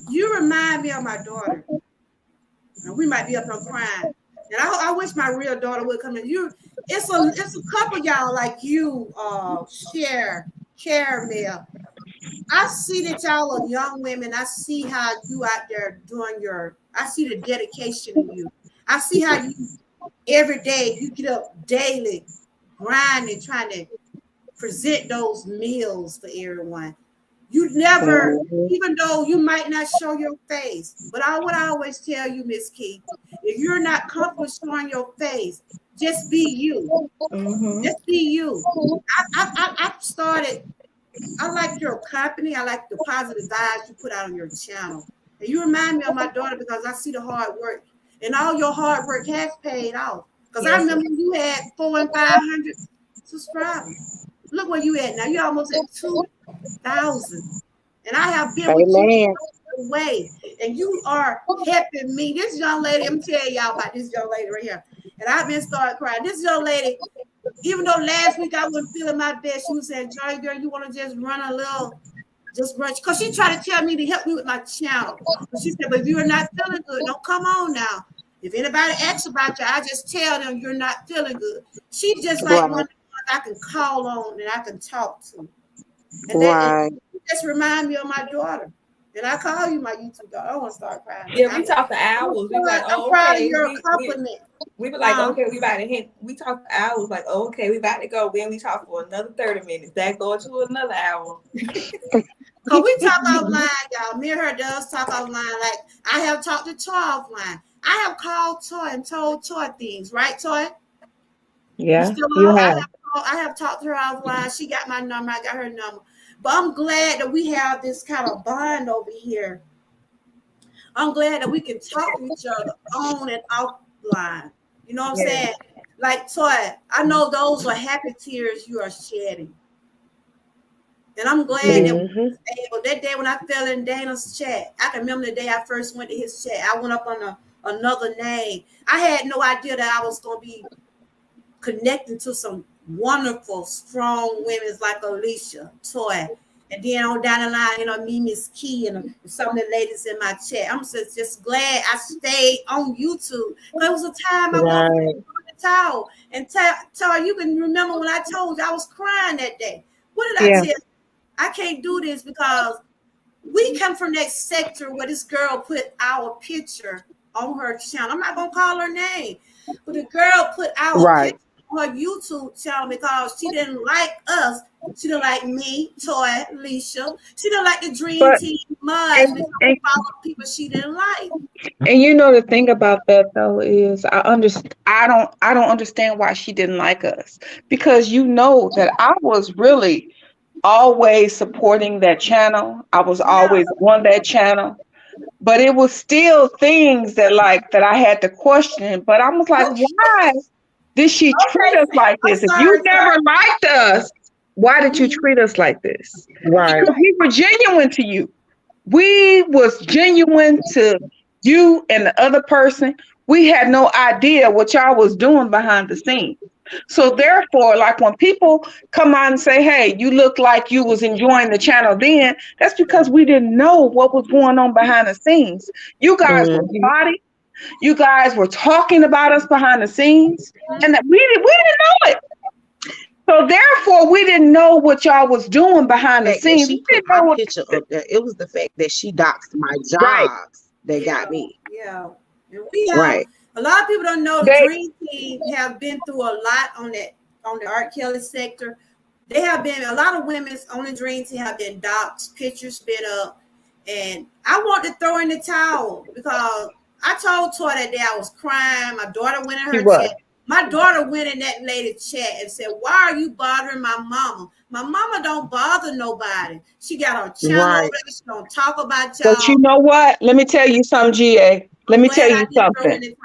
You remind me of my daughter. And we might be up here crying. And I wish my real daughter would come in. It's a couple of y'all like you, Caramel. I see that y'all are young women. I see how you out there doing I see the dedication in you. I see how you every day you get up daily, grinding, trying to present those meals for everyone. You never, even though you might not show your face, but what I always tell you, Miss Key, if you're not comfortable showing your face, just be you. Just be you. I started. I like your company. I like the positive vibes you put out on your channel. And you remind me of my daughter because I see the hard work. And all your hard work has paid off. Because I remember you had 400 and 500 subscribers. Look where you at now. You're almost at 2,000. And I have been with you the way. And you are helping me. This young lady, I'm telling y'all about this young lady right here. And I've been starting crying. This young lady, even though last week I wasn't feeling my best, she was saying, Joy girl, you want to just run a little, just run. Because she tried to tell me to help me with my channel. But she said, but if you're not feeling good, don't come on now. If anybody asks about you, I just tell them you're not feeling good. She's just like one of the ones I can call on and I can talk to. And that just remind me of my daughter. And I call you my YouTube daughter. I want to start crying. Yeah, we talk for hours. We like, I'm proud of your compliment. We were like, okay, we about to hit. We talk for hours. Like, okay, we about to go. Then we talk for another 30 minutes. That goes to another hour. Cause we talk offline, y'all. Me and her does talk offline. Like I have talked to Toy offline. I have called Toy and told Toy things, right, Toy? Yeah, you have. I have talked to her offline. She got my number. I got her number. But I'm glad that we have this kind of bond over here. I'm glad that we can talk to each other on and offline. You know what I'm saying? Like Toy, I know those are happy tears you are shedding. And I'm glad that we was able. That day when I fell in Dana's chat, I can remember the day I first went to his chat. I went up on another name. I had no idea that I was going to be connecting to some wonderful, strong women like Alicia, Toy. And then on down the line, me, Miss Key, and some of the ladies in my chat. I'm just glad I stayed on YouTube. There was a time I wanted to throw the towel. And tell you can remember when I told you I was crying that day. What did I tell you? I can't do this because we come from that sector where this girl put our picture on her channel. I'm not going to call her name, but the girl put our picture on her YouTube channel because she didn't like us. She didn't like me, Toy, Alicia. She didn't like the Dream Team much because we followed people she didn't like. And you know the thing about that though is I don't understand why she didn't like us, because you know that I was really always supporting that channel. I was always on that channel, but it was still things that I had to question. But I was like, why did she treat us like this? If you never liked us, why did you treat us like this? Right. Because we were genuine to you. We was genuine to you and the other person. We had no idea what y'all was doing behind the scenes. So therefore, like when people come out and say, hey, you look like you was enjoying the channel then, that's because we didn't know what was going on behind the scenes. You guys were body. You guys were talking about us behind the scenes, and that we didn't know it. So therefore, we didn't know what y'all was doing behind the scenes. She put my picture up there. It was the fact that she doxed my jobs that got me. Yeah. And we have a lot of people don't know the Dream Team have been through a lot on the R. Kelly sector. They have been a lot of women on the Dream Team have been doxed, pictures been up, and I want to throw in the towel because I told Toy that day I was crying. My daughter went in her chat. My daughter went in that lady's chat and said, why are you bothering my mama? My mama don't bother nobody. She got her channel. She don't talk about y'all. But you know what? Let me tell you something, GA. Let me tell you something.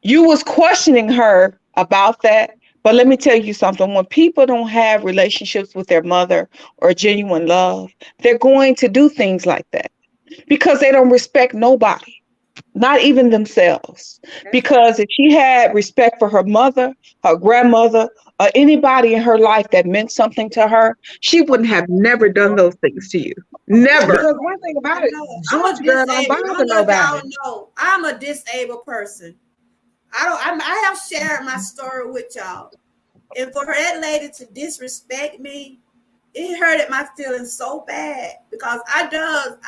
You was questioning her about that. But let me tell you something. When people don't have relationships with their mother or genuine love, they're going to do things like that because they don't respect nobody. Not even themselves. Because if she had respect for her mother, her grandmother, or anybody in her life that meant something to her, she wouldn't have never done those things to you. Never. Because one thing about it, Georgia girl don't bother nobody. I'm a disabled person. I have shared my story with y'all. And for that lady to disrespect me, it hurted my feelings so bad because I don't,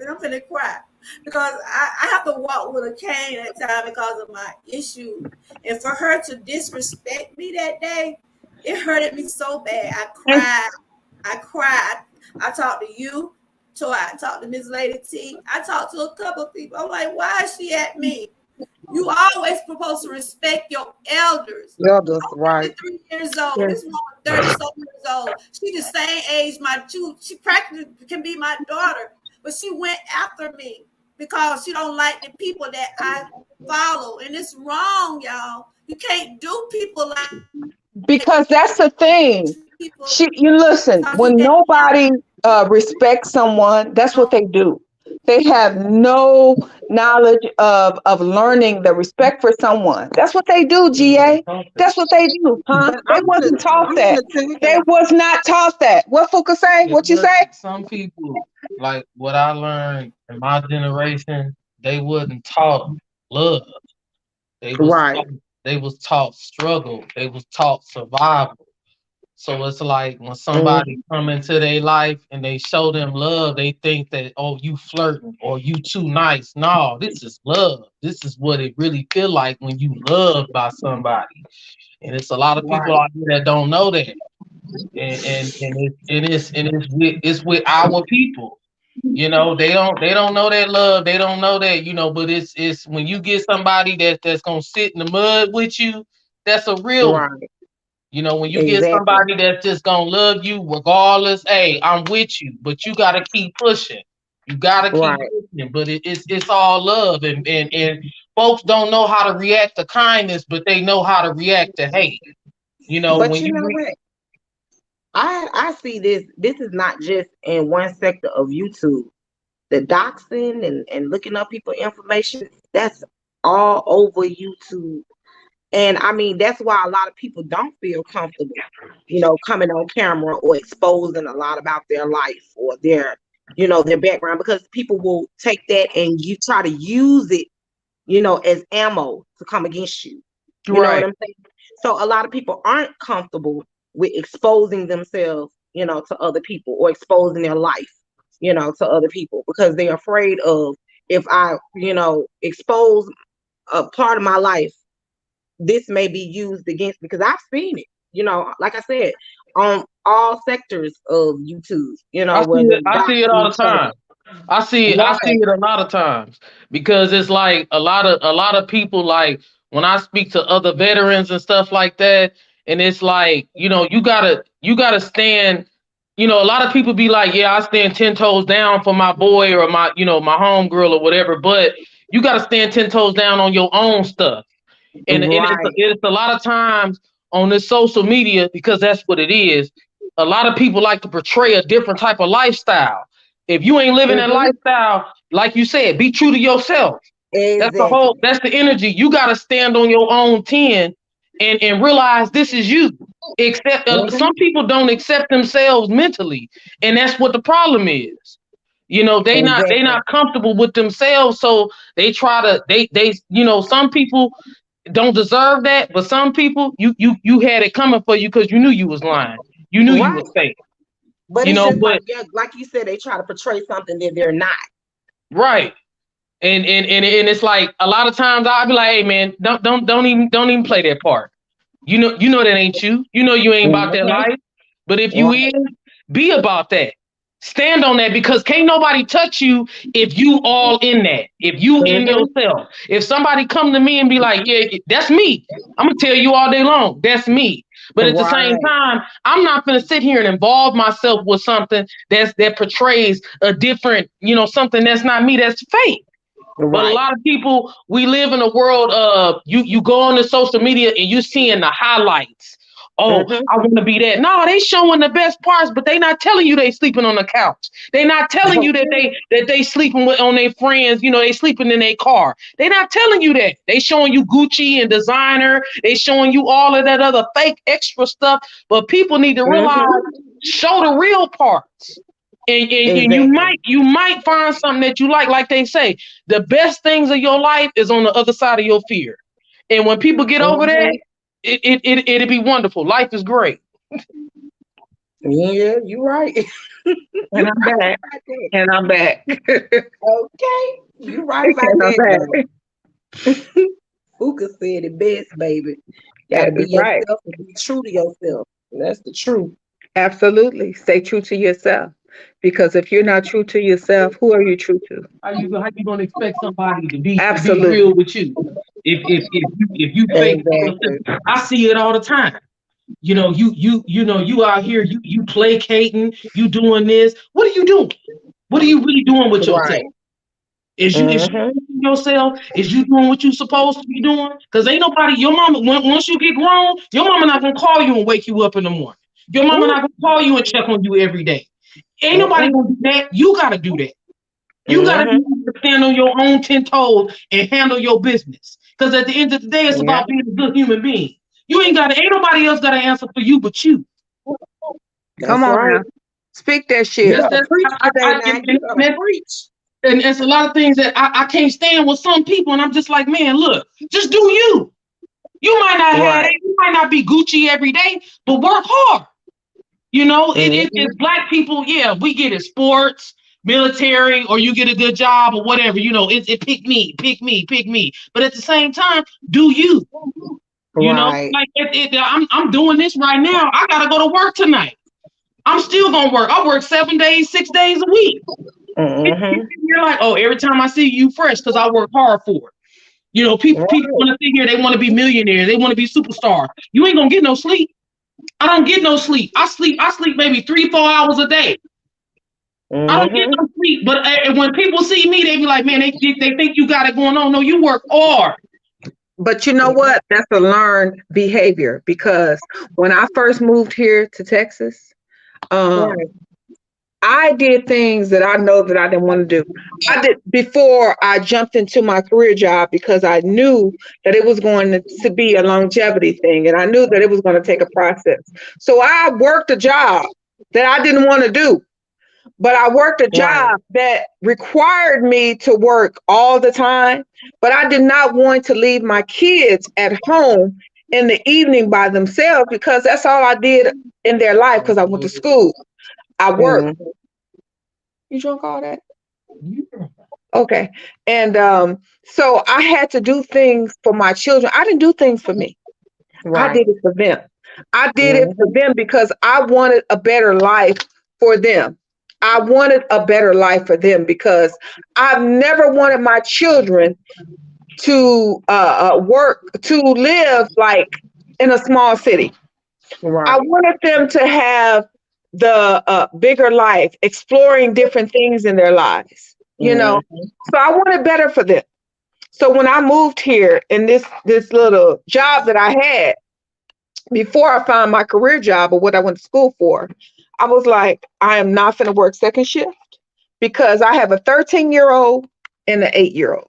and I'm gonna cry. Because I have to walk with a cane at time because of my issue. And for her to disrespect me that day, it hurted me so bad. I cried. I talked to you. So I talked to Miss Lady T. I talked to a couple of people. I'm like, why is she at me? You always supposed to respect your elders. Elders, I'm right. 53 years old. This woman 30-something years old. She the same age, she practically can be my daughter. But she went after me because she don't like the people that I follow. And it's wrong, y'all. You can't do people like because that's the thing. You listen, when nobody respects someone, that's what they do. They have no knowledge of learning the respect for someone. That's what they do, GA. That's what they do, huh? They wasn't taught that. They was not taught that. What Fuka say? What you say? Some people, like what I learned in my generation, they wasn't taught love. They was taught struggle. They was taught survival. So it's like when somebody come into their life and they show them love, they think that, oh, you flirting or you too nice. No, this is love. This is what it really feel like when you loved by somebody. And it's a lot of people out there that don't know that. And it's with our people. You know, they don't know that love. They don't know that, but it's when you get somebody that's gonna sit in the mud with you, that's a real one. When you get somebody that's just gonna love you regardless, hey, I'm with you, but you gotta keep pushing. You gotta keep Right. listening, but it's all love, and folks don't know how to react to kindness, but they know how to react to hate. You know, But when you you know what? I see this. This is not just in one sector of YouTube. The doxing and looking up people information, that's all over YouTube. And I mean, that's why a lot of people don't feel comfortable, coming on camera or exposing a lot about their life or their background, because people will take that and you try to use it, as ammo to come against you. You know what right, I'm saying? So a lot of people aren't comfortable with exposing themselves, to other people, or exposing their life, to other people, because they're afraid of, if I, expose a part of my life, this may be used against me. Because I've seen it, like I said, on all sectors of YouTube, I see whether it. I see it all doxing the each other. time. I see Right. it a lot of times because it's like a lot of people, like when I speak to other veterans and stuff like that, and it's like, you gotta stand. A lot of people be like, yeah, I stand 10 toes down for my boy or my homegirl or whatever, but you gotta stand 10 toes down on your own stuff. And Right. it's a lot of times on this social media, because that's what it is. A lot of people like to portray a different type of lifestyle. If you ain't living that Hmm. lifestyle, like you said, be true to yourself. Exactly. That's the energy. You got to stand on your own 10 and realize this is you. Except Hmm. some people don't accept themselves mentally, and that's what the problem is. They not Exactly. comfortable with themselves, so they try to they some people don't deserve that, but some people, you had it coming for you because you knew you was lying. You knew you Right. was fake. But it's just like, But yeah, like you said, they try to portray something that they're not. right. And it's like a lot of times I'll be like, hey man, don't even play that part. You know that ain't you. You ain't about that Hmm. life. But if you Right. is, be about that. Stand on that, because can't nobody touch you if you all in that. If you in Hmm. yourself. If somebody come to me and be like, yeah, that's me. I'm gonna tell you all day long, that's me. But at the same Right. time, I'm not gonna sit here and involve myself with something that portrays a different, something that's not me, that's fake. But a Right. lot of people, we live in a world of you go on the social media and you seeing the highlights. Oh, Hmm. I want to be that. No, they showing the best parts, but they not telling you they sleeping on the couch. They not telling you that they sleeping with on their friends. They sleeping in their car. They not telling you that. They showing you Gucci and designer. They showing you all of that other fake extra stuff. But people need to realize, Hmm. show the real parts. And Exactly. you might find something that you like they say, the best things of your life is on the other side of your fear. And when people get over that, Hmm. it'll be wonderful. Life is great. Yeah, you're right. And You're I'm right back. about that. And I'm back. Okay. You're right about And I'm that, back. though. Fuka said it best, baby. Got to That be is right. yourself and be true to yourself. That's the truth. Absolutely. Stay true to yourself. Because if you're not true to yourself, who are you true to? How you gonna expect somebody to be Absolutely. real with you if you fake yourself? Exactly. I see it all the time. You out here, you placating, you doing this. What are you doing? What are you really doing with yourself? Right. Is you Hmm. yourself? Is you doing what you supposed to be doing? Because ain't nobody, your mama, once you get grown, your mama not gonna call you and wake you up in the morning. Your mama not gonna call you and check on you every day. Ain't nobody Mm-mm. gonna do that. You gotta do that. You gotta be Hmm. able to stand on your own 10 toes and handle your business. Because at the end of the day, it's Yeah. about being a good human being. Ain't nobody else gotta answer for you but you. Come That's on right. now. Speak that You shit. better preach today, now. You better And preach. it's a lot of things that I can't stand with some people, and I'm just like, man, look, just do you. You might not have Right. it, you might not be Gucci every day, but work hard. Hmm. It's black people, yeah, we get it, sports, military, or you get a good job or whatever, it pick me, pick me, pick me. But at the same time, do you, Right. like I'm doing this right now. I gotta go to work tonight. I'm still gonna work. I work 7 days, 6 days a week. Hmm. You're like, oh, every time I see you fresh because I work hard for it. People Right. want to sit here, they want to be millionaires, they want to be superstars. You ain't gonna get no sleep. I don't get no sleep. I sleep maybe 3, 4 hours a day. I don't get no sleep. But when people see me, they be like, man, they think you got it going on. No, you work hard. But you know what? That's a learned behavior, because when I first moved here to Texas, I did things that I know that I didn't want to do. I did before I jumped into my career job, because I knew that it was going to be a longevity thing, and I knew that it was going to take a process. So I worked a job that I didn't want to do, but I worked a job that required me to work all the time. But I did not want to leave my kids at home in the evening by themselves, because that's all I did in their life, because I went to school. I worked. You drunk all that? Okay. And so I had to do things for my children. I didn't do things for me. I did it for them. I did it for them because I wanted a better life for them. I wanted a better life for them because I've never wanted my children to live like in a small city. I wanted them to have the bigger life, exploring different things in their lives, So I wanted better for them. So when I moved here in this little job that I had before I found my career job or what I went to school for, I was like, I am not going to work second shift, because I have a 13-year-old and an 8-year-old.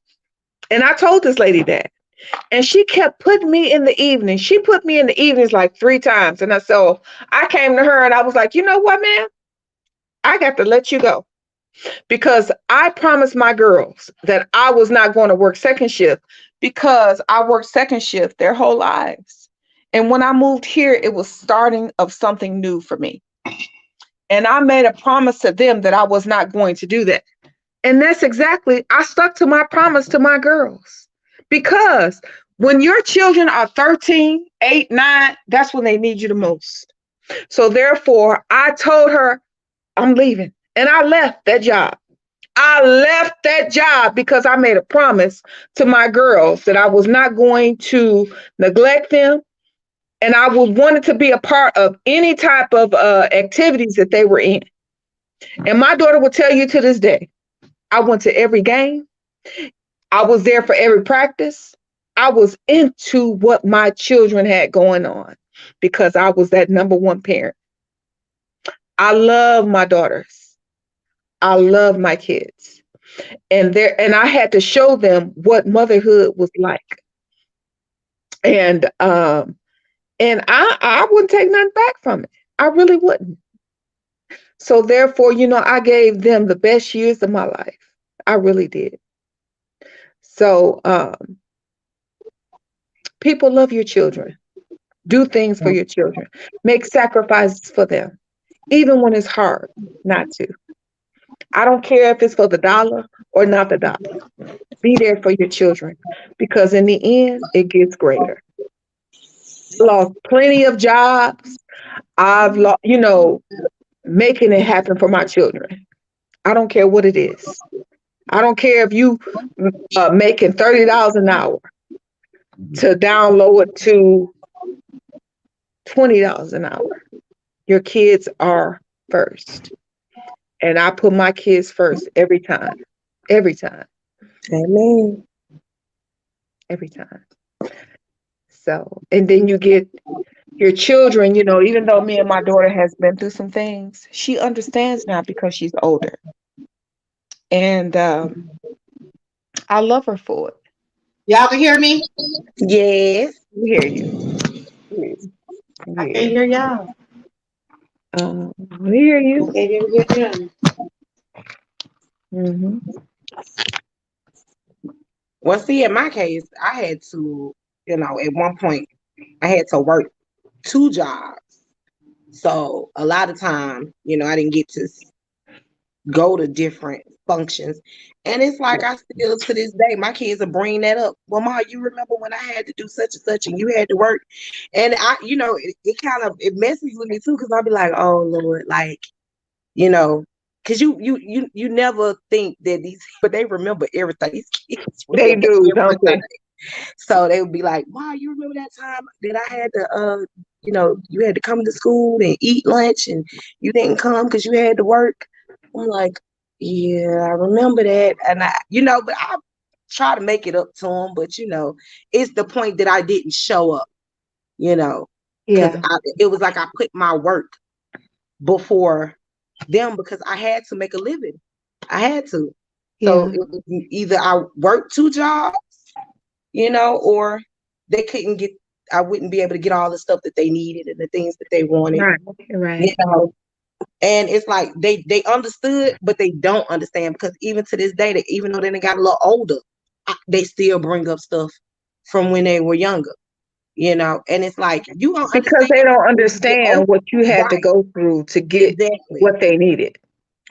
And I told this lady that. And she kept putting me in the evening. She put me in the evenings like 3 times. And so I came to her and I was like, you know what, man? I got to let you go, because I promised my girls that I was not going to work second shift, because I worked second shift their whole lives. And when I moved here, it was starting of something new for me. And I made a promise to them that I was not going to do that. And that's exactly, I stuck to my promise to my girls. Because when your children are 13, 8, 9, that's when they need you the most. So therefore, I told her, I'm leaving. And I left that job. I left that job because I made a promise to my girls that I was not going to neglect them. And I would wanted to be a part of any type of activities that they were in. And my daughter will tell you to this day, I went to every game. I was there for every practice. I was into what my children had going on because I was that number one parent. I love my daughters. I love my kids. And I had to show them what motherhood was like. And I wouldn't take nothing back from it. I really wouldn't. So therefore, I gave them the best years of my life. I really did. So people, love your children. Do things for your children. Make sacrifices for them, even when it's hard not to. I don't care if it's for the dollar or not the dollar. Be there for your children, because in the end, it gets greater. I lost plenty of jobs. I've lost, making it happen for my children. I don't care what it is. I don't care if you making $30 an hour to download it to $20 an hour. Your kids are first. And I put my kids first every time. Every time. Amen. Every time. So, and then you get your children, even though me and my daughter has been through some things, she understands now because she's older. And I love her for it. Y'all can hear me? Yes. We hear you. Yes. I can't hear y'all. We hear you. I can't hear you. Mm-hmm. Well, see, in my case, I had to, at one point, I had to work 2 jobs. So a lot of time, I didn't get to go to different functions. And it's like I still, to this day, my kids are bringing that up. Well, Ma, you remember when I had to do such and such and you had to work? And it kind of, it messes with me too, because I'll be like, oh, Lord, because you never think that but they remember everything. These kids They do, don't they? So they would be like, wow, you remember that time that I had to, you had to come to school and eat lunch and you didn't come because you had to work? I'm like, yeah, I remember that. And but I try to make it up to him, but it's the point that I didn't show up, because Yeah. it was like I put my work before them because I had to make a living. I had to. So Yeah. it was either I worked 2 jobs, or they couldn't get, I wouldn't be able to get all the stuff that they needed and the things that they wanted, Right. you Right. know. And it's like they understood, but they don't understand because even to this day, that even though they done got a little older, they still bring up stuff from when they were younger, And it's like you don't Because understand they don't when you get understand older. what you had to Right, go through to get exactly. what they needed.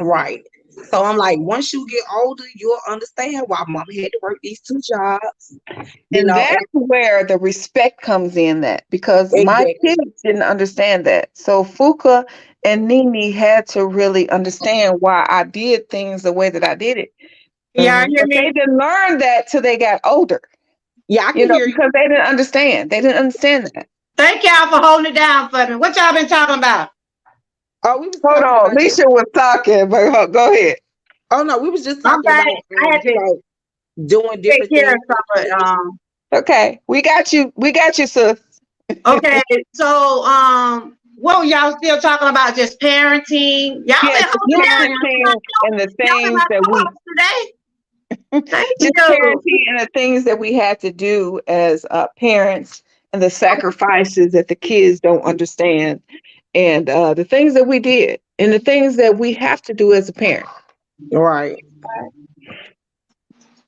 Right. So I'm like, once you get older, you'll understand why mom had to work these 2 jobs, And and that's where the respect comes in, that because my exactly. kids didn't understand that. So Fuka and Nini had to really understand why I did things the way that I did it. Yeah, hear But me? they didn't learn that till they got older, Yeah, I can hear you. because they didn't understand. They didn't understand that. Thank y'all for holding it down for me. What y'all been talking about? Oh, we was Hold talking on. about just. Alicia was talking, but go ahead. Oh no, we was just Okay, talking about I had to doing take different care things of for the something. kids. Okay. We got you. We got you, sis. Okay, so what were y'all still talking about? Just parenting. Y'all Yeah, been just holding it down. parenting and the Y'all been my things that we co-host today. Thank just you. parenting and the things that we had to do as parents, and the sacrifices that the kids don't understand, and the things that we did and the things that we have to do as a parent. Right.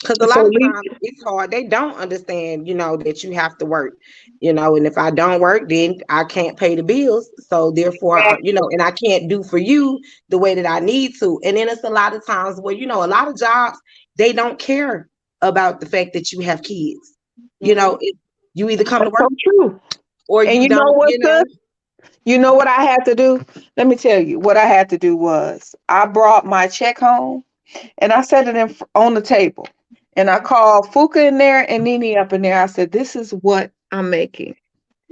Because a So lot of Lisa, times it's hard. They don't understand, that you have to work, and if I don't work, then I can't pay the bills. So therefore, and I can't do for you the way that I need to. And then it's a lot of times where, a lot of jobs, they don't care about the fact that you have kids. You either come to that's so work true. or And you you know don't, what, sis? You know what I had to do? Let me tell you what I had to do was I brought my check home and I set it on the table. And I called Fuka in there and Nini up in there. I said, this is what I'm making.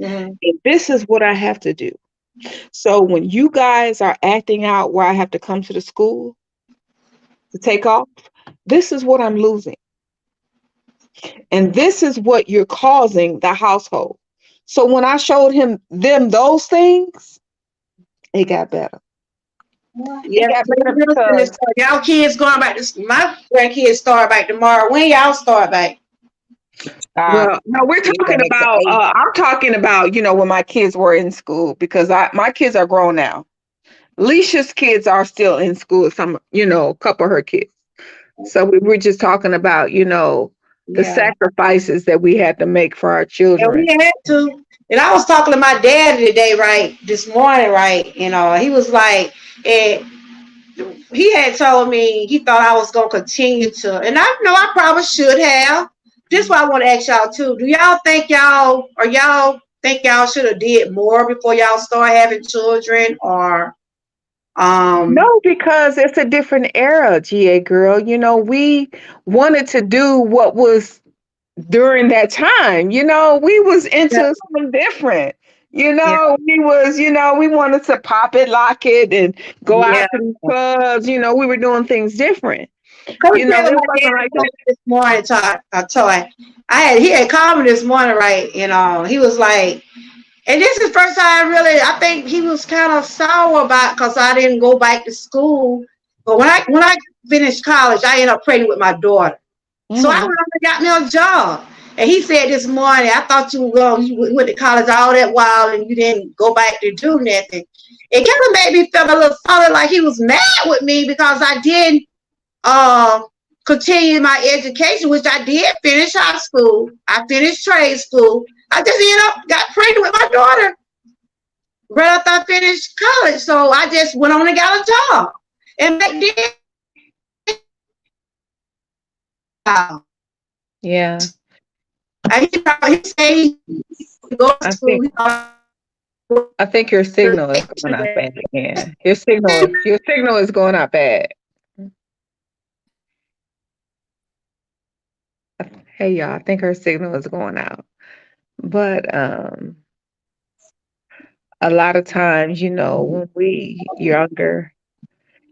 Mhm. And this is what I have to do. So when you guys are acting out where I have to come to the school to take off, this is what I'm losing. And this is what you're causing the household. So when I showed them those things, it got better. It Yeah, got better because y'all kids going back to my grandkids start back tomorrow. When y'all start back? well, no, we're You go talking back to about. 8. I'm talking about when my kids were in school, because my kids are grown now. Leisha's kids are still in school. Some, a couple of her kids. So we were just talking about, the Yeah. sacrifices that we had to make for our Yeah, we children. had to. And I was talking to my dad today, right? This morning, right? He was like, and he had told me he thought I was gonna continue to, and I know I probably should have. This is what I want to ask y'all too. Do y'all think y'all think y'all should have did more before y'all start having children, or No, because it's a different era, GA girl. We wanted to do what was during that time. We was yeah, into something different. yeah, We wanted to pop it, lock it, and go yeah. out to the clubs. We were doing things different. Come It tell my dad wasn't like that. this morning. He had called me this morning, right? He was like, and this is the first time really, I think he was kind of sour about because I didn't go back to school. But when I finished college, I ended up pregnant with my daughter. So I Mhm. went up and got me a job. And he said this morning, I thought you went to college all that while and you didn't go back to do nothing. It kind of made me feel a little funny, like he was mad with me because I didn't um, continue my education, which I did finish high school. I finished trade school. I just ended up got pregnant with my daughter right after I finished college. So I just went on and got a job. And back then, Yeah, he said he go to I school. think I think your signal is going out bad again. Your signal is going out bad. Hey y'all, I think her signal is going out. But a lot of times, when we younger,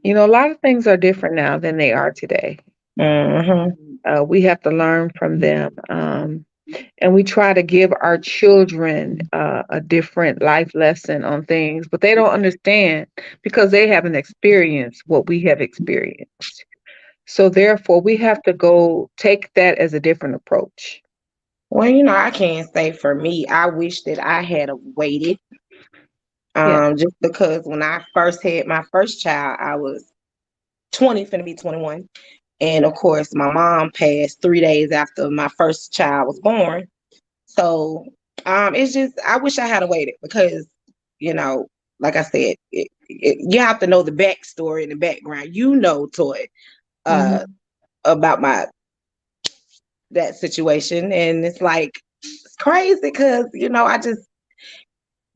You know, a lot of things are different now than they are today. Mm-hmm. We have to learn from them. And we try to give our children a different life lesson on things, but they don't understand because they haven't experienced what we have experienced. So therefore, we have to go take that as a different approach. Well, I can't say for me. I wish that I had waited. Yeah. Just because when I first had my first child, I was 20, finna be 21. And of course, my mom passed 3 days after my first child was born. So it's just, I wish I had waited because, you know, like I said, you have to know the backstory and the background. Toy, uh, Hmm. about that situation. And it's like, it's crazy because,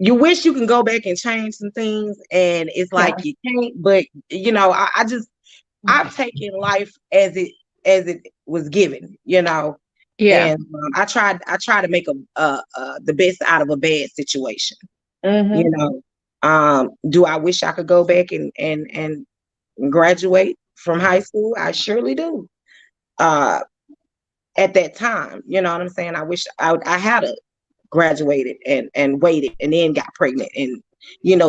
you wish you can go back and change some things. And it's Yeah. like you can't, but, I've taken life as it was given, Yeah. and I try to make the best out of a bad situation. You Hmm. know, do I wish I could go back and graduate from high school? I surely do. Uh, at that time, you know what I'm saying? I wish I had a graduated and waited and then got pregnant and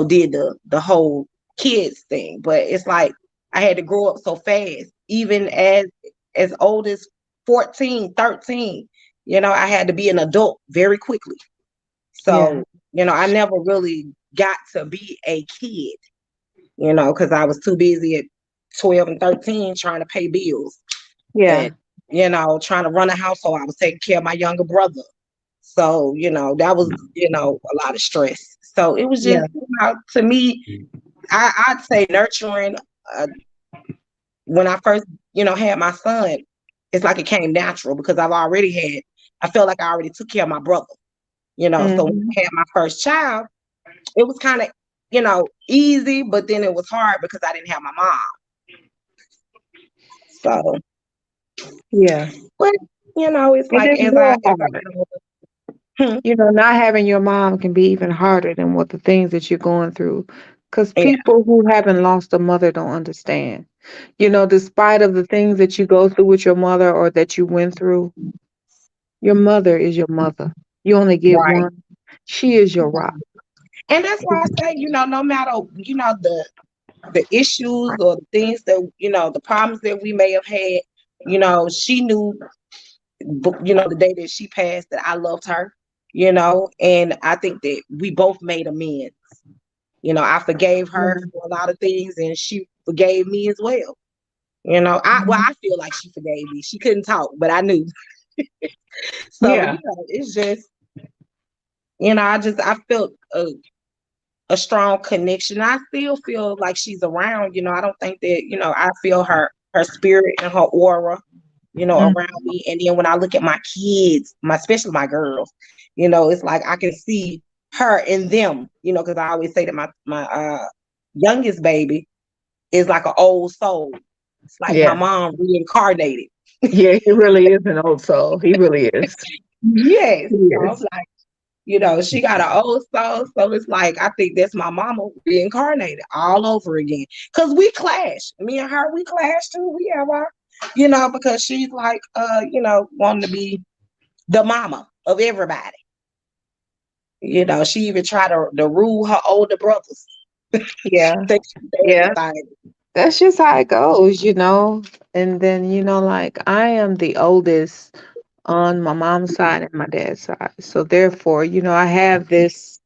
did the whole kids thing. But it's like I had to grow up so fast, even as old as 14, 13. I had to be an adult very quickly. Yeah. So, I never really got to be a kid, because I was too busy at 12 and 13 trying to pay bills and Yeah. trying to run a household. I was taking care of my younger brother. So, that was, a lot of stress. So it was just, Yeah. to me, I'd say nurturing uh, when I first, had my son, it's like it came natural because I felt like I already took care of my brother, So when Hmm. I had my first child, it was kind of, easy, but then it was hard because I didn't have my mom. So, Yeah. but, it's It like is as real I hard. get older, hmm, You know, not having your mom can be even harder than what the things that you're going through. Because yeah, people who haven't lost a mother don't understand. You know, despite of the things that you go through with your mother or that you went through, your mother is your mother. You only get right. one. She is your rock. And that's why I say, no matter, the issues or the things that, the problems that we may have had, she knew, the day that she passed that I loved her, and I think that we both made amends. I forgave her Yeah. for a lot of things and she forgave me as well. I feel like she forgave me. She couldn't talk, but I knew. So, Yeah. it's just, I felt a strong connection. I still feel like she's around. I don't think that, I feel her spirit and her aura, around Mhm. me. And then when I look at my kids, especially my girls, it's like I can see her in them, because I always say that my youngest baby is like an old soul. It's like my Yeah. mom reincarnated. Yeah, he really is an old soul. He really is. Yes. He So I'm is. like, she got an old soul. So it's like, I think that's my mama reincarnated all over again. Cause we clash. Me and her, we clash too. We have our, because she's like, wanting to be the mama of everybody. She even tried to rule her older brothers. Yeah. Think she's Yeah. everything. That's just how it goes, you know. And then, like I am the oldest on my mom's side and my dad's side. So therefore, I have this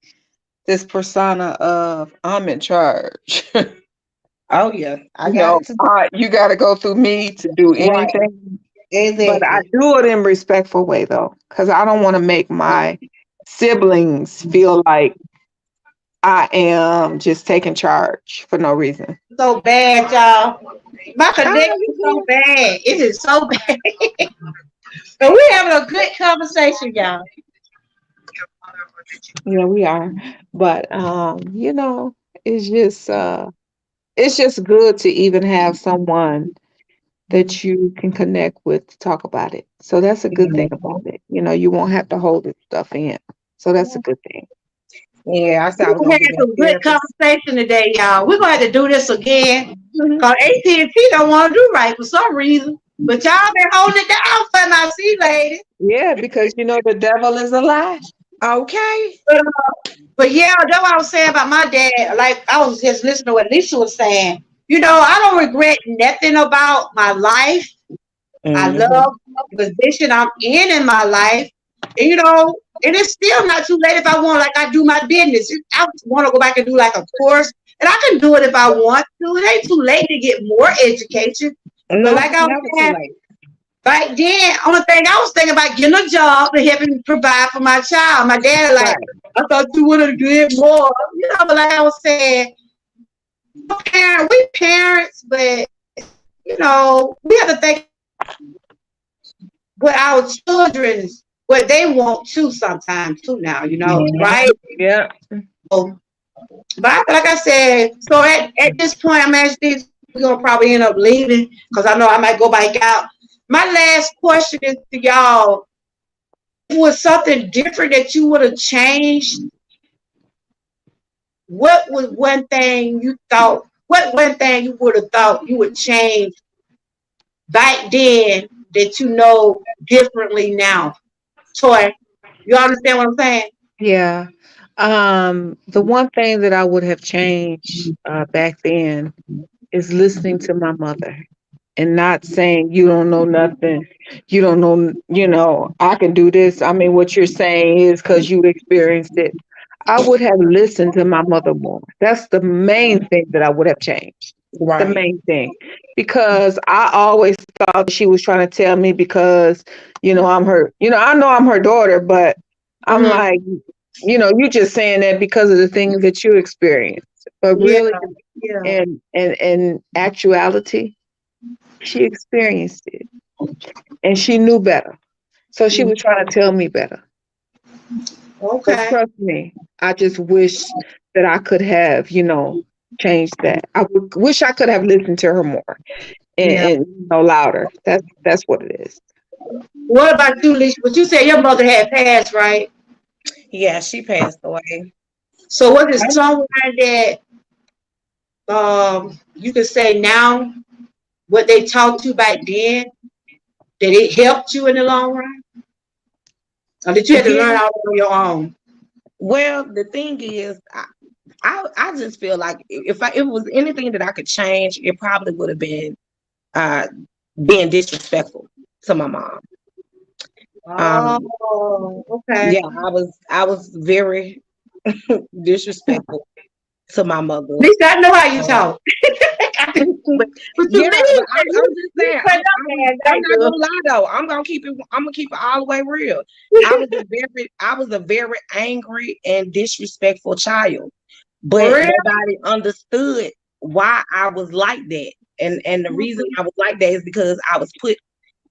persona of I'm in charge. Oh yeah, I got it too. You got to go through me to do Right. anything. But I Exactly. do it in respectful way though, because I don't want to make my siblings feel like I am just taking charge for no reason. So bad, y'all. My connection Oh, is so bad. It is so bad. But we're having a good conversation, y'all. Yeah, we are. But it's just good to even have someone that you can connect with to talk about it. So that's a good thing about mhm. it. You won't have to hold this stuff in. So that's a good thing. Yeah, I said I was We gonna had get me some a good therapist. conversation today, y'all. We're gonna have to do this again. Mhm. Cause AT&T don't want to do right for some reason. But y'all been holding it down for my see, lady. Yeah, because you know the devil is a lie. Okay. But yeah, that's what I was saying about my dad. Like I was just listening to what Lisa was saying. You know, I don't regret nothing about my life. I Mm-hmm. love the position I'm in my life. And you know, and it's still not too late if I want, like I do my business. I want to go back and do like a course. And I can do it if I want to. It ain't too late to get more education. But No, like it's I was never too saying, late. back then, only thing I was thinking about getting a job and helping provide for my child. My dad, like, Right. I thought you would have did more. You know, but like I was saying, we parents, but you know, we have to think what our children's what they want too sometimes too now, you know, Mhm. right? Yeah. So, but like I said, so at this point, I'm actually we're gonna probably end up leaving because I know I might go back out. My last question is to y'all: was something different that you would have changed? What was one thing you thought? What one thing you would have thought you would change back then that you know differently now? Toy, you understand what I'm saying? Yeah. The one thing that I would have changed back then is listening to my mother and not saying you don't know nothing. You don't know, I can do this. I mean, what you're saying is because you experienced it. I would have listened to my mother more. That's the main thing that I would have changed. The Right. main thing. Because I always thought she was trying to tell me because, I'm her, I know I'm her daughter, but I'm Mm-hmm. like, you just saying that because of the things that you experienced. But Yeah, really, yeah. in actuality, she experienced it and she knew better. So she was trying to tell me better. But Okay. trust me, I just wish that I could have, changed that. Wish I could have listened to her more Yeah. and louder. That's what it is. What about you, Lisa? But you said your mother had passed, right? Yeah, she passed away. So what is someone that you could say now what they taught you back then that it helped you in the long run? Or did you have to learn Again, all on your own? well, the thing is, I just feel like if it was anything that I could change, it probably would have been uh being disrespectful to my mom. Um, Oh, okay. yeah, I was very disrespectful to my mother. At least I know how you Um, talk. But you yeah, but mean I'm just you saying, cut up man, I'm I not do. gonna lie though. I'm gonna keep it all the way real. I was a very angry and disrespectful child, For but real? nobody understood why I was like that. And the reason I was like that is because I was put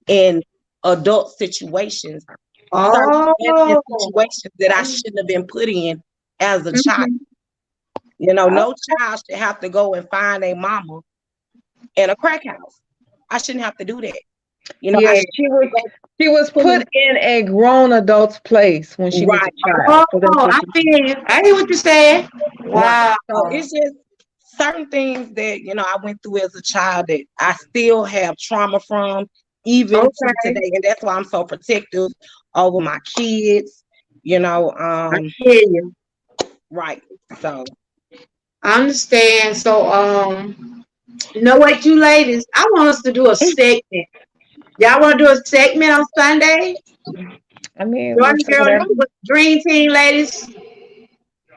in adult situations, certain Oh. situations that I shouldn't have been put in as a child. Mhm. No child should have to go and find a mama in a crack house. I shouldn't have to do that. I Yeah, should she was put put in in a grown adult's place when she was right, a child. Oh, So that's what I you feel you. I hear what you're saying. right. Wow. So it's just certain things that I went through as a child that I still have trauma from, even to Okay. today, and that's why I'm so protective over my kids. You know, I hear you. right. So I understand. So, you know what, you ladies? I want us to do a segment. Y'all want to do a segment on Sunday? I mean, Jordan girl, whatever. Dream Team ladies.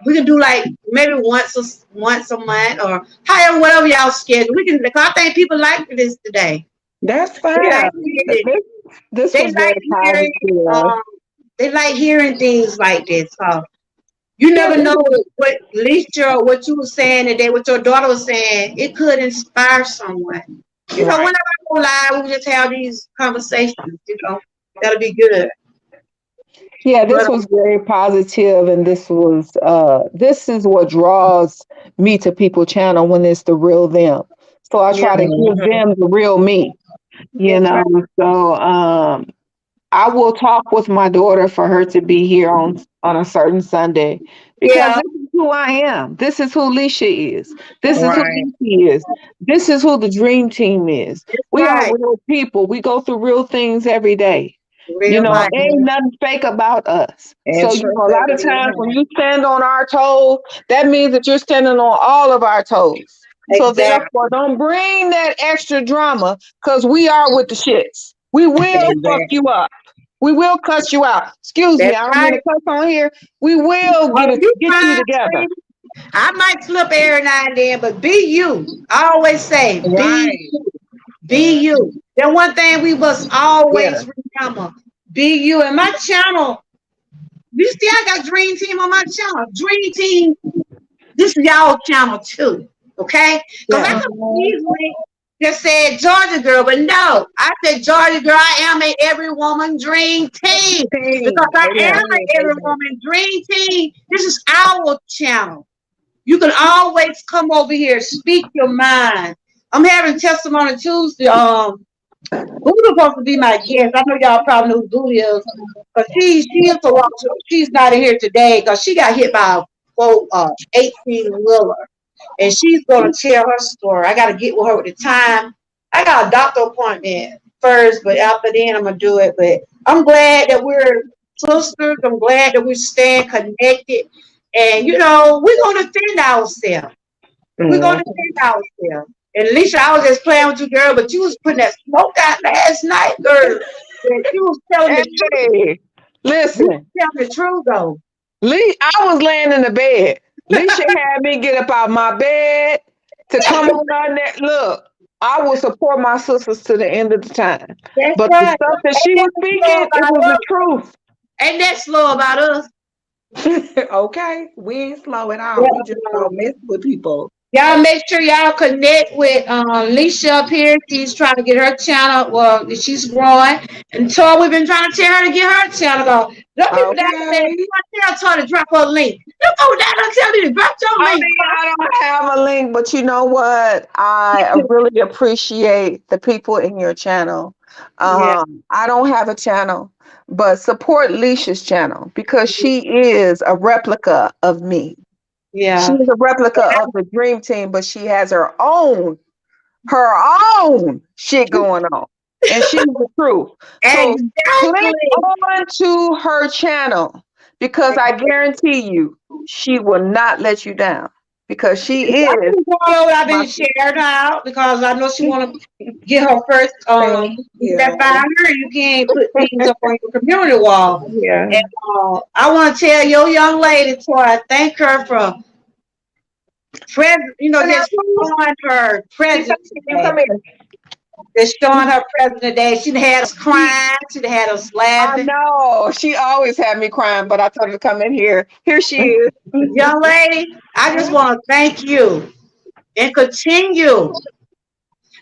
We can do like maybe once a month or however whatever y'all schedule. We can. Because I think people like this today. that's They fine. like Yeah, hearing. this They was very like hearing. positive. Um, they like hearing things like this. So you Yeah, never know what Lisa or what you were saying today, what your daughter was saying. It could inspire someone. You know, Right. whenever I go live, we just have these conversations. You know, that'll be good. yeah, this But was very positive, and this is what draws me to people channel when it's the real them. So I yeah, try to give Mhm. them the real me, that's right. So I will talk with my daughter for her to be here on a certain Sunday because Yeah, this is who I am. This is who Leisha is. This is who Right. Lucy is. This is who the dream team is. that's We are right. real people. We go through real things every day. You Real know, life. ain't Mhm. nothing fake about us. And So, trust a that lot of real times when hard. you stand on our toes, that means that you're standing on all of our toes. So Exactly. therefore, don't bring that extra drama because we are with the shits. We will fuck Exactly. you up. We will cuss you out. Excuse me, That's I don't mean right. to cuss on here. We will Oh, you get you fine, together. sweetie. I might slip every now and then, but be you. I always say, be Right. you. Be Mhm. you. The one thing we must Yeah. always remember: be you. And my channel, you see, I got Dream Team on my channel. Dream Team, this is y'all channel too. Okay? Because I Yeah. could Mhm. easily just said Georgia girl, but no, I said Georgia girl, I am a every woman dream team. Because Team. I am Yeah. a Amen. every Amen. woman dream team. This is our channel. You can always come over here, speak your mind. I'm having testimony Tuesday. Who's supposed to be my guest? I know y'all probably know who Boo is, but she is a lot. She's not in here today because she got hit by a 18 wheeler, and she's gonna tell her story. I got to get with her at the time. I got a doctor appointment first, but after then I'm gonna do it. But I'm glad that we're sisters. I'm glad that we're staying connected, and we're gonna defend ourselves. We're gonna Mhm. defend ourselves. And Alicia, I was just playing with you, girl, but you was putting that smoke out last night, girl. And you was telling the truth. Hey, You was listen, telling the truth, though. I was laying in the bed. Leisha had me get up out my bed to come on our net. Look, I will support my sisters to the end of the time. That's But the right. stuff that Ain't she that was slow speaking, it about was the us? truth. Ain't that slow about us? Okay. We ain't slow at all. We just Yeah. don't mess with people. Y'all make sure y'all connect with Leisha up here. She's trying to get her channel. Well, she's growing. And so we've been trying to tell her to get her channel going. There are people down there, Okay. you want to tell her to drop her link. You go down there and tell me to drop your I link. mean, I don't have a link, but you know what? I really appreciate the people in your channel. Yeah, I don't have a channel, but support Leisha's channel because she is a replica of me. She yeah. is a replica of the Dream Team, but she has her own shit going on. And she's the truth. So click Exactly. on to her channel because I guarantee you she will not let you down because she I've is been going over, I've my been sharing her out because I know she want to get her first. Thank You got to you. find her. You can't put things up on your community wall. Yeah. And I want to tell your young lady, Toy, I thank her for just showing her present you today. come here. Just showing her present today. She done had us crying. She done had us I laughing. know she always had me crying, but I told her to come in here. Here she is. Young lady, I just want to thank you and continue.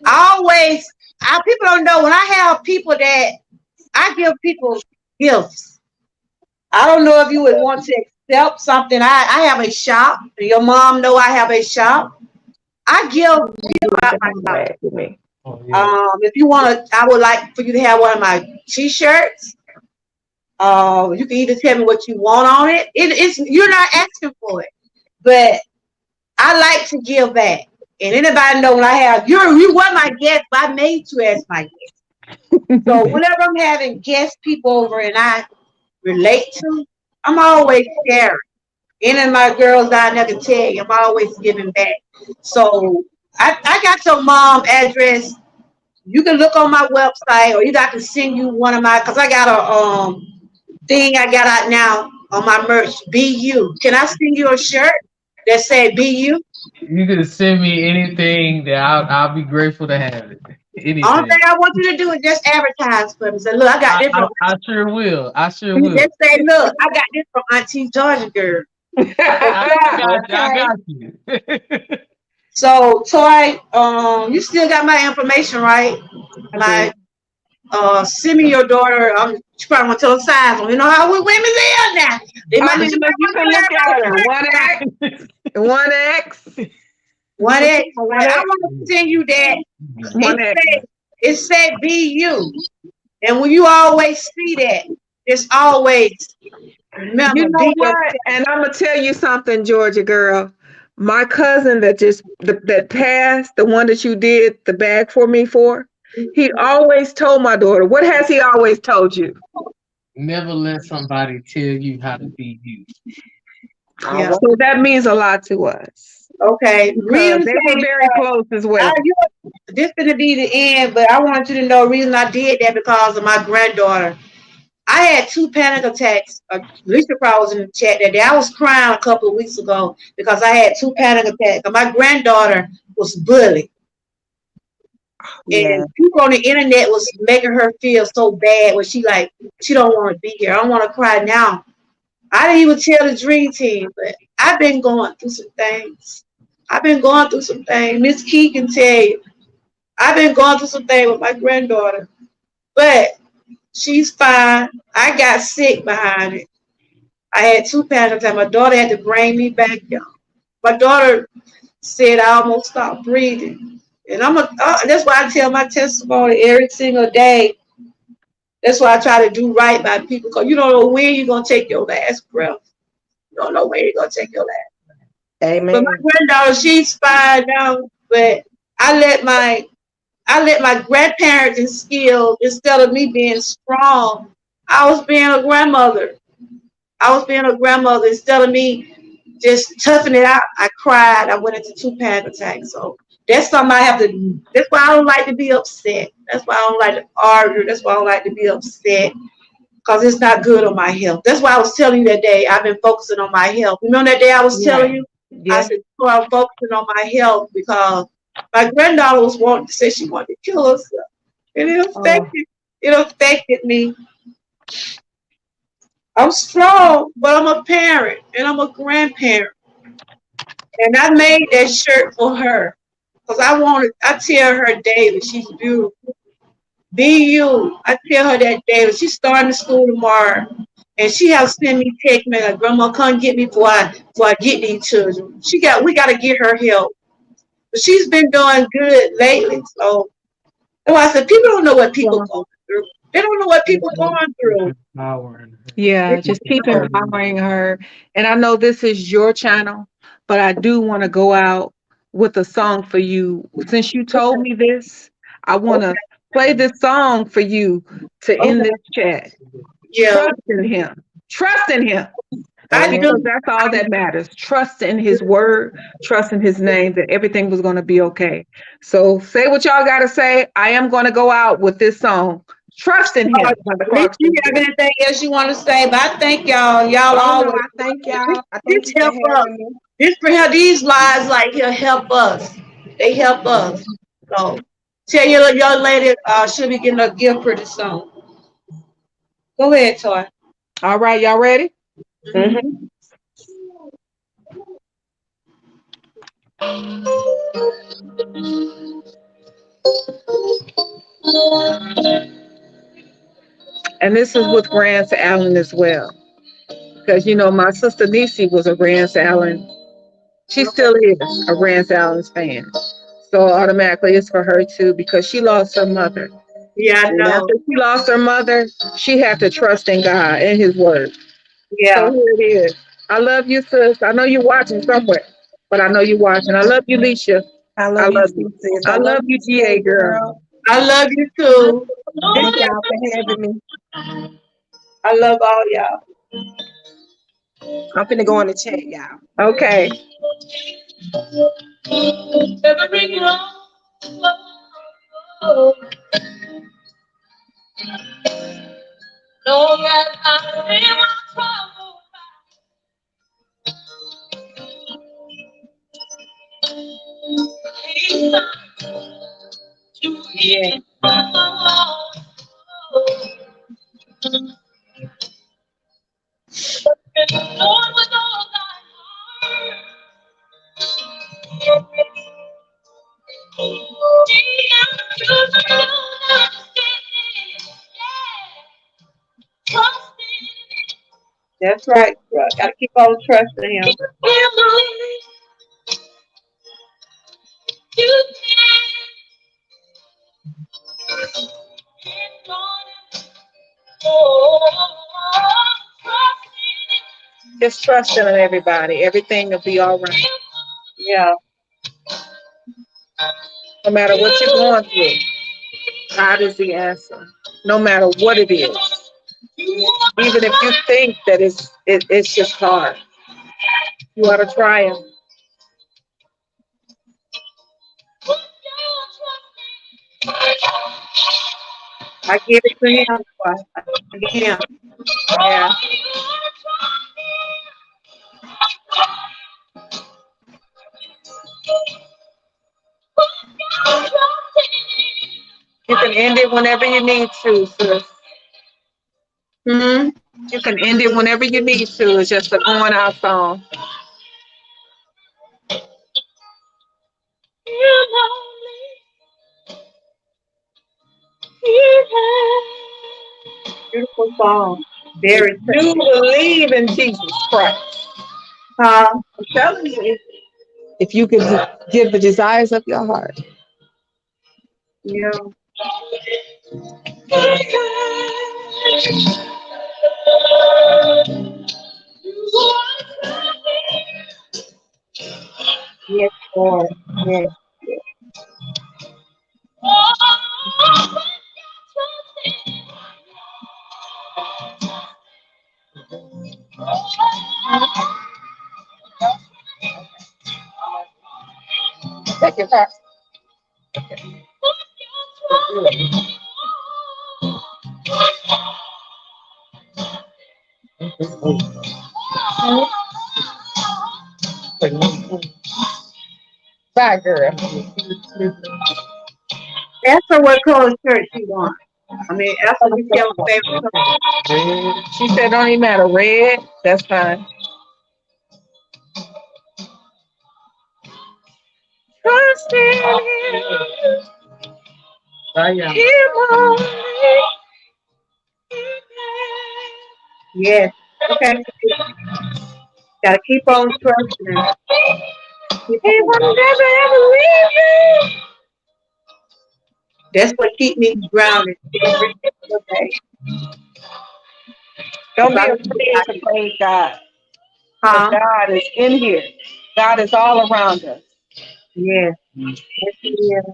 I always, people don't know when I have people that I give people gifts. I don't know if you would want to accept something. I have a shop. Your mom know I have a shop. I give people out my shop. With me. Oh yeah. If you want to, I would like for you to have one of my T-shirts. You can either tell me what you want on it. It's you're not asking for it, but I like to give back. And anybody know when I have you were my guest, but I made you as my guest. So whenever I'm having guest people over and I relate to, I'm always sharing. Any of my girls down there can tell you, I'm always giving back. So I got your mom address. You can look on my website, or I can send you one of my, because I got a thing I got out now on my merch. Be you. Can I send you a shirt that say "Be you"? You can send me anything that I'll be grateful to have it. Only thing Anything. I want you to do is just advertise for me. Say, look, I got I, this I, from. I sure will. I sure You will. just say, look, I got this from Auntie Georgia girl. I Okay. got you. I Okay. got you. So, Toy, you still got my information, right? I My do. send me your daughter. She probably want to tell her size. You know how we women is now. They I might mean, she look, might you want to can tell look at her. everybody One X, one X, what it. But one I X, want to send you that. one X. It said be you. And when you always see that, just always You remember, know be what? yourself. And I'm gonna tell you something, Georgia girl. My cousin that passed, the one that you did the bag for me for, he always told my daughter. What has he always told you? Never let somebody tell you how to be you. All Yeah. right. So that means a lot to us Okay. because Reason they were say very close as well. this gonna be the end, but I want you to know the reason I did that because of my granddaughter. I had 2 panic attacks. Lisa probably was in the chat that day. I was crying a couple of weeks ago because I had 2 panic attacks. And my granddaughter was bullied. Yeah. And people on the internet was making her feel so bad when she don't want to be here. I don't want to cry now. I didn't even tell the dream team, but I've been going through some things. I've been going through some things. Miss Key can tell you. I've been going through some things with my granddaughter. But she's fine. I got sick behind it. I had 2 panic attacks. My daughter had to bring me back, y'all. My daughter said I almost stopped breathing. And that's why I tell my testimony every single day. That's why I try to do right by people because you don't know when you're going to take your last breath. You don't know when you're going to take your last. But Amen. my granddaughter, she's fine now. But I let my grandparents instill instead of me being strong. I was being a grandmother. I was being a grandmother instead of me just toughing it out. I cried. I went into 2 panic attacks. So that's something I have to. That's why I don't like to be upset. That's why I don't like to argue. That's why I don't like to be upset because it's not good on my health. That's why I was telling you that day. I've been focusing on my health. Remember that day I was Yeah. telling you? I Yeah. said, "Oh, I'm focusing on my health because my granddaughter was wanting to say she wanted to kill herself, and Oh. it affected me. I'm strong, but I'm a parent and I'm a grandparent. And I made that shirt for her because I tell her daily, she's beautiful. Be you. I tell her that daily. She's starting school tomorrow. And she has sent me text me like, Grandma, come get me before I get these children. We gotta get her help. But she's been doing good lately. So that's why I said people don't know what people going through. They don't know what people going through. Empowering Yeah, just keep her. empowering her. And I know this is your channel, but I do want to go out with a song for you. Since you told me this, I want Okay. to play this song for you to end Okay. this chat. Yeah. Trust in him. Trust in him. I Amen. do. Because that's all that matters. Trust in his word, trust in his name that everything was going to be okay. So say what y'all got to say. I am going to go out with this song. Trust in him by the If Clark you have Sisters. anything else you want to say, but I thank y'all. Y'all Oh no, always I thank this, y'all. I this thank you for help us. having me. This for help these lives like here help us. They help us. So tell your young lady she'll be getting a gift pretty soon. Go ahead, Toy. All right, y'all ready? Mm-hmm. And this is with Rance Allen as well. Because, you know, my sister Nisi was a Rance Allen. She still is a Rance Allen's fan. So automatically it's for her too because she lost her mother. Yeah, I And know. after she lost her mother, she had to trust in God and his word. So Yeah. here it is. I love you, sis. I know you're watching somewhere, but I know you're watching. I love you, Leisha. I I love you love you. too, sis. I I love love you, you, GA GA girl. girl. I love you too. Thank y'all for having me. I love all y'all. I'm finna go in the chat, y'all. Okay. Yeah. That's right, bro. Gotta keep on trusting him. Just trust in everybody. Everything will be all right. Yeah. No matter what you're going through, God is the answer. No matter what it is. Even if you think that it's just hard. You ought to try Him. I give it to him. I give him. Yeah. You can end it whenever you need to, sis. You can end it whenever you need to. It's just a going out song. Beautiful song. Very You believe in Jesus Christ. I'm telling you. If you could give the desires of your heart. Yeah. Yes, Lord. Yes. Take your time. Bye, girl. Ask her what color shirt she wants. I mean, ask her if she have a favorite color. She said, don't even matter. Red, that's fine. Trust in Him. Yes. Okay. Gotta keep on trusting him. He will never ever leave you. That's what keeps me grounded every single day. Don't be afraid to praise God. Huh? God is in here. God is all around us. Yes. Yes, he is.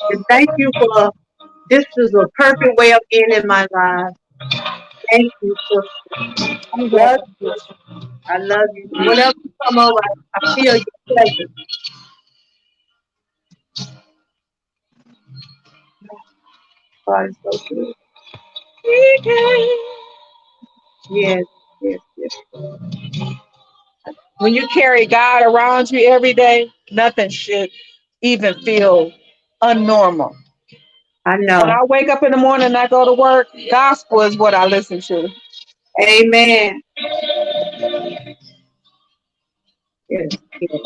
And thank you for this is a perfect way of ending my life. Thank you, sister. Love you. I love you. Whenever you come over, I feel your presence. God is so good. Yes, yes, yes. When you carry God around you every day, nothing should even feel unnormal. I When know. I wake up in the morning and I go to work, gospel is what I listen to. Amen. Yes, yes.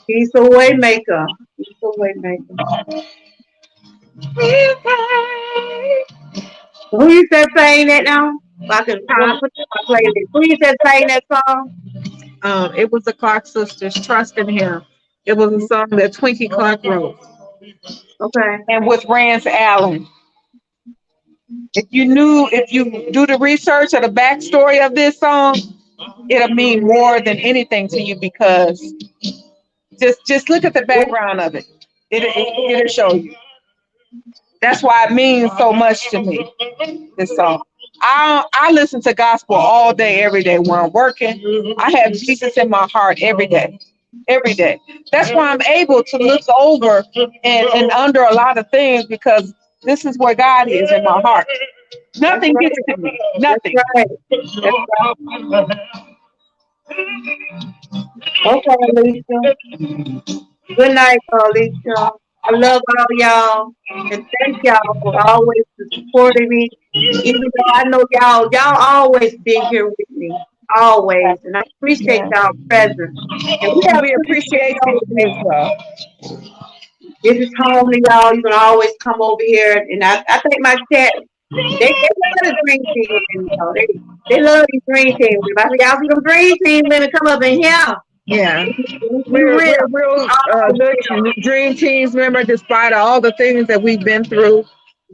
He's a way maker. He's a way maker. Who you said saying that now? I can put it on my playlist. Who you said saying that song? It was the Clark sisters, Trust in Him. It was a song that Twinkie Clark wrote. Okay. And with Rance Allen. If you do the research or the backstory of this song, it'll mean more than anything to you because just look at the background of it. It'll show you. That's why it means so much to me, this song. I listen to gospel all day, every day when I'm working. I have Jesus in my heart every day. Every day. That's why I'm able to look over and under a lot of things because this is where God is in my heart. Nothing gets to me. Nothing. That's right. That's right. Okay, Alicia. Good night, Alicia. I love all y'all. And thank y'all for always supporting me. Even though I know y'all always been here with me. Always. And I appreciate y'all presence. And we have We appreciate you as well. this is home to y'all. You can always come over here. And I think my chat, they love the green team. And, they love these green teams. If I see y'all see them green team, let me come up in here. Yeah. We We're real. real good dream teams member despite all the things that we've been through.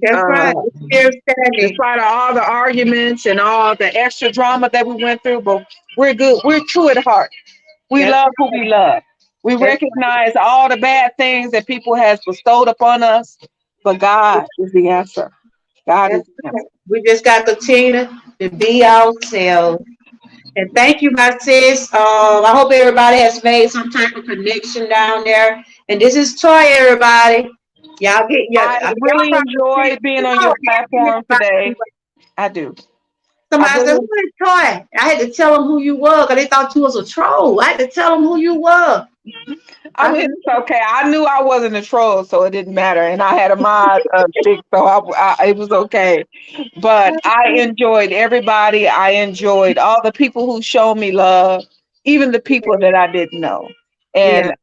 That's right. It's still standing. despite all the arguments and all the extra drama that we went through, but we're good. We're true at heart. We That's love who we love. We that's recognize all the bad things that people has bestowed upon us, but God is the answer. God is that's the right. answer. We just got to continue to be ourselves. And thank you, my sis. I hope everybody has made some type of connection down there. And this is Toy, everybody. Y'all get I y'all really probably see enjoyed being on y'all your asking me platform about it. today. I do. I Somebody said, really "Who is Toy?" I had to tell them who you were because they thought you was a troll. I had to tell them who you were. I I mean, said, it's okay. I knew I wasn't a troll, so it didn't matter. And I had a mod stick, so it was okay. But I enjoyed everybody. I enjoyed all the people who showed me love, even the people that I didn't know. yeah, And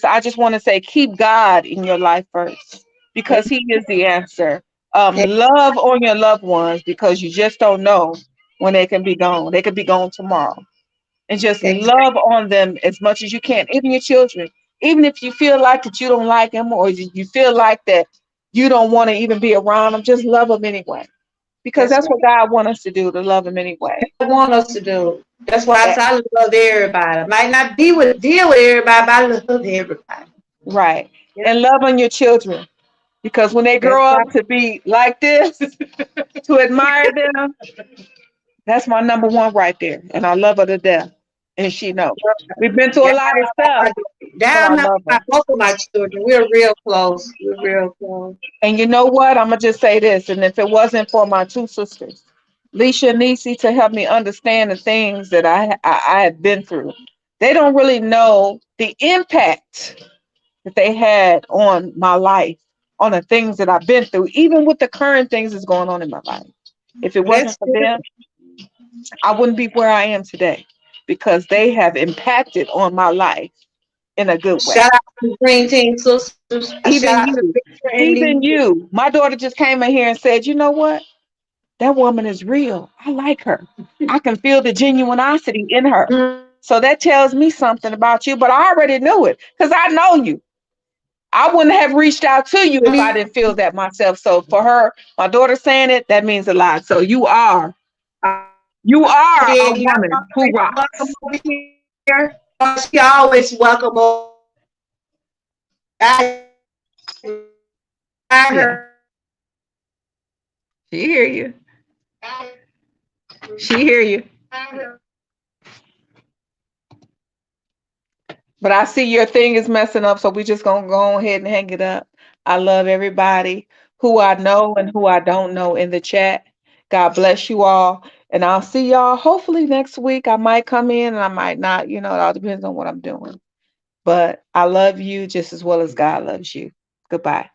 I just want to say, keep God in your life first, because He is the answer. Love on your loved ones, because you just don't know when they can be gone. They could be gone tomorrow, and just love on them as much as you can, even your children. Even if you feel like that you don't like them, or you feel like that you don't want to even be around them, just love them anyway, because that's that's what what God wants us to do, to love them anyway. I want us to do. That's why I Yeah, say I love everybody. I might not deal with everybody, but I love everybody. right. Yeah, And love on your children, because when they that's grow right. up to be like this, to admire them, that's my number one right there. And I love her to death, and she knows. We've been through a That's lot of how stuff, I do it. but I Down now, love her. both of my children, we're real close. We're real close. And you know what? I'm gonna just say this, and if it wasn't for my two sisters, Leisha and Nisi, to help me understand the things that I had been through, they don't really know the impact that they had on my life, on the things that I've been through, even with the current things that's going on in my life. If it Well, wasn't that's for good. them, I wouldn't be where I am today, because they have impacted on my life in a good way. Shout out to Green Team Sisters. Shout Even out to you, Victor and even Nisi. you. My daughter just came in here and said, you know what? That woman is real. I like her. I can feel the genuinosity in her. So that tells me something about you, but I already knew it because I know you. I wouldn't have reached out to you if I didn't feel that myself. So for her, my daughter saying it, that means a lot. So you are a Yeah, y'all woman who always welcome rocks. over here. She always welcome over. I Yeah, her. she hear you. She hear you. But I see your thing is messing up, so we just gonna go ahead and hang it up. I love everybody who I know and who I don't know in the chat. God bless you all. And I'll see y'all hopefully next week. I might come in and I might not, it all depends on what I'm doing. But I love you just as well as God loves you. Goodbye.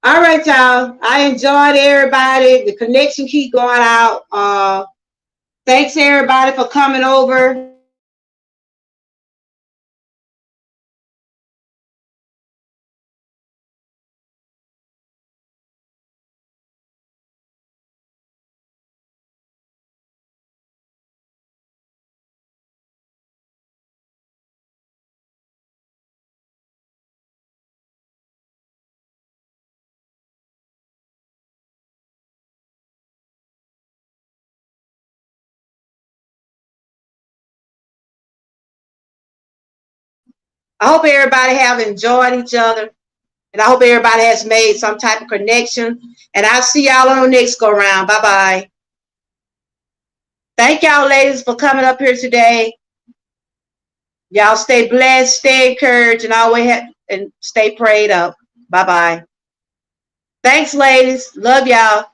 All right, y'all. I enjoyed everybody. The connection keep going out. Thanks everybody for coming over. I hope everybody have enjoyed each other. And I hope everybody has made some type of connection. And I'll see y'all on the next go round. Bye-bye. Thank y'all ladies for coming up here today. Y'all stay blessed, stay encouraged, and always and stay prayed up. Bye-bye. Thanks, ladies. Love y'all.